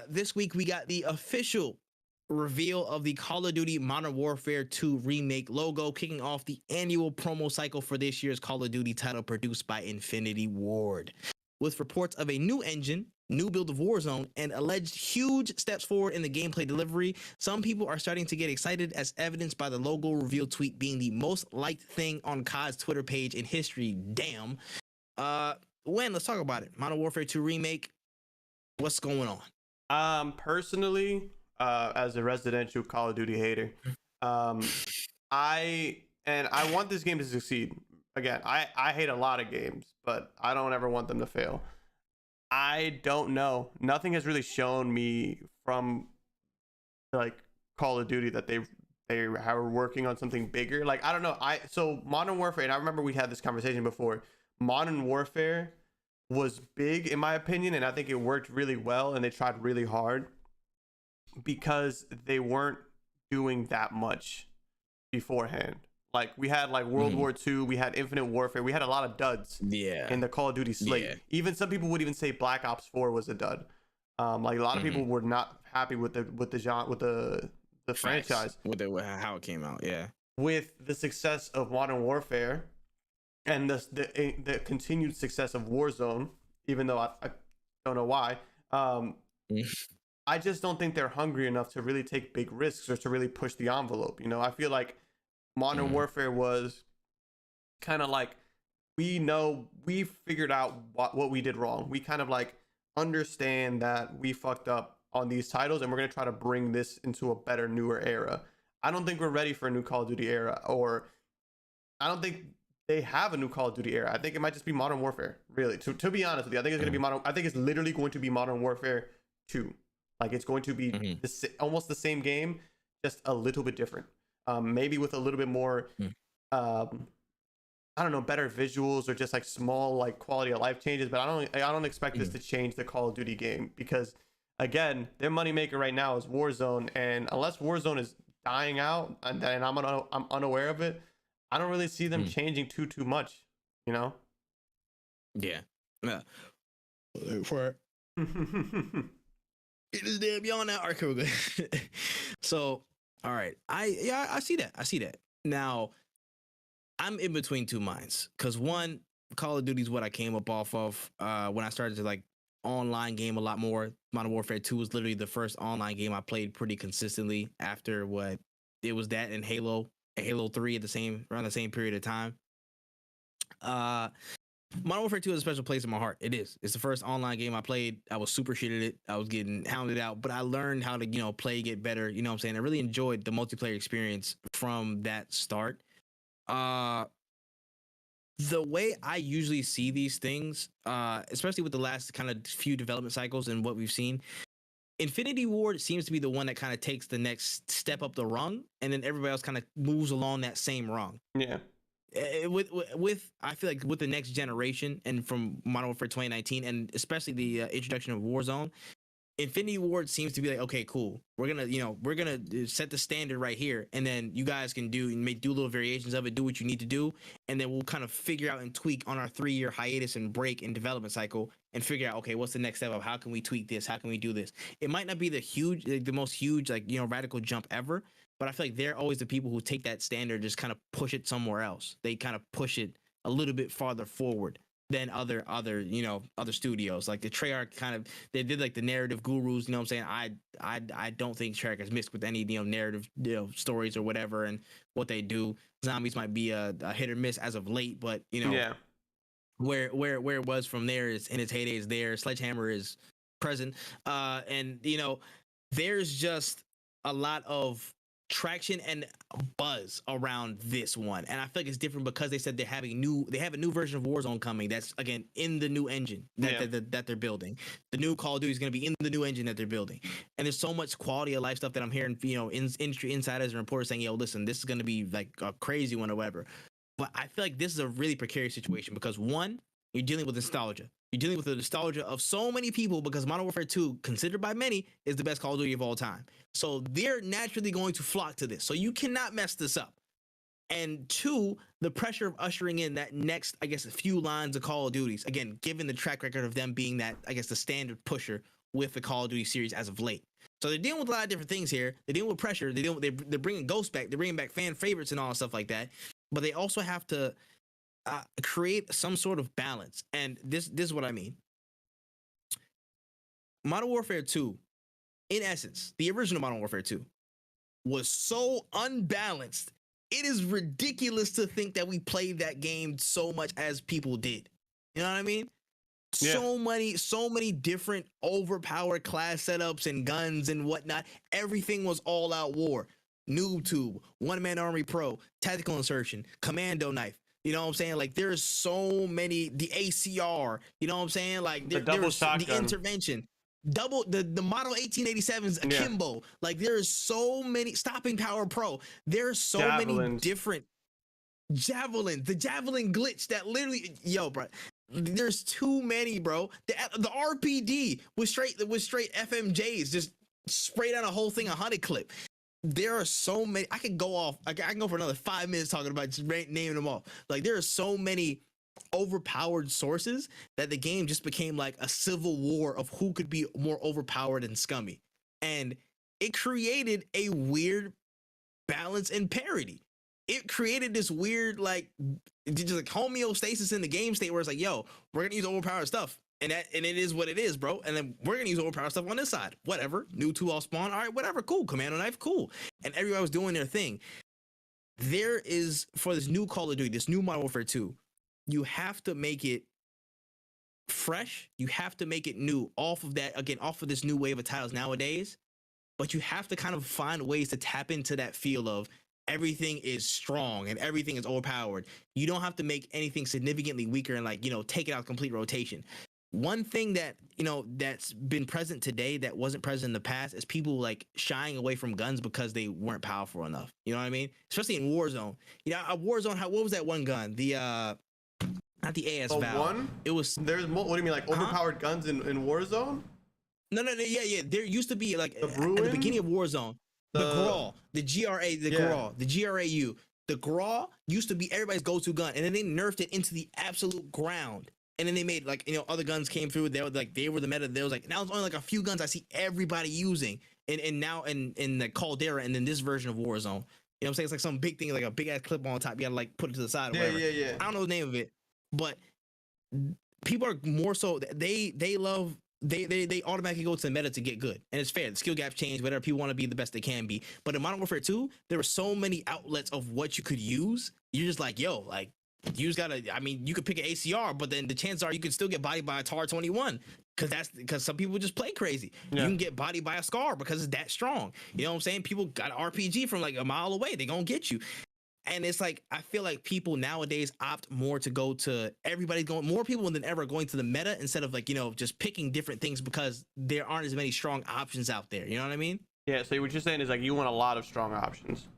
This week we got the official reveal of the Call of Duty Modern Warfare 2 remake logo, kicking off the annual promo cycle for this year's Call of Duty title produced by Infinity Ward. With reports of a new engine, new build of Warzone, and alleged huge steps forward in the gameplay delivery, some people are starting to get excited, as evidenced by the logo reveal tweet being the most liked thing on COD's Twitter page in history. Damn. Let's talk about it. Modern Warfare 2 remake. What's going on? Personally, as a residential Call of Duty hater, I want this game to succeed. Again, I hate a lot of games, but I don't ever want them to fail. I don't know. Nothing has really shown me from like Call of Duty that they are working on something bigger. Like, I don't know. So Modern Warfare, and I remember we had this conversation before. Modern Warfare was big in my opinion, and I think it worked really well, and they tried really hard because they weren't doing that much beforehand. Like, we had like World War II, we had Infinite Warfare, we had a lot of duds in the Call of Duty slate. Yeah. Even some people would even say Black Ops 4 was a dud. Like, a lot of people were not happy with the franchise, with how it came out. Yeah. With the success of Modern Warfare and the continued success of Warzone, even though I don't know why, I just don't think they're hungry enough to really take big risks or to really push the envelope. You know, I feel like Modern Warfare was kind of like, we figured out what we did wrong. We kind of like understand that we fucked up on these titles, and we're going to try to bring this into a better, newer era. I don't think we're ready for a new Call of Duty era, or I don't think they have a new Call of Duty era. I think it might just be Modern Warfare, really. To be honest with you, I think it's going to be I think it's literally going to be Modern Warfare 2. Like, it's going to be almost the same game, just a little bit different. Maybe with a little bit more, I don't know, better visuals, or just like small like quality of life changes. But I don't expect this to change the Call of Duty game, because again, their moneymaker right now is Warzone, and unless Warzone is dying out and I'm unaware of it, I don't really see them changing too much. You know? Yeah. For it is damn beyond that arc. So, all right, I see that. Now, I'm in between two minds, because one, Call of Duty is what I came up off of when I started to like online game a lot more. Modern Warfare 2 was literally the first online game I played pretty consistently after what it was, that and Halo 3 around the same period of time. Modern Warfare 2 has a special place in my heart. It's the first online game I played. I was super shit at it. I was getting hounded out, but I learned how to, play, get better. You know what I'm saying? I really enjoyed the multiplayer experience from that start. The way I usually see these things, especially with the last kind of few development cycles and what we've seen, Infinity Ward seems to be the one that kind of takes the next step up the rung, and then everybody else kind of moves along that same rung. Yeah. With I feel like with the next generation, and from Modern Warfare 2019, and especially the introduction of Warzone, Infinity Ward seems to be like, okay, cool, we're gonna set the standard right here, and then you guys can do little variations of it, do what you need to do, and then we'll kind of figure out and tweak on our 3-year hiatus and break and development cycle, and figure out, okay, what's the next step of how can we tweak this, how can we do this. It might not be the most huge radical jump ever, but I feel like they're always the people who take that standard, just kind of push it somewhere else. They kind of push it a little bit farther forward than other studios. Like the Treyarch they did like the narrative gurus. You know what I'm saying? I don't think Treyarch has mixed with any narrative stories or whatever, and what they do. Zombies might be a hit or miss as of late, but yeah. Where it was from there is in its heyday is there. Sledgehammer is present, and there's just a lot of traction and buzz around this one, and I feel like it's different because they said they have a new version of Warzone coming. That's again in the new engine that they're building. The new Call of Duty is going to be in the new engine that they're building, and there's so much quality of life stuff that I'm hearing, industry insiders and reporters saying, "Yo, listen, this is going to be like a crazy one or whatever." But I feel like this is a really precarious situation because one, You're dealing with nostalgia. You're dealing with the nostalgia of so many people because Modern Warfare 2, considered by many, is the best Call of Duty of all time. So they're naturally going to flock to this. So you cannot mess this up. And two, the pressure of ushering in that next, I guess, a few lines of Call of Duties. Again, given the track record of them being that, I guess, the standard pusher with the Call of Duty series as of late. So they're dealing with a lot of different things here. They're dealing with pressure. They're bringing Ghosts back. They're bringing back fan favorites and all that stuff like that. But they also have to create some sort of balance. And this is what I mean. Modern Warfare 2, in essence, the original Modern Warfare 2, was so unbalanced. It is ridiculous to think that we played that game so much as people did. You know what I mean? Yeah. So many different overpowered class setups and guns and whatnot. Everything was all out war. Noob tube, one man army pro, tactical insertion, commando knife. You know what I'm saying? Like there's so many, the ACR, you know what I'm saying? Like there's the intervention. Double the model 1887's akimbo. Yeah. Like there's so many stopping power pro. There's so many different javelins. The javelin glitch that literally, yo, bro. There's too many, bro. The RPD was straight FMJs, just sprayed out a whole thing, a honey clip. There are so many. I can go for another 5 minutes talking about just naming them off. Like there are so many overpowered sources that the game just became like a civil war of who could be more overpowered and scummy, and it created a weird balance and parity. It created this weird like just like homeostasis in the game state where it's like, yo, we're gonna use overpowered stuff, and it is what it is, bro. And then we're gonna use overpowered stuff on this side, whatever. New tool all spawn, all right, whatever, cool. Commando knife, cool. And everybody was doing their thing. There is, for this new Call of Duty, this new Modern Warfare 2, you have to make it fresh. You have to make it new off of this new wave of titles nowadays. But you have to kind of find ways to tap into that feel of everything is strong and everything is overpowered. You don't have to make anything significantly weaker and like, you know, take it out complete rotation. One thing that, you know, that's been present today that wasn't present in the past is people like shying away from guns because they weren't powerful enough. You know what I mean? Especially in Warzone. You know, Warzone, what was that one gun? The not the AS Valve. One? It was. There's more. What do you mean, like overpowered guns in Warzone? No, yeah. There used to be like at the beginning of Warzone, the GRAW, the GRA, the GRAU. The GRAW used to be everybody's go-to gun, and then they nerfed it into the absolute ground. And then they made like, you know, other guns came through. They were the meta. There was like now it's only like a few guns I see everybody using, and now in the Caldera and then this version of Warzone. You know what I'm saying? It's like some big thing, like a big ass clip on top. You gotta like put it to the side. Or whatever. Yeah. I don't know the name of it. But people are more so they automatically go to the meta to get good, and it's fair. The skill gaps change, whatever. People want to be the best they can be. But in Modern Warfare 2, there were so many outlets of what you could use. You're just like, yo, like you just gotta. I mean, you could pick an ACR, but then the chances are you could still get bodied by a TAR 21 because some people just play crazy. Yeah. You can get bodied by a SCAR because it's that strong. You know what I'm saying? People got an RPG from like a mile away. They gonna get you. And it's like, I feel like people nowadays opt more to go to more people than ever going to the meta instead of like, you know, just picking different things because there aren't as many strong options out there. You know what I mean? Yeah. So what you're saying is like, you want a lot of strong options.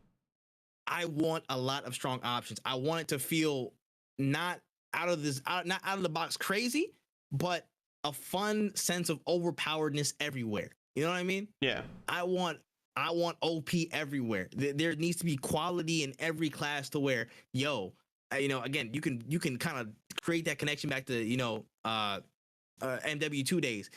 I want a lot of strong options. I want it to feel not out of the box crazy, but a fun sense of overpoweredness everywhere. You know what I mean? Yeah. I want OP everywhere. There needs to be quality in every class to where, yo, you know, again, you can kind of create that connection back to, you know, MW2 days.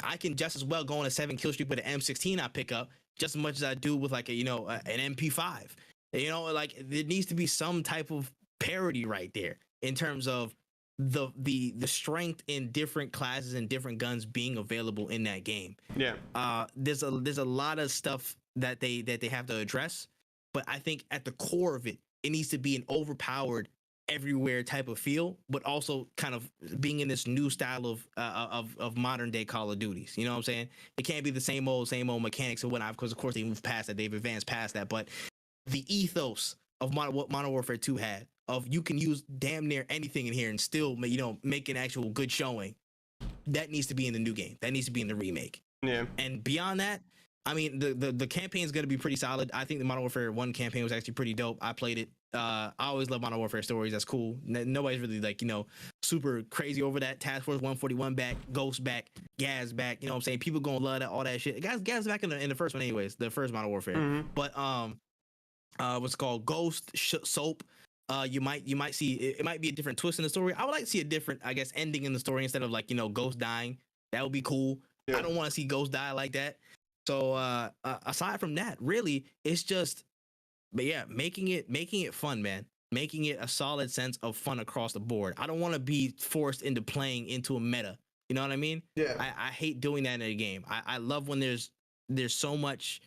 I can just as well go on a 7 kill streak with an M16 I pick up just as much as I do with like an MP5. You know, like there needs to be some type of parity right there in terms of the strength in different classes and different guns being available in that game. Yeah. There's a lot of stuff that they have to address, but I think at the core of it, it needs to be an overpowered everywhere type of feel, but also kind of being in this new style of modern day Call of Duties. You know what I'm saying? It can't be the same old mechanics and whatnot, because of course they moved past that, they've advanced past that, but the ethos of what Modern Warfare 2 had, of you can use damn near anything in here and still, you know, make an actual good showing, that needs to be in the new game. That needs to be in the remake. Yeah. And beyond that, I mean, the campaign is going to be pretty solid. I think the Modern Warfare 1 campaign was actually pretty dope. I played it. I always love Modern Warfare stories. That's cool. Nobody's really like, super crazy over that. Task Force 141 back, Ghost back, Gaz back. You know what I'm saying? People gonna love that, all that shit. Gaz back in the first one, anyways. The first Modern Warfare. Mm-hmm. But what's it called? Ghost, Soap. You might see it might be a different twist in the story. I would like to see a different, I guess, ending in the story instead of like, Ghost dying. That would be cool. Yeah. I don't want to see Ghost die like that. So aside from that, really, it's just, but yeah, making it fun, man. Making it a solid sense of fun across the board. I don't want to be forced into playing into a meta. You know what I mean? Yeah. I hate doing that in a game. I love when there's so much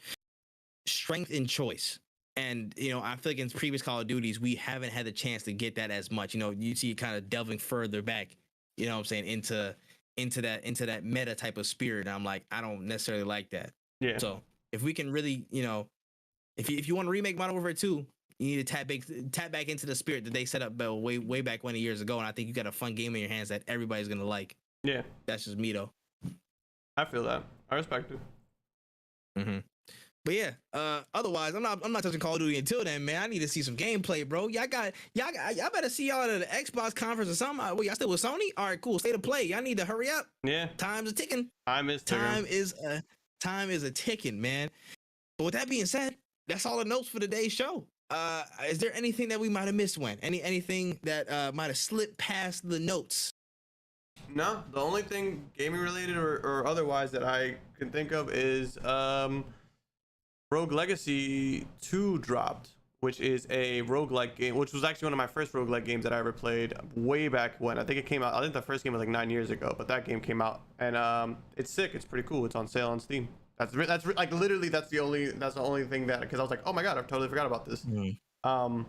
strength in choice. And I feel like in previous Call of Duties, we haven't had the chance to get that as much. You see it kind of delving further back, you know what I'm saying, into that meta type of spirit. And I'm like, I don't necessarily like that. Yeah. So if we can really, if you want to remake Modern Warfare 2, you need to tap back into the spirit that they set up way back 20 years ago. And I think you got a fun game in your hands that everybody's gonna like. Yeah. That's just me though. I feel that. I respect it. Mm-hmm. But yeah, otherwise I'm not touching Call of Duty until then, man. I need to see some gameplay, bro. Y'all better see y'all at the Xbox conference or something. Well, y'all still with Sony? All right, cool. State of play. Y'all need to hurry up. Yeah. Time's a ticking. Time is a ticking, man. But with that being said, that's all the notes for today's show. Is there anything that we might have missed, Wen? Anything that might have slipped past the notes? No, the only thing gaming related or otherwise that I can think of is Rogue Legacy 2 dropped, which is a roguelike game, which was actually one of my first roguelike games that I ever played way back when. I think it came out, I think the first game was like 9 years ago, but that game came out, and it's sick. It's pretty cool. It's on sale on Steam. That's like literally that's the only thing that, because I was like, oh my god, I totally forgot about this. But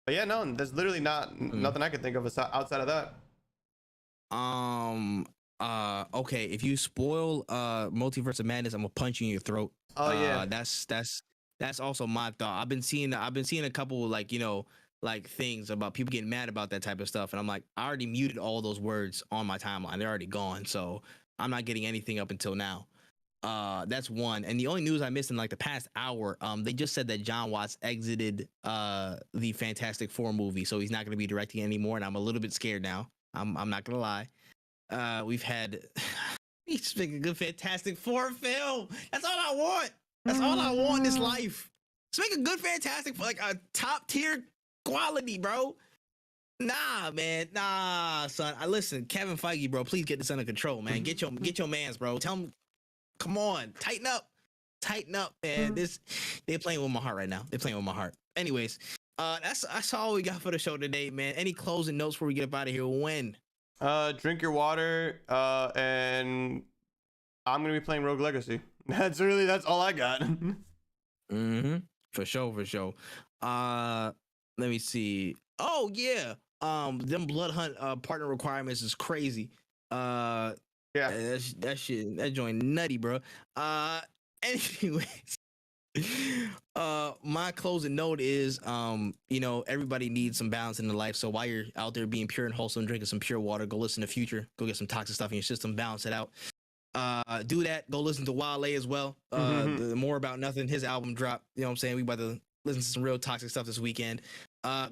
yeah, no, there's literally nothing I can think of outside of that. Okay, if you spoil Multiverse of Madness, I'm gonna punch you in your throat. Oh yeah. That's also my thought. I've been seeing a couple like things about people getting mad about that type of stuff, and I'm like, I already muted all those words on my timeline. They're already gone, so I'm not getting anything up until now. That's one. And the only news I missed in like the past hour, they just said that John Watts exited the Fantastic Four movie, so he's not gonna be directing anymore, and I'm a little bit scared now. I'm not gonna lie. We've had he's making a good Fantastic Four film. That's all I want. That's all I want in this life. Let's make a good Fantastic Four, like a top tier quality, bro. Nah, man. Nah, son. Listen, Kevin Feige, bro. Please get this under control, man. Get your mans, bro. Tell him, come on, tighten up, man. They're playing with my heart right now. They're playing with my heart. Anyways, that's all we got for the show today, man. Any closing notes before we get up out of here? When? Drink your water, and I'm gonna be playing Rogue Legacy. That's all I got. For sure. Let me see. Oh yeah. Them Blood Hunt partner requirements is crazy. Yeah. That joint nutty, bro. Anyways. My closing note is, everybody needs some balance in their life. So while you're out there being pure and wholesome, drinking some pure water, go listen to Future, go get some toxic stuff in your system, balance it out. Do that. Go listen to Wale as well. The More About Nothing, his album dropped. You know what I'm saying? We about to listen to some real toxic stuff this weekend.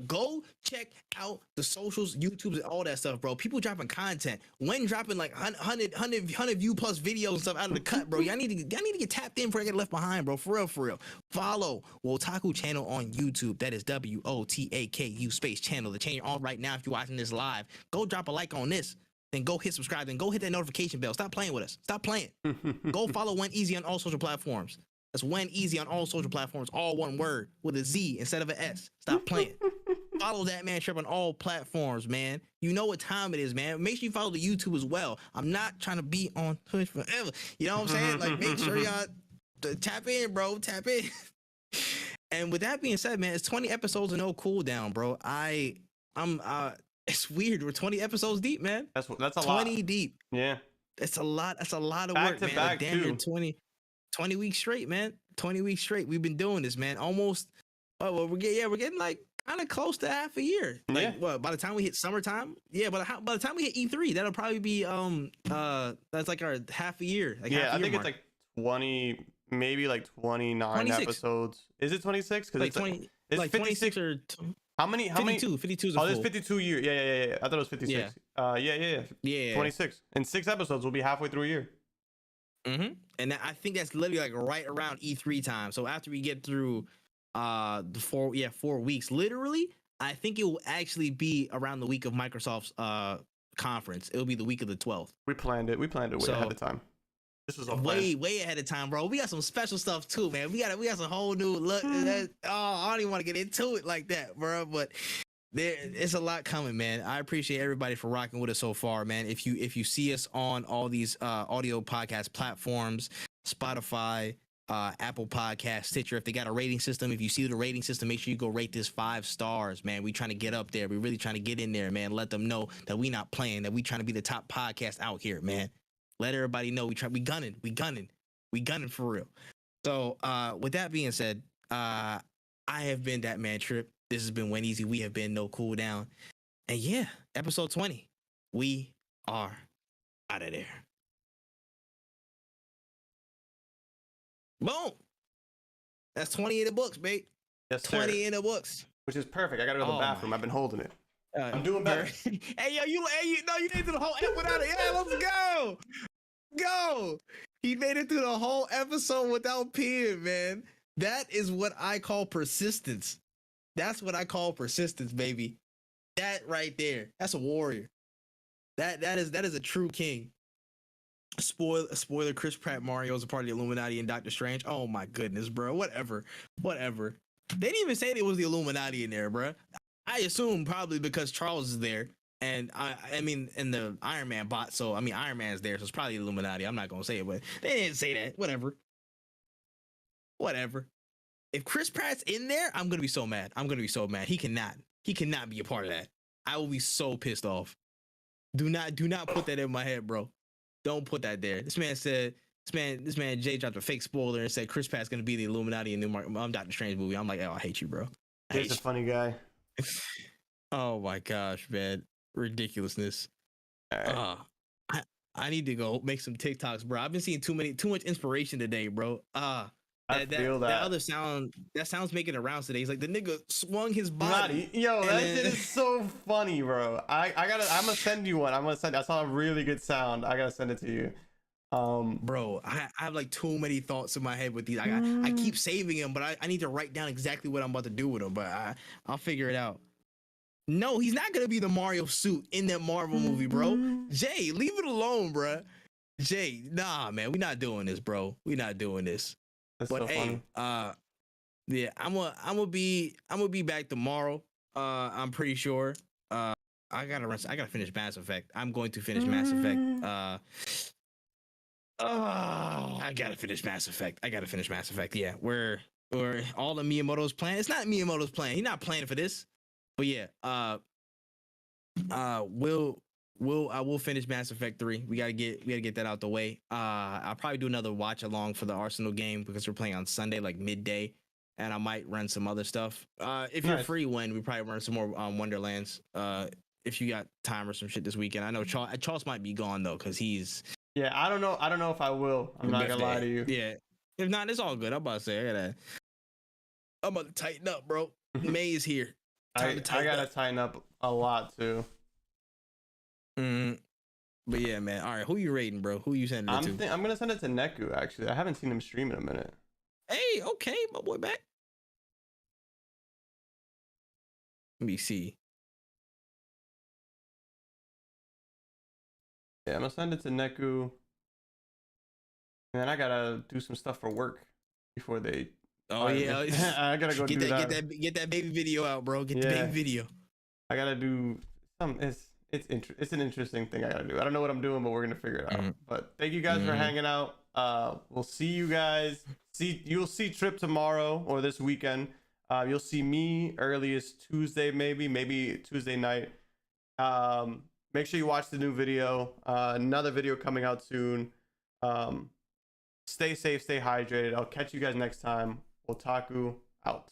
Go check out the socials, YouTubes, and all that stuff, bro. People dropping content. When dropping like 100 view plus videos and stuff out of the cut, bro. Y'all need to get tapped in before I get left behind, bro. For real. Follow Wotaku channel on YouTube. That is WOTAKU space channel. The channel you're on right now if you're watching this live. Go drop a like on this. Then go hit subscribe. Then go hit that notification bell. Stop playing with us. Stop playing. Go follow When Easy on all social platforms. That's When Easy on all social platforms. All one word with a Z instead of an S. Stop playing. Follow that man Tripp on all platforms, man. You know what time it is, man. Make sure you follow the YouTube as well. I'm not trying to be on Twitch forever. You know what I'm saying? Like, make sure y'all tap in, bro. Tap in. And with that being said, man, it's 20 episodes of no cooldown, bro. I'm it's weird. We're 20 episodes deep, man. That's a 20 lot. 20 deep. Yeah. That's a lot. That's a lot of Back work, to man. back, Like, damn, too. you're 20 weeks straight, man. 20 weeks straight. We've been doing this, man. Almost. Oh, well, we're getting like kind of close to half a year. Like, Yeah. what? By the time we hit summertime, yeah. But by the time we hit E3, that'll probably be that's like our half a year. Like Yeah, half a I year think mark. it's like 20, maybe like 29 26. episodes. Is it 26? Because like it's 20, it's like 56. 26 or How many? 52 is a Oh, full. there's 52 years. Yeah. I thought it was 56. Yeah. 26. In 6 episodes, we'll be halfway through a year. And I think that's literally like right around E3 time. So after we get through the 4 weeks, literally, I think it will actually be around the week of Microsoft's conference. It'll be the week of the 12th. We planned it way ahead of time. This was all way ahead of time, bro. We got some special stuff too, man. We got some whole new look. I don't even want to get into it like that, bro. But it's a lot coming, man. I appreciate everybody for rocking with us so far, man. If you see us on all these audio podcast platforms, Spotify, Apple Podcast, Stitcher, if they got a rating system, if you see the rating system, make sure you go rate this 5 stars, man. We trying to get up there. We really trying to get in there, man. Let them know that we not playing, that we trying to be the top podcast out here, man. Let everybody know we gunning for real. So with that being said, I have been that man Tripp. This has been When Easy. We have been No Cooldown. And yeah, episode 20. We are out of there. Boom. That's 20 in the books, mate. Yes, 20 sir. in the books. Which is perfect. I gotta go to the bathroom. I've been holding it. I'm doing better. Hey, yo, you made it through the whole episode without it. Yeah, let's go. Go. He made it through the whole episode without peeing, man. That is what I call persistence. That's what I call persistence, baby. That right there. That's a warrior. That is a true king. Spoiler, Chris Pratt Mario is a part of the Illuminati and Doctor Strange. Oh my goodness, bro. Whatever. They didn't even say it was the Illuminati in there, bro. I assume probably because Charles is there. And I mean, in the Iron Man bot, so I mean, Iron Man's there, so it's probably Illuminati. I'm not gonna say it, but they didn't say that. Whatever. If Chris Pratt's in there, I'm gonna be so mad. He cannot be a part of that. I will be so pissed off. Do not put that in my head, bro. Don't put that there. This man Jay dropped a fake spoiler and said Chris Pratt's gonna be the Illuminati in the Doctor Strange movie. I'm like, oh, I hate you, bro. He's a funny guy. Oh my gosh, man. Ridiculousness. Right. I need to go make some TikToks, bro. I've been seeing too much inspiration today, bro. I feel that. That other sound's making the rounds today. He's like, the nigga swung his body. Yo, that shit is so funny, bro. I'm gonna send you one. I saw a really good sound. I gotta send it to you. Bro, I have like too many thoughts in my head with these. I keep saving them, but I need to write down exactly what I'm about to do with them. But I'll figure it out. No, he's not gonna be the Mario suit in that Marvel movie, bro. Jay, leave it alone, bro. Jay, nah, man, we not doing this, bro. We not doing this. That's but so hey, funny. Yeah, I'm gonna be back tomorrow. I'm pretty sure. I gotta finish Mass Effect. I'm going to finish Mass Effect. I gotta finish Mass Effect. Yeah, where all the Miyamoto's playing. It's not Miyamoto's playing. He's not playing for this. But yeah, I will finish Mass Effect 3. We gotta get that out the way. I'll probably do another watch along for the Arsenal game because we're playing on Sunday, like midday, and I might run some other stuff. If you're free, when we probably run some more Wonderlands. If you got time or some shit this weekend. I know Charles might be gone though, because he's. Yeah, I don't know if I will. I'm not gonna lie to you. Yeah, if not, it's all good. I'm about to say I'm about to tighten up, bro. May is here. I gotta tighten up a lot too. But yeah, man. All right, who you rating, bro? Who you sending it to? I'm gonna send it to Neku. Actually, I haven't seen him stream in a minute. Hey, okay, my boy back. Let me see. Yeah, I'm gonna send it to Neku. And then I gotta do some stuff for work before they. Oh yeah, I gotta go get that baby video out, bro. Get the baby video. I gotta do some. It's an interesting thing I gotta do. I don't know what I'm doing, but we're gonna figure it out. But thank you guys for hanging out. We'll see you guys. You'll see Tripp tomorrow or this weekend. You'll see me earliest Tuesday, maybe Tuesday night. Make sure you watch the new video. Another video coming out soon. Stay safe, stay hydrated. I'll catch you guys next time. Wotaku out.